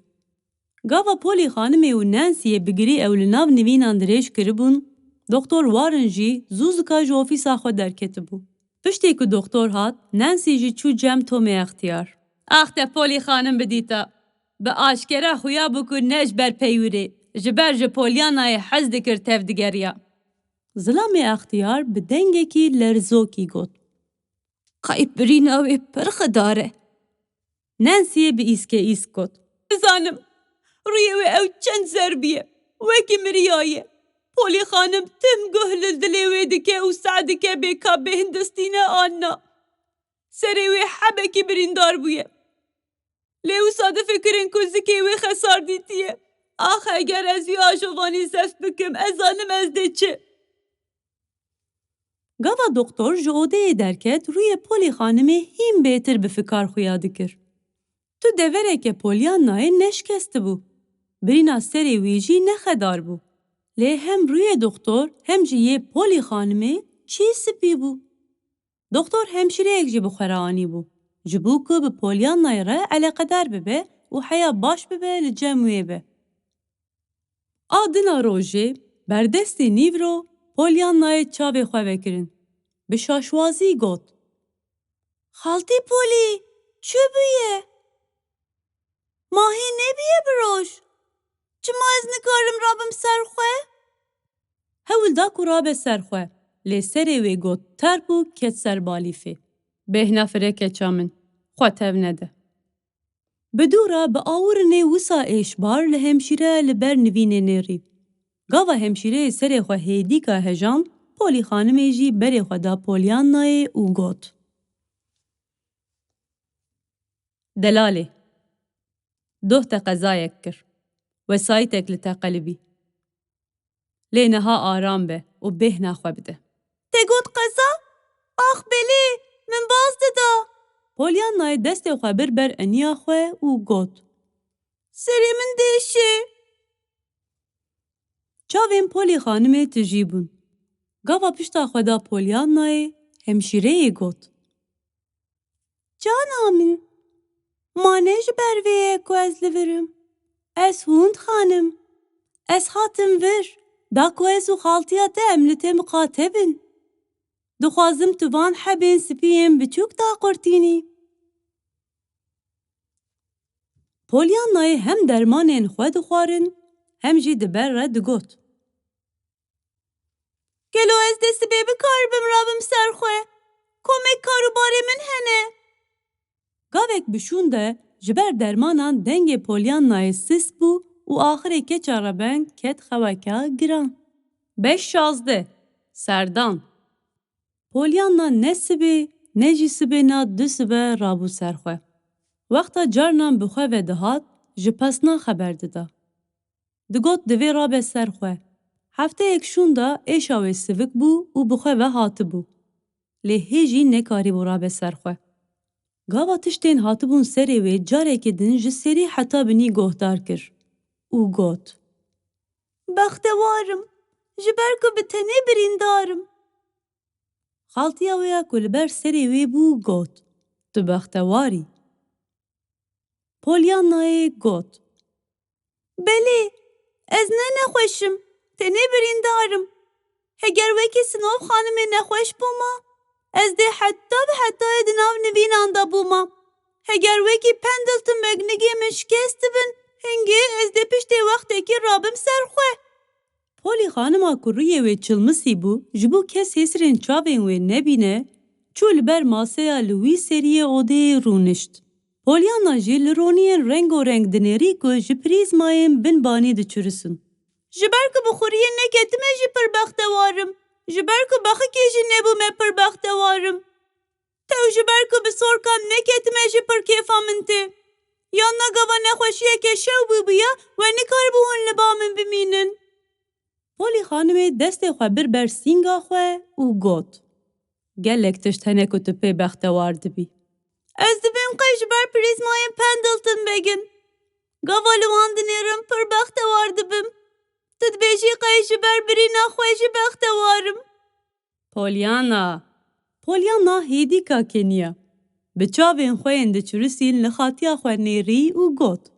Gava Polly xanimê û Nancy'yê bigirî ew li nav nivînan dirêj kiribûn, Doktor Warren jî zû zika ji ofîsa xwe derketibû. Piştî ku doktor hat, Nancy jî çû cem Tomê extiyar. Ax te Polly xanim bidîta. Bi aşkera xuya bû ku ne ji ber peywirê. Ji ber ji Polyanayê hez dikir tev digeriya. Zilamê extiyar bi dengekî lerzokî got: Qey birîna wê pir xidar e. Nancy'yê bi îskê got: Bizanim, rûyê wê ew çend zerbî ye. Wekî miriya ye. Polly xanim tim guh li dilê wê dike û seh dike bêka bê hindistîne an na. Serê wê hebekî birîndar bûye. Lê wisa difikirin ku zikê wê xesar dîtiye. Ax eger ez vî ajovanî zef bikim, ez zanim ez dê çi. Gava doktor ji odeyê derket rûyê Polly xanimê hîn bêtir bi fikar xuya dikir. Tu devereke Polyanayê neşkestibû. Birîna serê wî jî nexedar bû. Lê hem rûyê doktor hem jî yê Polly xanimê çî spî bû. Doktor hemşireyek jî bi xwe re anîbû. Ji bo ku bi Polyanayê re eleqedar bibe û heya baş bibe li cem wê be. A dina rojê berdestê nîvro Polyanayê çavê xwe vekirin. Bi şaşwazî got: Xaltî Polly, çi bûye? Ma hîn nebûye bi roj? Çima ez nikarim rabim ser xwe? Hewil da ku rabe ser xwe. Lê serê wê got terk û ket ser balîfê. Bêhna fireke ça min. Xwe tev nede. بدورا به آورنه وسا ایشبار لهمشیره لبر نوینه نیری. گاوا همشیره سر خو هیدی که هجان پولی خانمه جی بری خدا پولیان نای او گوت. دلاله دوه تا قضایک کر و سایتک لتا قلبی. لینها آرام به و به نخوا بده. تگوت قضا؟ آخ بلی من باز دادا. پولیان نای دست خو بر انیا خو او گوت. سری من دیشه. چاوین پولی خانمه تجیبون. گاوا پشتا خدا پولیان نای همشیره گوت. جانا من مانج برویه کو از لورم. از هوند خانم. از هاتم ور. دا کو از و خالتیات املته مقاتبن. دخوازم توان حبین سپیم بچوک دا قرتینی. پولیان نای هم درمانین خود خوارن هم جی دبر رد گوت. گلو از دست بیبی کار بمرابم سرخوه. کمک کارو باره من هنه. گاوک بشونده جبر درمانان دنگ پولیان نای سیس بو و آخر که چاربن کت خواکا گران. 5-16 سردان پولیان نا نسبه نجی سبه نا دو سبه رابو سرخوه. وقتا جارنان بخواه و دهات جپسنا خبر دادا. دگوت دوی رابه سرخوه. هفته اکشوندا ایشاوی سوک بو و بخواه و هات بو. لی هیجی نکاری بو رابه سرخوه. گاوا تشتین هات بون سری و جاره که دن جسری حتا بنی گوهدار کر. او گوت. بختوارم. جبرکو بتنی بریندارم. خالتیا ویا کلبر سری وی بو گوت. تو بختواری. پولیان نای گوت. بلی از نه نخوشم. تنی بریندارم. هگر وکی سنوف خانم نخوش بوما. از ده حتی به حتی دناو نوین آندا بوما. هگر وکی پندلتم بگنگی مشکست بن. هنگی از ده پشت وقتی که رابم سرخوه. پولی خانما کرویه و چلمسی بو جبو کس هسرین چاوین و نبینه چول بر ماسه لوی سریه اوده رونشت. پولیانا جی لرونین رنگ و رنگ دنیری که جپریز مایم بن بانی ده چرسون. جبر که بخوریه نکتمه جی پر بختوارم. جبر که بخی که جی نبو me پر بختوارم. تو جبر که بسور کم نکتمه جی پر کیفا منته. یا نگاوا نخوشیه که شو بو بیا و نکار بوهن لبامن بمینن. پولی خانمه دست خواه بر سینگا خواه او گوت. گلک تشت هنه که تو پی بختوار دبی. از دبیم قیش بر پریزمایم پندلتن بگن. گاوا لوان دنیرم پر بختوار دبیم. تد بیشی قیش بر بری نخویش بختوارم. پولیانا هیدی که کنیا. بچاوین خواه انده چرسین لخاتیا خواه نیری او گوت.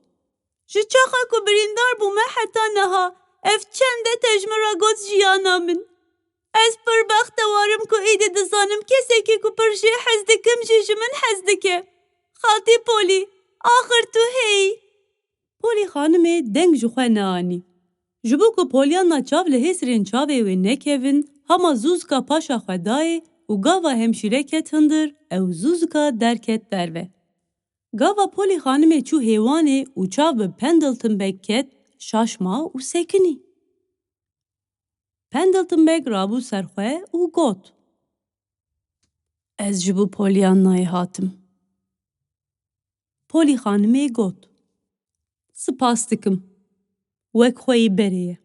جو چاقا که بریندار بومه حتا نها. اف چنده تجمرا گوت جیانا من. از پر بختوارم که ایده دزانم کسی که پرشه حزدکم جیج من حزدکه. خالتی پولی آخر تو هی. پولی خانمه دنگ جو خواه نانی. جبو که پولیانا چاو لحسرین چاوه و نکوین هما زوزکا پاشا خواه دای و گاوا همشیره کت هندر او زوزکا درکت دروه. گاوا پولی خانمه چو هیوانه و چاو به پندلتن بکت شاشما و سکنی. پندلتن بگ رابو سرخواه و گوت. از جبو پولیان نای هاتم. پولی خانمه گوت. سپاس دکم. وک خوی بریه.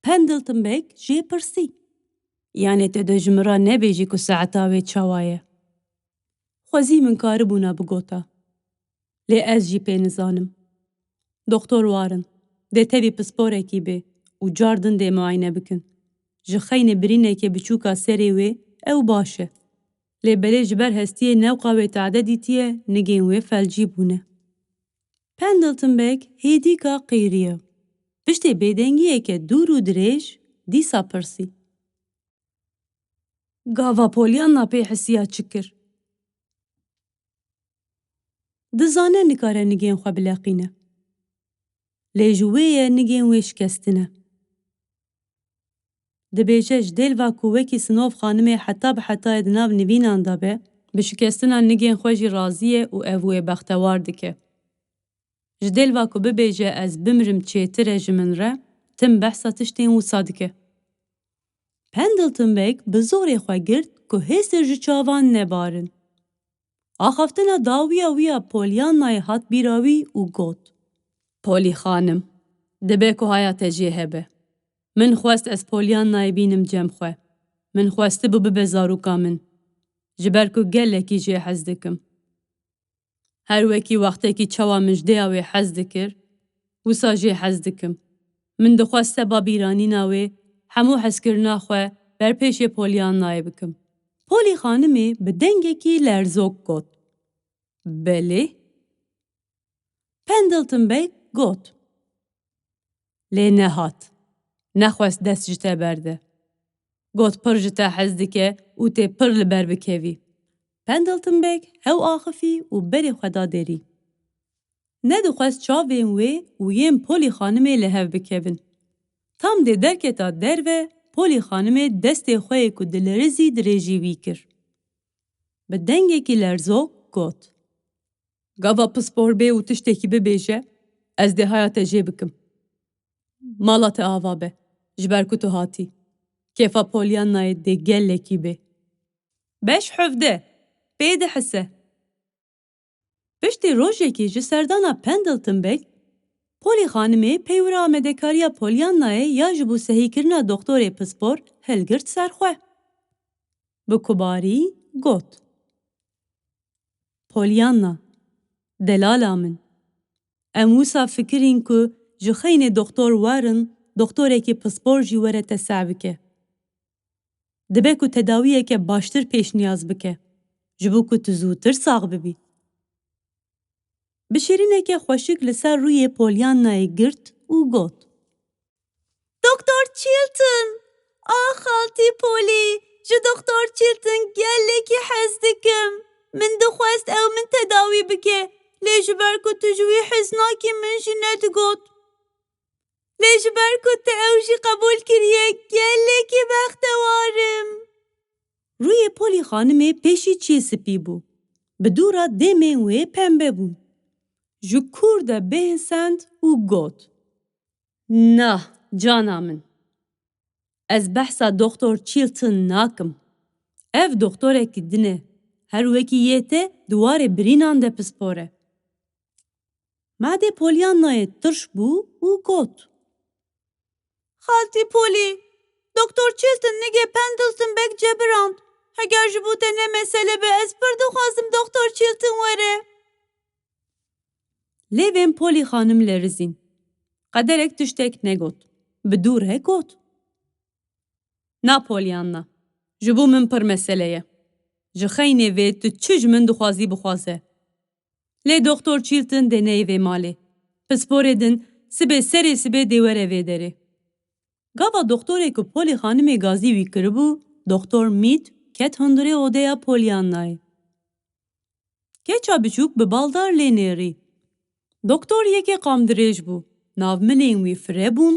پندلتن بگ جی پرسی. یعنی تدو جمرا نبیجی که ساعتاوی چوایه. خوزی من کاربونا بگوتا. لی از جی پی نزانم. دکتر وارن. ده تبی پسپوره کی به و جاردن ده معاینه بکن. جخین برینه که بچوکا سری وی او باشه. لی بلی جبر هستیه نوقا و تعدادی تیه نگین وی فلجی بونه. پندلتن بگ هیدی که قیریه. پشت بیدنگیه که دور و دریش دیسا پرسی. گاوا پولیان ناپی حسیا چکر. دزانه نکاره نگین خواه بلاقینه. لیجویه نگین ویش کستنه. دبیجش دل و کووکی سنوف خانمه حتا به حتا دناب نوینان دابه Bi şikestina nigên xwe jî razî ye û ev wê bextewar dike. Ji dêlva ku bibêje ez bimirim çêtir e ji min re, tim behsa tiştên wisa dike. Pendleton Beg bi zorê xwe girt ku hêstir ji çavan nebarin. Axaftina dawiya wî ya Pollyannayê hat bîra wî û got: Polly xanim, dibe ku haya te jê hebe. Min xwest ez Pollyannayê bînim cem xwe. Min xwestibû bibe zaroka min. Ji ber ku gelekî jê hez dikim. Her wekî wextekî çawa min ji dêya wê hez dikir, wisa jê hez dikim. Min dixwest seba bîranîna wê hemû hezkirina xwe berpêşê Pollyannayê bikim. Polly xanimê bi dengekî lerzok got: Belê? Pendleton Beg got: Lê nehat. Nexwest dest ji te berde. Got pir ji te hez dike û tê pir li ber bikevî. Pendleton Beg hew axifî û berê xwe da derî. Nedixwest çavên wê û yên Polly xanimê li hev bikevin. Tam dê derketa derve, Polly xanimê destê xwe yê ku dilerizî dirêjî wî kir. Bi dengekî lerzok got: Gava pispor bê û tiştekî bibêje, ez dê haya te jê bikim. Mala te ava be, ji ber ku tu hatî. Kêfa Pollyannayê dê gelekî bê. Beş hevde, pê dihise. Piştî rojekî ji serdana Pendleton Beg, Polly xanimê peywira amedekariya Pollyannayê ya ji bo sehîkirina doktorê pispor hilgirt ser xwe. Bi kubarî got: Pollyanna, delala min. Em wisa fikirîn ku ji xeynê doktor warin, doktorekî pispor jî were te seh bike. Dibe ku tedawiyeke baştir pêşniyaz bike, ji bo ku tu zûtir sağ bibî. Bi şîrîneke xweşik li ser rûyê Pollyannayê girt û got: Doktor Chilton! Ah xaltî Polly! Ji Doktor Chilton gelekî hez dikim. Min dixwest ew min tedawî bike. Lê ji ber ku tu ji wî hez nakî min jî nedigot. Lê ji ber ku te ew jî qebûl kiriye gelekî bextewarim. Rûyê Polly xanimê pêşî çê spî bû. Bi dûra demên wê pembe bûn. Ji kûr de bêhsend û got: Na, cana min. Ez behsa Doktor Chilton nakim. Ev doktorekî din e. Her wekî yê te dwarê birînan de pispor e. Madê Pollyannayê tirş bû û got: Xaltî Polly, Doktor Chilton nigê Pendleton Beg cebirand. Heger ji bo te ne mesele be, ez pir dixwazim Doktor Chilton were. Lêvên Polly xanim lerizîn. Qederek tiştek negot. Bi dûr re got: Na Pollyanna, ji bo min pir mesele ye. Ji xeynê vê tu çi ji min dixwazî bixwaze. Lê Doktor Chilton dê neyê vê malê. Pisporê din, sibê serê sibê dê were vê derê. Gava doktorê ku Polly xanimê gazî wî kiribû, Doktor Mead ket hundirê odeya Pollyannayê. Keça biçûk bi baldar lê nêrî. Doktor yekê qamdirêj bû. Navmilên wî fire bûn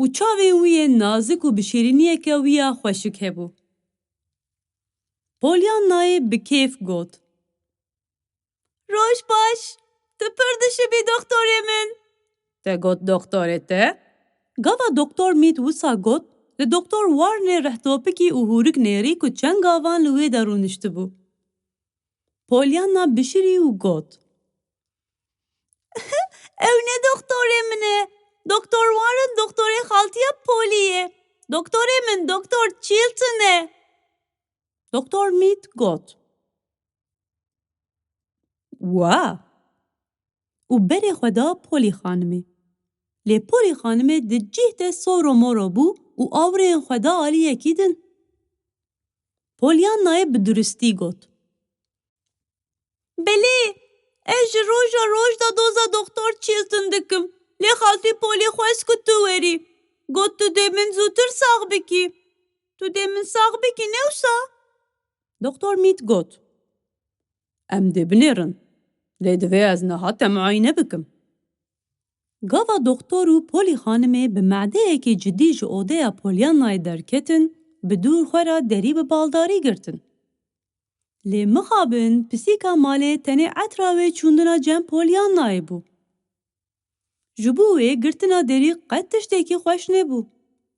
û çavên wî yê nazik û bi şîrîniyeke wî ya xweşik hebû. Pollyannayê bi kêf got: Roj baş, tu pir dişibî doktorê min. Te got doktorê te? Gava Doktor Mead wisa got, li Doktor Warrenê rehtopikî û hûrik nêrî ku çend gavan li wê de rûniştibû. Pollyanna bişirî û got: Ew ne doktorê min e. Doktor Warren doktorê xaltiya Polly ye. Doktorê min Doktor Chilton e. Doktor Mead got: Wa! û berê xwe da Polly xanimê. Lê Polly xanimê di cih de sor û mor bû û awirên xwe da aliyekî din. Pollyanayê bi duristî got: Belê, ez ji roja roj da doza Doktor Chilton dikim. Lê xaltî Polly xwest ku tu werî. Got tu dê min zûtir sax bikî. Tu dê min sax bikî ne wisa? Doktor Mead got: Em dê binêrin. Lê divê ez niha te muayene bikim. Gava doktor û Polly xanimê bi mehdeyekî cidî ji odeya Pollyannayê derketin, bi dûr xwe ra derî bi baldarî girtin. لی مخابن پسیکا مالی تنی عطراوی چوندنا جم پولیانای بو. جبوی گرتنا دری قد تشتکی خوش نبو.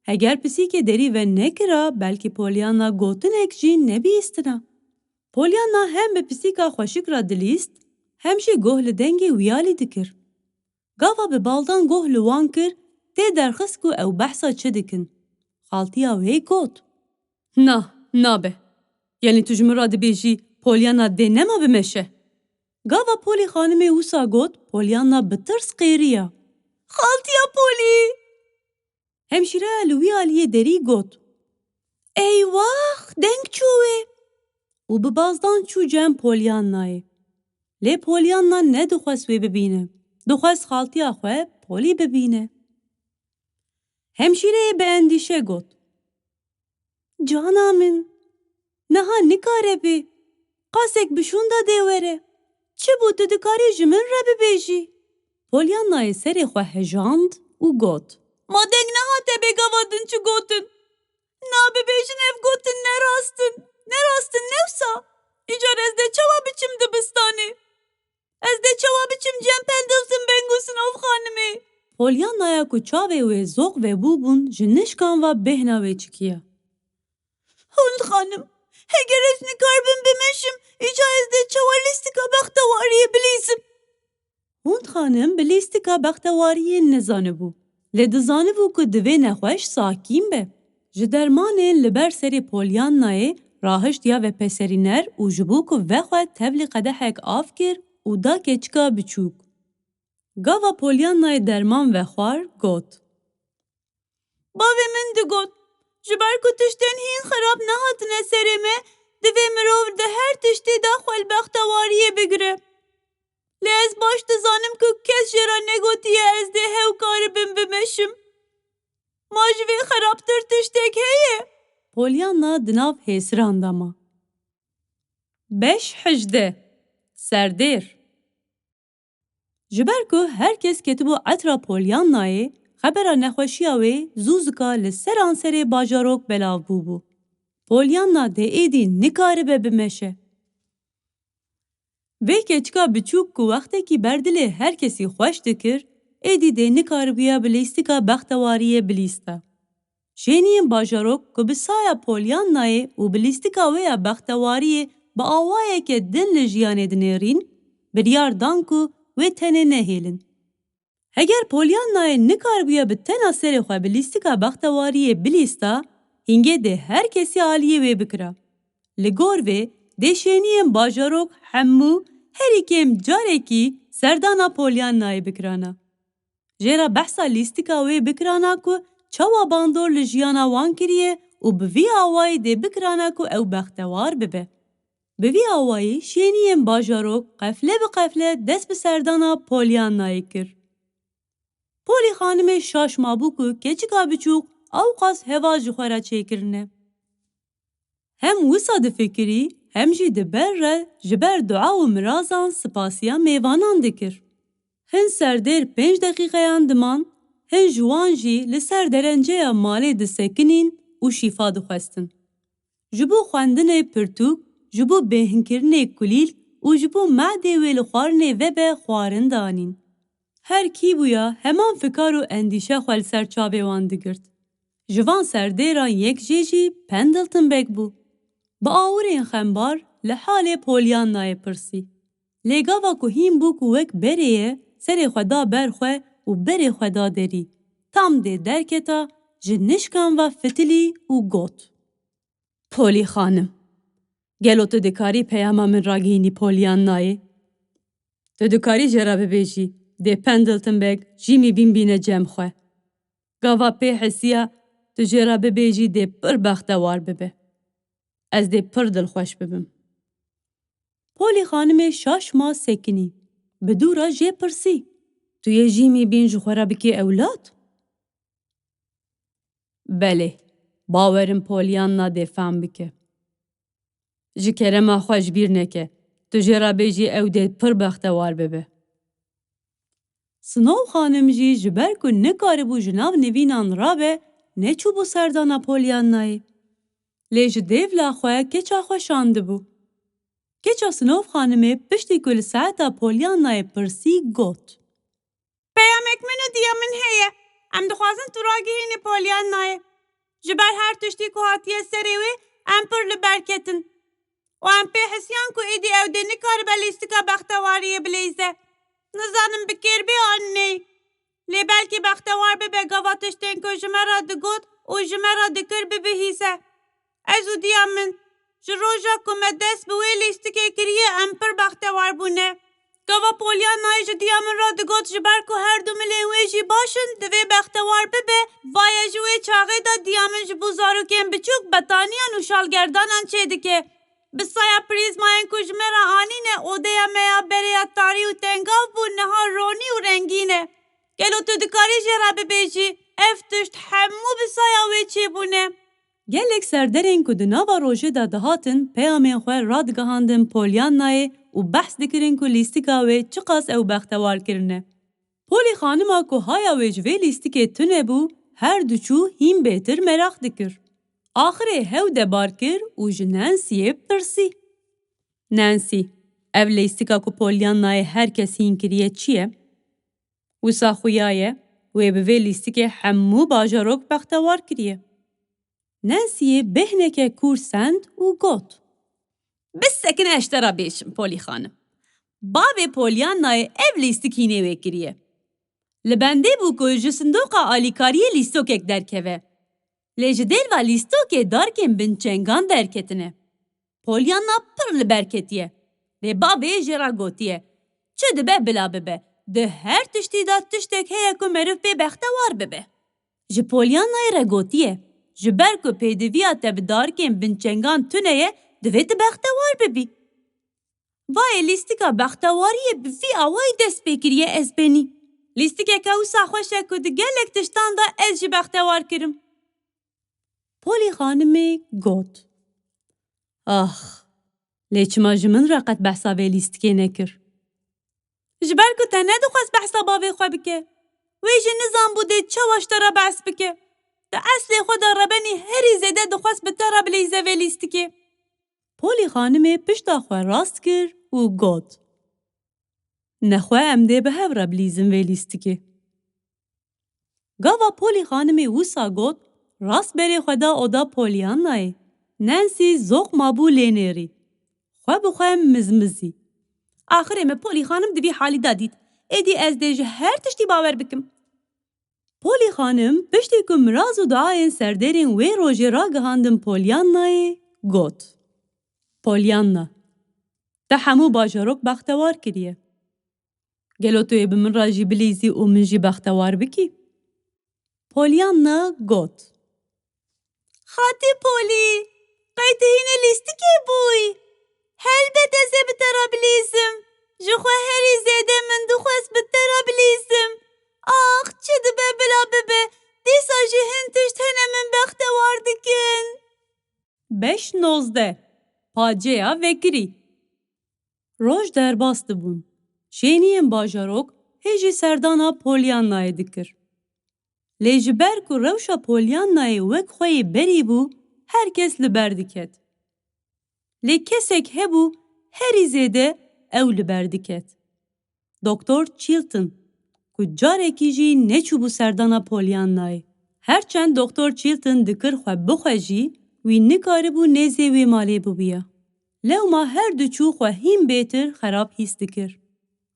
اگر پسیک دری و نکرا بلکه پولیانا گوتن اکجی نبیستنا. پولیانا هم به پسیکا خوشک را دلیست همشی گوه لدنگی ویالی دکر. گاوا به بالدان گوه لوان کر تی درخست کو او بحثا چه دکن. خالتیا وی گوت. نه به. یعنی تو جمرا دبیجی پولیانا ده نما بمشه. گاوا پولی خانمی وسا گوت پولیانا بترس قیریا. خالتیا پولی! همشیره لویالی دری گوت. ای واخ دنگ چوه! و ببازدان چو جم پولیانای. لی پولیانا نه دخواست وی ببینه. دخواست خالتیا خواه پولی ببینه. همشیره به اندیشه گوت. جانا من نها نکاره بی. قاسک بشون داده وره. چه بود تو دکاری جمن را ببیجی؟ پولیانای سری خواه هجاند و گوت. ما دنگ نها تبه گوادن چو گوتن. نا ببیجن اف گوتن نراستن نفسا. ایجار از ده چوا بچم دبستانه. از ده چوا بچم جم پندلتن بنگوسن اوف خانمه. پولیانای کو چاوه و زوق و بوبون جنشکان و بهنا و چکیه. هند خانم اگر از نکار بم بمشم ایجار از ده چوا لیستکا بختواریه بلیزم. هند خانم بلیستکا بختواریه نزانه بو. لدزانه بو که دوی نخوش ساکیم به. جدرمانه لبر سری پولیانای راهشت یا و پسرینر و جبو که وخواه تبلی قدحک آف کر و دا کچکا بچوک. گاوا پولیانای درمان وخوار گوت. باوی من دو گوت. جبر که تشتن هین خراب نهاتنه سرمه دوی مروف ده هر تشتی دا خوال بختواریه بگره. لی از باش دزانم که کس جرا نگوتیه از ده هاو کار بم بمشم. ماجوی خرابتر تشتک هیه. پولیانا دناف هیسران داما. 5-18 سردیر جبر که هر کس کتبو عطرا پولیانای خبر نخوشیاوی زوزکا لسران سری باجاروک بلاو بو. پولیانا ده ایدی نکاره به بمشه. وی کچکا بچوک که وقتی که بردلی هر کسی خوش دکر ایدی ده نکاره بیا بلیستیکا بختواریه بلیستا. شینیم باجاروک که بسایا پولیانای و بلیستیکا ویا بختواریه با آوائه که دن لجیانه دنیرین بریار دانکو و تنه نهیلن. اگر پولیانای نکار بیا به تنه سر خواه بلیستیکا بختواریه بلیستا هنگه ده هر کسی آلیه وی بکره. لگور وی ده شینیم باجاروک همو هری کم جاره کی سردانا پولیانای بکرانا. جرا بحثا لیستیکا وی بکرانا که چوا باندور لجیانا وان کریه و بوی آوائی ده بکرانا که او بختوار ببه. بوی آوائی شینیم باجاروک قفله به قفله دست به سردانا پولیانای کر. پولی خانم شاش مابو که کچکا بچوک او قاس هوا جخورا چیکرنه. هم وسا ده فکری هم جی ده بر را جبر دعا و مرازان سپاسیا میوانان دکر. هن سردیر 5 دقیقه اندمان هن جوان جی لسر درنجه مالی ده سکنین و شیفا ده خواستن. جبو خواندن پرتوک، جبو بهنکرن کلیل و جبو معده ویل خوارنه و به خوارن دانین. هر کی بویا همان فکر و اندیشه خوال سر چاوه وان دگرد. جوان سردیران یک جیجی پندلتن بگ بو. با آورین خنبار لحال پولیان نای پرسی. لگاوا که هیم بو که وک بریه سر خدا برخواه و بری خدا داری. تام ده درکتا جنشکان و فتلی و گوت. پولی خانم. گلو تو دکاری پیاما من راگینی پولیان نای. تو دکاری جرابه بیجی. ده پندلتن بگ جیمی بین بینه جم خواه. گاوا پی حسیا تو جرابه بیجی ده پر بختوار ببه. از ده پر دل خوش ببم. پولی خانم 6 ماه سکنی. بدورا جه پرسی. تو یه جیمی بین جخورا بکی اولاد؟ بله. باورم پولیان ناده فهم بکه. جکره ما خوش بیر نکه. تو جرابه جی او ده پر بختوار ببه. سنو خانم جی جبر که نکاره بو جناب نوینان رابه نه چو بو سردانا پولیان نای. لیج دیو لاخواه که چا خوشانده بو. Keça Sinov xanimê piştî ku li saeta Polyanayê pirsî got. Peyamek min û diya min heye. Em dixwazin tu ragihînî Polyanayê. Ji ber her tiştî ku hatiye serê wê, em pir li ber ketin. û em pê hesiyan ku êdî ew dê nikaribe lîstika bextewariyê bilêze. Nizanim bi kêr bê an ney. Lê belkî bextewar bibe gava tiştên ku ji me re digot û ji me re dikir bibihîse. Ez û diya min, ji roja ku me dest bi wê lîstikê kiriye em pir bextewar bûne. Gava Polyanayê ji diya min re digot ji ber ku her du milên wê jî başin divê bextewar bibe, vaye ji wê çaxê de diya min ji bo zarokên biçûk betaniyan û şalgerdanan çê dike. Bi saya prîzmayên ku ji me re anîne, odeya me ya berê ya tarî û tengav bû niha ronî û rengîn e. Gelo tu dikarî jê re bibêjî, ev tişt hemû bi saya wê çêbûne. Gelek serderên ku di nava rojê de dihatin, peyamên xwe radigihandin Polyanayê û behs dikirin ku lîstika wê çi qas ew bextewar kirine. Polî xanima ku haya wê ji vê lîstikê tune bû, her diçû hîn bêtir merak dikir. Axirê hew de bar kir û ji Nancy'yê pirsî. Nancy, ev lîstika ku Polyanayê herkes hîn kiriye çi ye? Wisa xuya ye, wê bi vê lîstikê hemû bajarok bextewar kiriye. Nancy'yê bêhneke kûr send û got. Bisekine eş te re bêjim, Polî xanim. Bavê Polyanayê ev lîstik hînê wê kiriye. Li bendê bû ku ji sindoqa alîkariyê lîstokek derkeve. Lê ji dêrva lîstokê darkên binçengan derketine. Polyana pir li ber ketiye. Lê bavê jê re gotiye. Çi dibe bila bibe. Di her tiştî de tiştek heye ku meriv pê bextewar bibe. Ji Polyanayê re gotiye. Ji ber ku pêdiviya te bi darkên binçengan tune ye, divê tu bextewar bibî. Vayê lîstika bextewariyê bi vî awayî dest pê kiriye ez benî. Lîstikeke wisa xweş e ku di gelek tiştan de ez jî bextewar kirim. Polî xanimê got. Lê çima ji min re qet behsa vê lîstikê nekir? Ji ber ku te nedixwest behsa bavê xwe bike. Wê jî nizanbû dê çawa ji te re behs bike. Di eslê xwe de rebenî herî zêde dixwest bi te re bilêze vê lîstikê. Polî xanimê pişta xwe rast kir û got. Nexwe em dê bi hev re bilîzin vê lîstikê. Gava Polî xanimê wisa got, rast berê xwe da oda Polyanayê. Nancy zoq mabû lê nêrî. Xwe bi xwe mizmizî. Axirê me Polî xanim di vî halî de dît. Êdî ez dê ji her tiştî bawer bikim. Polî xanim piştî ku miraz û duayên serderên wê rojê ragihandin Polyanayê, got. Polyana, te hemû bajarok bextewar kiriye. Gelo tu yê bi min re jî bilîzî û min jî bextewar bikî? Polyana got. Xatî Polî, qey tu hînê lîstikê bûyî. Helbet ez ê bi te re bilîzim. Ji xwe herî zêde min dixwest bi te re bilîzim. Çi dibe bila bibe, dîsa jî hin tişt hene min bextewar dikin. 5-19 Paceya vekirî. Roj derbas dibûn. Şêniyên bajarok hêjî serdana Polyanayê dikir. Lê ji ber ku rewşa Polyanayê wek xweyê berî bû, herkes li ber diket. Lê kesek hebû, herî zêde ew li ber diket. Doktor Chilton, ku carekî jî neçûbû serdana Polyanayê. Herçend Doktor Chilton dikir xwe bixwejî, wî nikaribû nêzê wê malê bibûye. Lewma her diçû xwe hîn bêtir xerab hîs dikir.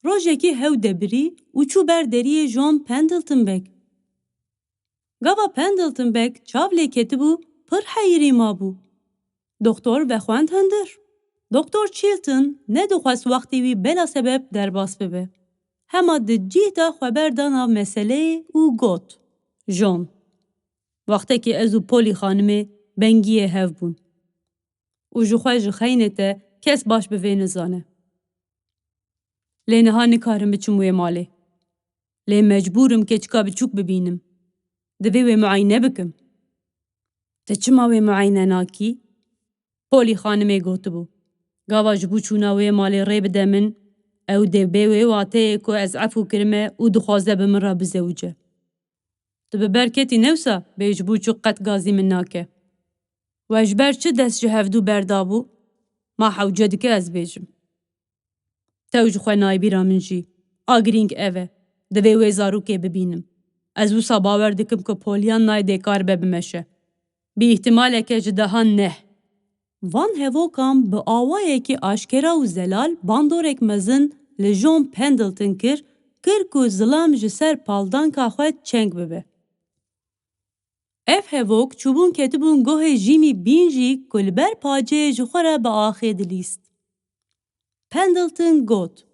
Rojekî hew de birî û çû ber deriyê John Pendleton Beg. Gava Pendleton Beg çav lê ketibû, pir heyirî mabû. Doktor vexwend hindir. Doktor Chilton nedixwest wextê wî bela sebeb derbas bibe. Hema di cih de xweber dana meseleyê û got. John, wextekî ez û Polî xanimê bengiyê hev bûn. û ji xwe ji xeynê te kes baş bi vê nizane. Lê niha nikarim biçim wê malê. Lê mecbûrim keçika biçûk bibînim. Divê wê muayene bikim. Te çima wê muayene nakî? Polî xanimê gotibû. Gava ji bo çûna wê malê rê bide min, ew dê bê wê wateyê ku ez efû kirime û dixwaze bi min re bizewce. Tu bi ber ketî newsa bê ji bo çû qet gazî min nake. We ji ber çi dest ji hevdû berdabû? ما حوجه دکه از بیجم. تو جو خواه نایبیرا من جی. آگرینگ اوه. دوی وی زاروکه ببینم. از وسا باور دکم که پولیان نای دیکار ببمشه. بی احتماله که جدهان نه. وان هوکام به آوائه که آشکرا و زلال باندورک مزن لجون پندلتن کر که زلام جسر پالدان که خواهد چنگ ببه. اف هوک چوبون کتبون گوه جیمی بینجی کلبر پاجه جخوره به آخه دلیست. پندلتن گوت.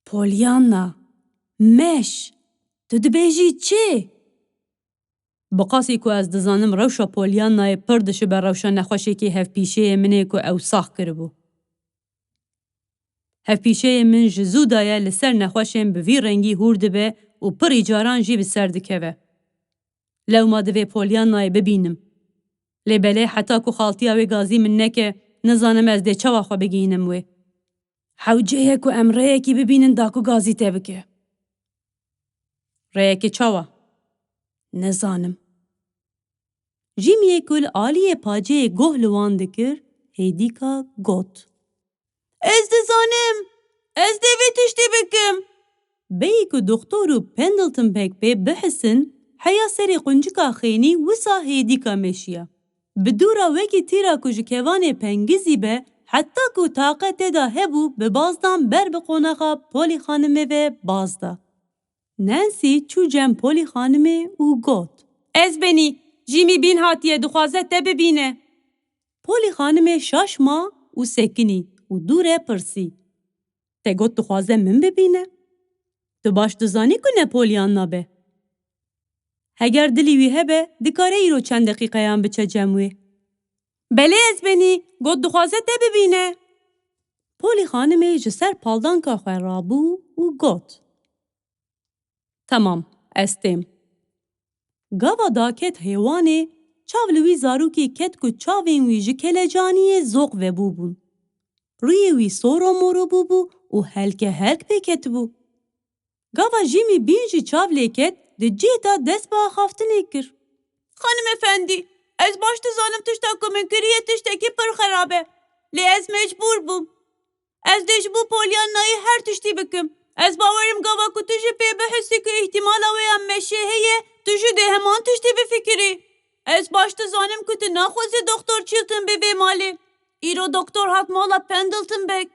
پولیانا، مش، تو دبیجی چه؟ بقاسی که از دزانم روشا پولیانای پردش بر روشا نخوشی که هف پیشه منه که او ساخ کربو. هف پیشه من جزو دایه لسر نخوشیم به وی رنگی هورده به و پری جاران جی بسر دکوه. لو ما دوی پولیانای ببینم. لبله حتی که خالتی اوی گازی من نکه نزانم از ده چوا خوا بگینم وی. حوجه که امره کی ببینن داکو گازی تبکه. ره که چوا؟ نزانم. جیمیه کل آلیه پاجه گوه لوان دکر هیدیکا گوت. از دزانم. از دوی تشتی بکم. بیی که دکتورو پندلتن پک پی بحسن حیا سری قنجکا خینی وسا هیدیکا مشیا. بدورا وکی تیرا کجکوان پنگیزی به حتی که طاقت دا هبو به بازدان بر بقوناقا پولی خانمه و بازدا. نانسی چو جم پولی خانمه او گوت. از بینی جیمی بین هاتیه دخوازه te ببینه. پولی خانمه شاش ما او سکنی او دوره پرسی. te گوت دخوازه من ببینه؟ تو باش دزانی کنه پولیان نابه. اگر دلی وی هبه دکاره ای رو چند دقیقه هم بچه جموه. بله از بینی گوت دخوازه te ببینه. پولی خانمه جسر پالدان که خواه رابو او گوت. تمام استیم. گاوا دا کت حیوانه چاولوی زاروکی کت کو چاوین وی جکلجانی زوق و بوبون. روی وی سورو مورو بوبو و هلک پی کت بو. گاوا جیمی بینجی چاولی کت ده جیتا دست با خافتنی کر. خانم افندی، از باش تزانم تشتا کمن کریه تشتکی پر خرابه. لی از مجبور بوم. از دیش بو پولیان نایی هر تشتی بکم. از باوریم گاوا که تشی پی بحثی که احتمال اویم مشیهیه تشی ده همان تشتی بفکری. از باش تزانم که تو نخوزی دکتر چیلتن بی مالی. ایرو دکتر حق مالا پندلتن بک.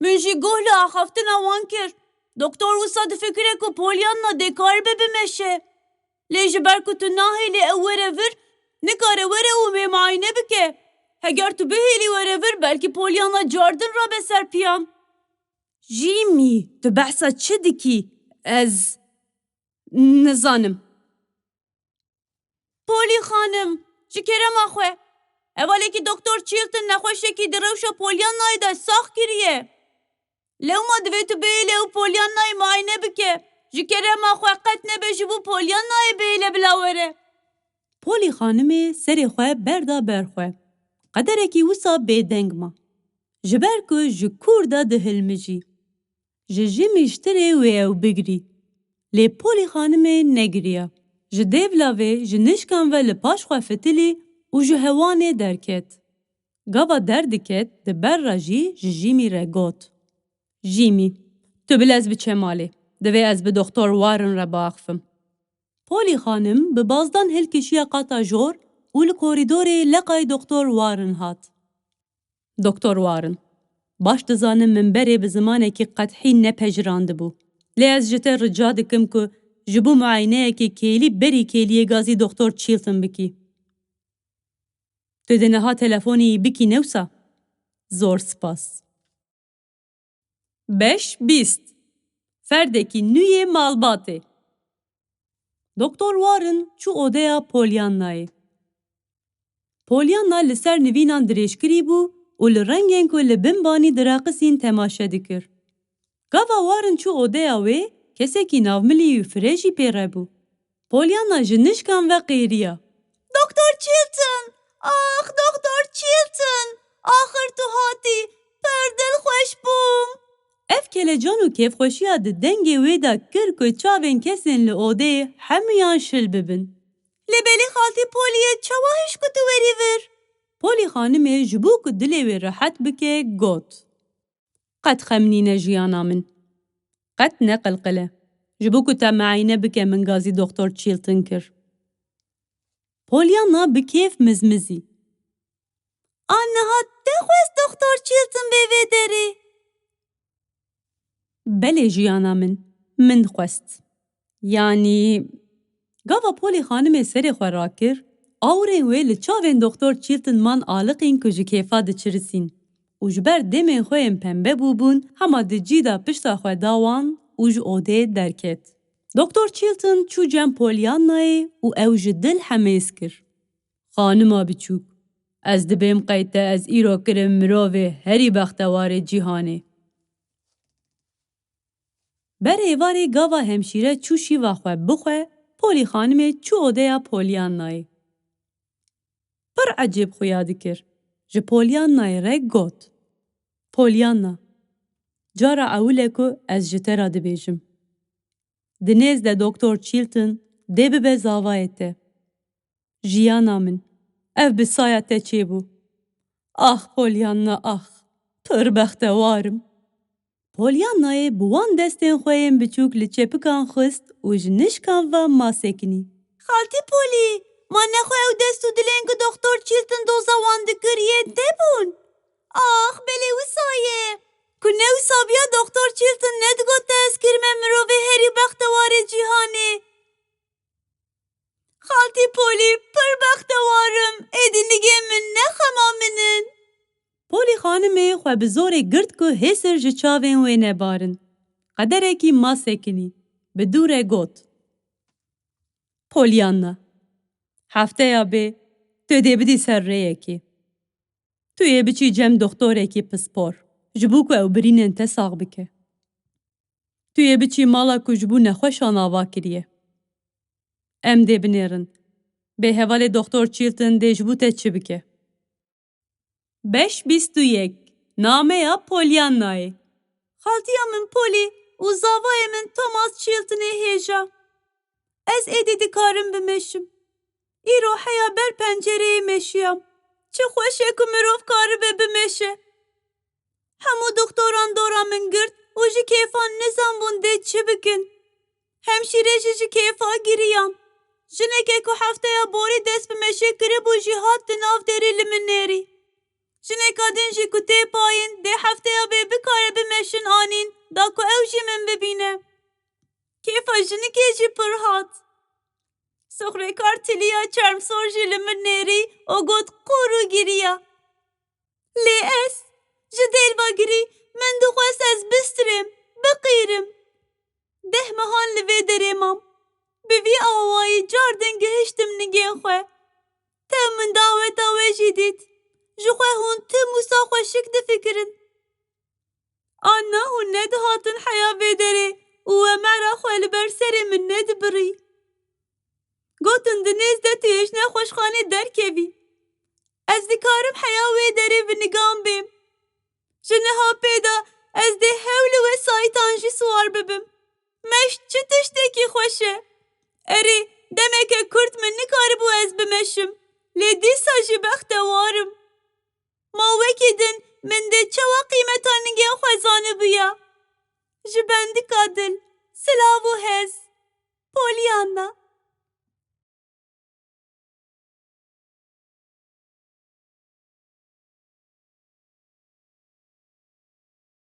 منشی گوهل آخافتن اوان کر. دکتر وصاد فکره که پولیان نا دکار ببمشه. لیش بر که تو ناهیلی اوره ور نکاره وره او می معاینه بکه. اگر تو بهیلی وره ور بلکه پولیان نا جاردن را به سر پیام. جیمی تو بحثا چه دکی؟ از نزانم. پولی خانم شکرم آخوه. اولی که دکتر چیلتن نخوشه که دروشا پولیان نای دا ساخ کریه. لو ما دوی تو بیله و پولیان نای معاینه بکه. شکرم آخوه قط نبشه بو پولیان نای بیله بلاوره. پولی خانم سری خواه بردا برخواه. قدره که وسا بیدنگ ما. جبر که جکور دا دهلمجی. جمیشتره و او بگری. لی پولی خانم نگریه. جدیو لاوه جنشکان و لپاش خواه فتلی و جهوانه درکت. گاوا دردکت ده بر راجی جیمی را گوت. جیمی، تو بلز بچه مالی. دوی از به دکتر وارن را باقفم. پولی خانم به بازدان هلکشی قاطا جور و لکوریدوری لقای دکتر وارن هات. دکتر وارن باش دزانم منبری به زمانه که قطحی نپجرانده بو. لی از جتر رجا دکم که جبو معاینه که کیلی بری کیلی گازی دکتر چیلتن بکی. تو دنها تلفونی بکی نوسا. زور سپاس. 5-20 فردکی نوی مالباته. دکتر وارن چو اودیا پولیانای. پولیانا لسر نوینان دریشکری بو و لرنگین که لبنبانی دراقسین تماشه دکر. گاوا وارن چو اودیا وی کسی که ناوملی و فریجی پیره بو. پولیانا جنشکان و قیریا. دکتر چیلتن! آخ دکتر چیلتن! آخر تو هاتی! پردل خوش بوم! اف کل جانو کیف خوشی ها ده دنگی ویدا کر که چاوین کسین لعوده همیان شل ببن. لبلی خالتی پولیه چواهش کتو وری ور؟ پۆلی خانمê ji bo ku dilê wê rehet bike got. Qet xemnîne jiyana min. Qet neqilqile. Ji bo ku te meîne bike min gazî Doktor Chilton kir. Pollyanna bi kêf mizmizî. Aniha te xwest Doktor Chilton bê vê derê? Belê jiyana min xwest. Yani, gava Polly xanimê serê xwe rakir, awrên wê li çavên Doktor Chilton man aliqîn ku ji kêfa diçirisîn û ji ber demên xwe yên pembe bûbûn, hema di cîda pişta xwe da wan û ji odeyê derket. Doktor Chilton çû cem Pollyannayê û ew ji dil hemêz kir. Xanima biçûk, ez dibêm qey te ez îro kirim mirovê herî bextewarê cîhanê. Berê êvarê gava hemşîre çû şîva xwe bixwe, Polly xanimê çû odeya Pollyanayê. Pir ecêb xuya dikir. Ji Pollyannayê re got. Pollyanna, cara ewil e ku ez ji te re dibêjim. Di nêz de Doktor Chilton dê bibe zavayê te. Jiyana min, ev bi saya te çêbû. Ah Pollyanna ah, pir bextewarim. Pollyanayê bi wan destên xwe yên biçûk li çepikan xist û ji nişkan ve masê kinî. Xaltî Polly, ma nexwe ew dest û dilên ku Doktor Chilton doza wan dikir yên te bûn. Ah, belê wisa ye. Ku ne wisa biya Doktor Chilton nedigot te ez kirime mirovê herî bextewarê cîhanê. Xaltî Polly, pir bextewarim. Êdî nigê min nexema minin. Polly xanimê xwe bi zorê girt ku hêsir ji çavên wê nebarin. Qederekî masê kinî. Bi dûre got. Pollyanna, hefteya bê, tu dê bidî ser rêyekê. Tu yê biçî cem doktorekî pispor, ji bo ku ew birînên te sax bike. Tu yê biçî mala ku ji bo nexweşan ava kiriye. Em dê binêrin. Bê hevalê Doktor Chilton dê ji bo te çi bike? 5-21 Nameya Pollyannayê. Xaltiya min Polly û zavayê min Thomas Chiltonê hêja. Ez êdî dikarim bimeşim. Îro heya ber pencereyê meşiyam. Çi xweş e ku mirov karibe bimeşe. Hemû doktoran dora min girt û ji kêfan nizanbûn dê çi bikin. Hemşîre ji kêfa giriyan. Jinekê ku hefteya borî dest bi meşê kiribû jî hat di nav derê li min nêrî. Jineka din jî ku tê payîn dê hefteya bê bikare bimeşin anîn da ku ew jî min bibîne. Kêfa jinikê jî pir hat. Soxrêkar tiliya çermsor jî li min nêrî û got qûr û giriya. Lê ez, ji dêlvagirî min dixwest ez bistrim, biqîrim. 10 mehan li vê derê mam. Bi vî awayî car din gihiştim nigên xwe. Tev min daweta wê jî dît. Ji xwe hûn tim wisa xweşik difikirin. Anna hûn nedihatin heya vê derê û wemera xwe li ber serê min nedibirî. Gotin di nêz de tu yê ji nexweşxanê derkevî. Ez dikarim heya wê derê vinigan bêm. Ji niha pêda ez dê hewlê wê sayîtan jî swar bibim. Meş çi tiştekî xweş e. Erê, demeke kurt min nikaribû ez bimeşim. Lê dîsa jî bextewarim. Ma wekî din min dê çawa qîmeta nigên xwe zanibûya. Ji bendika dil, silav û hez.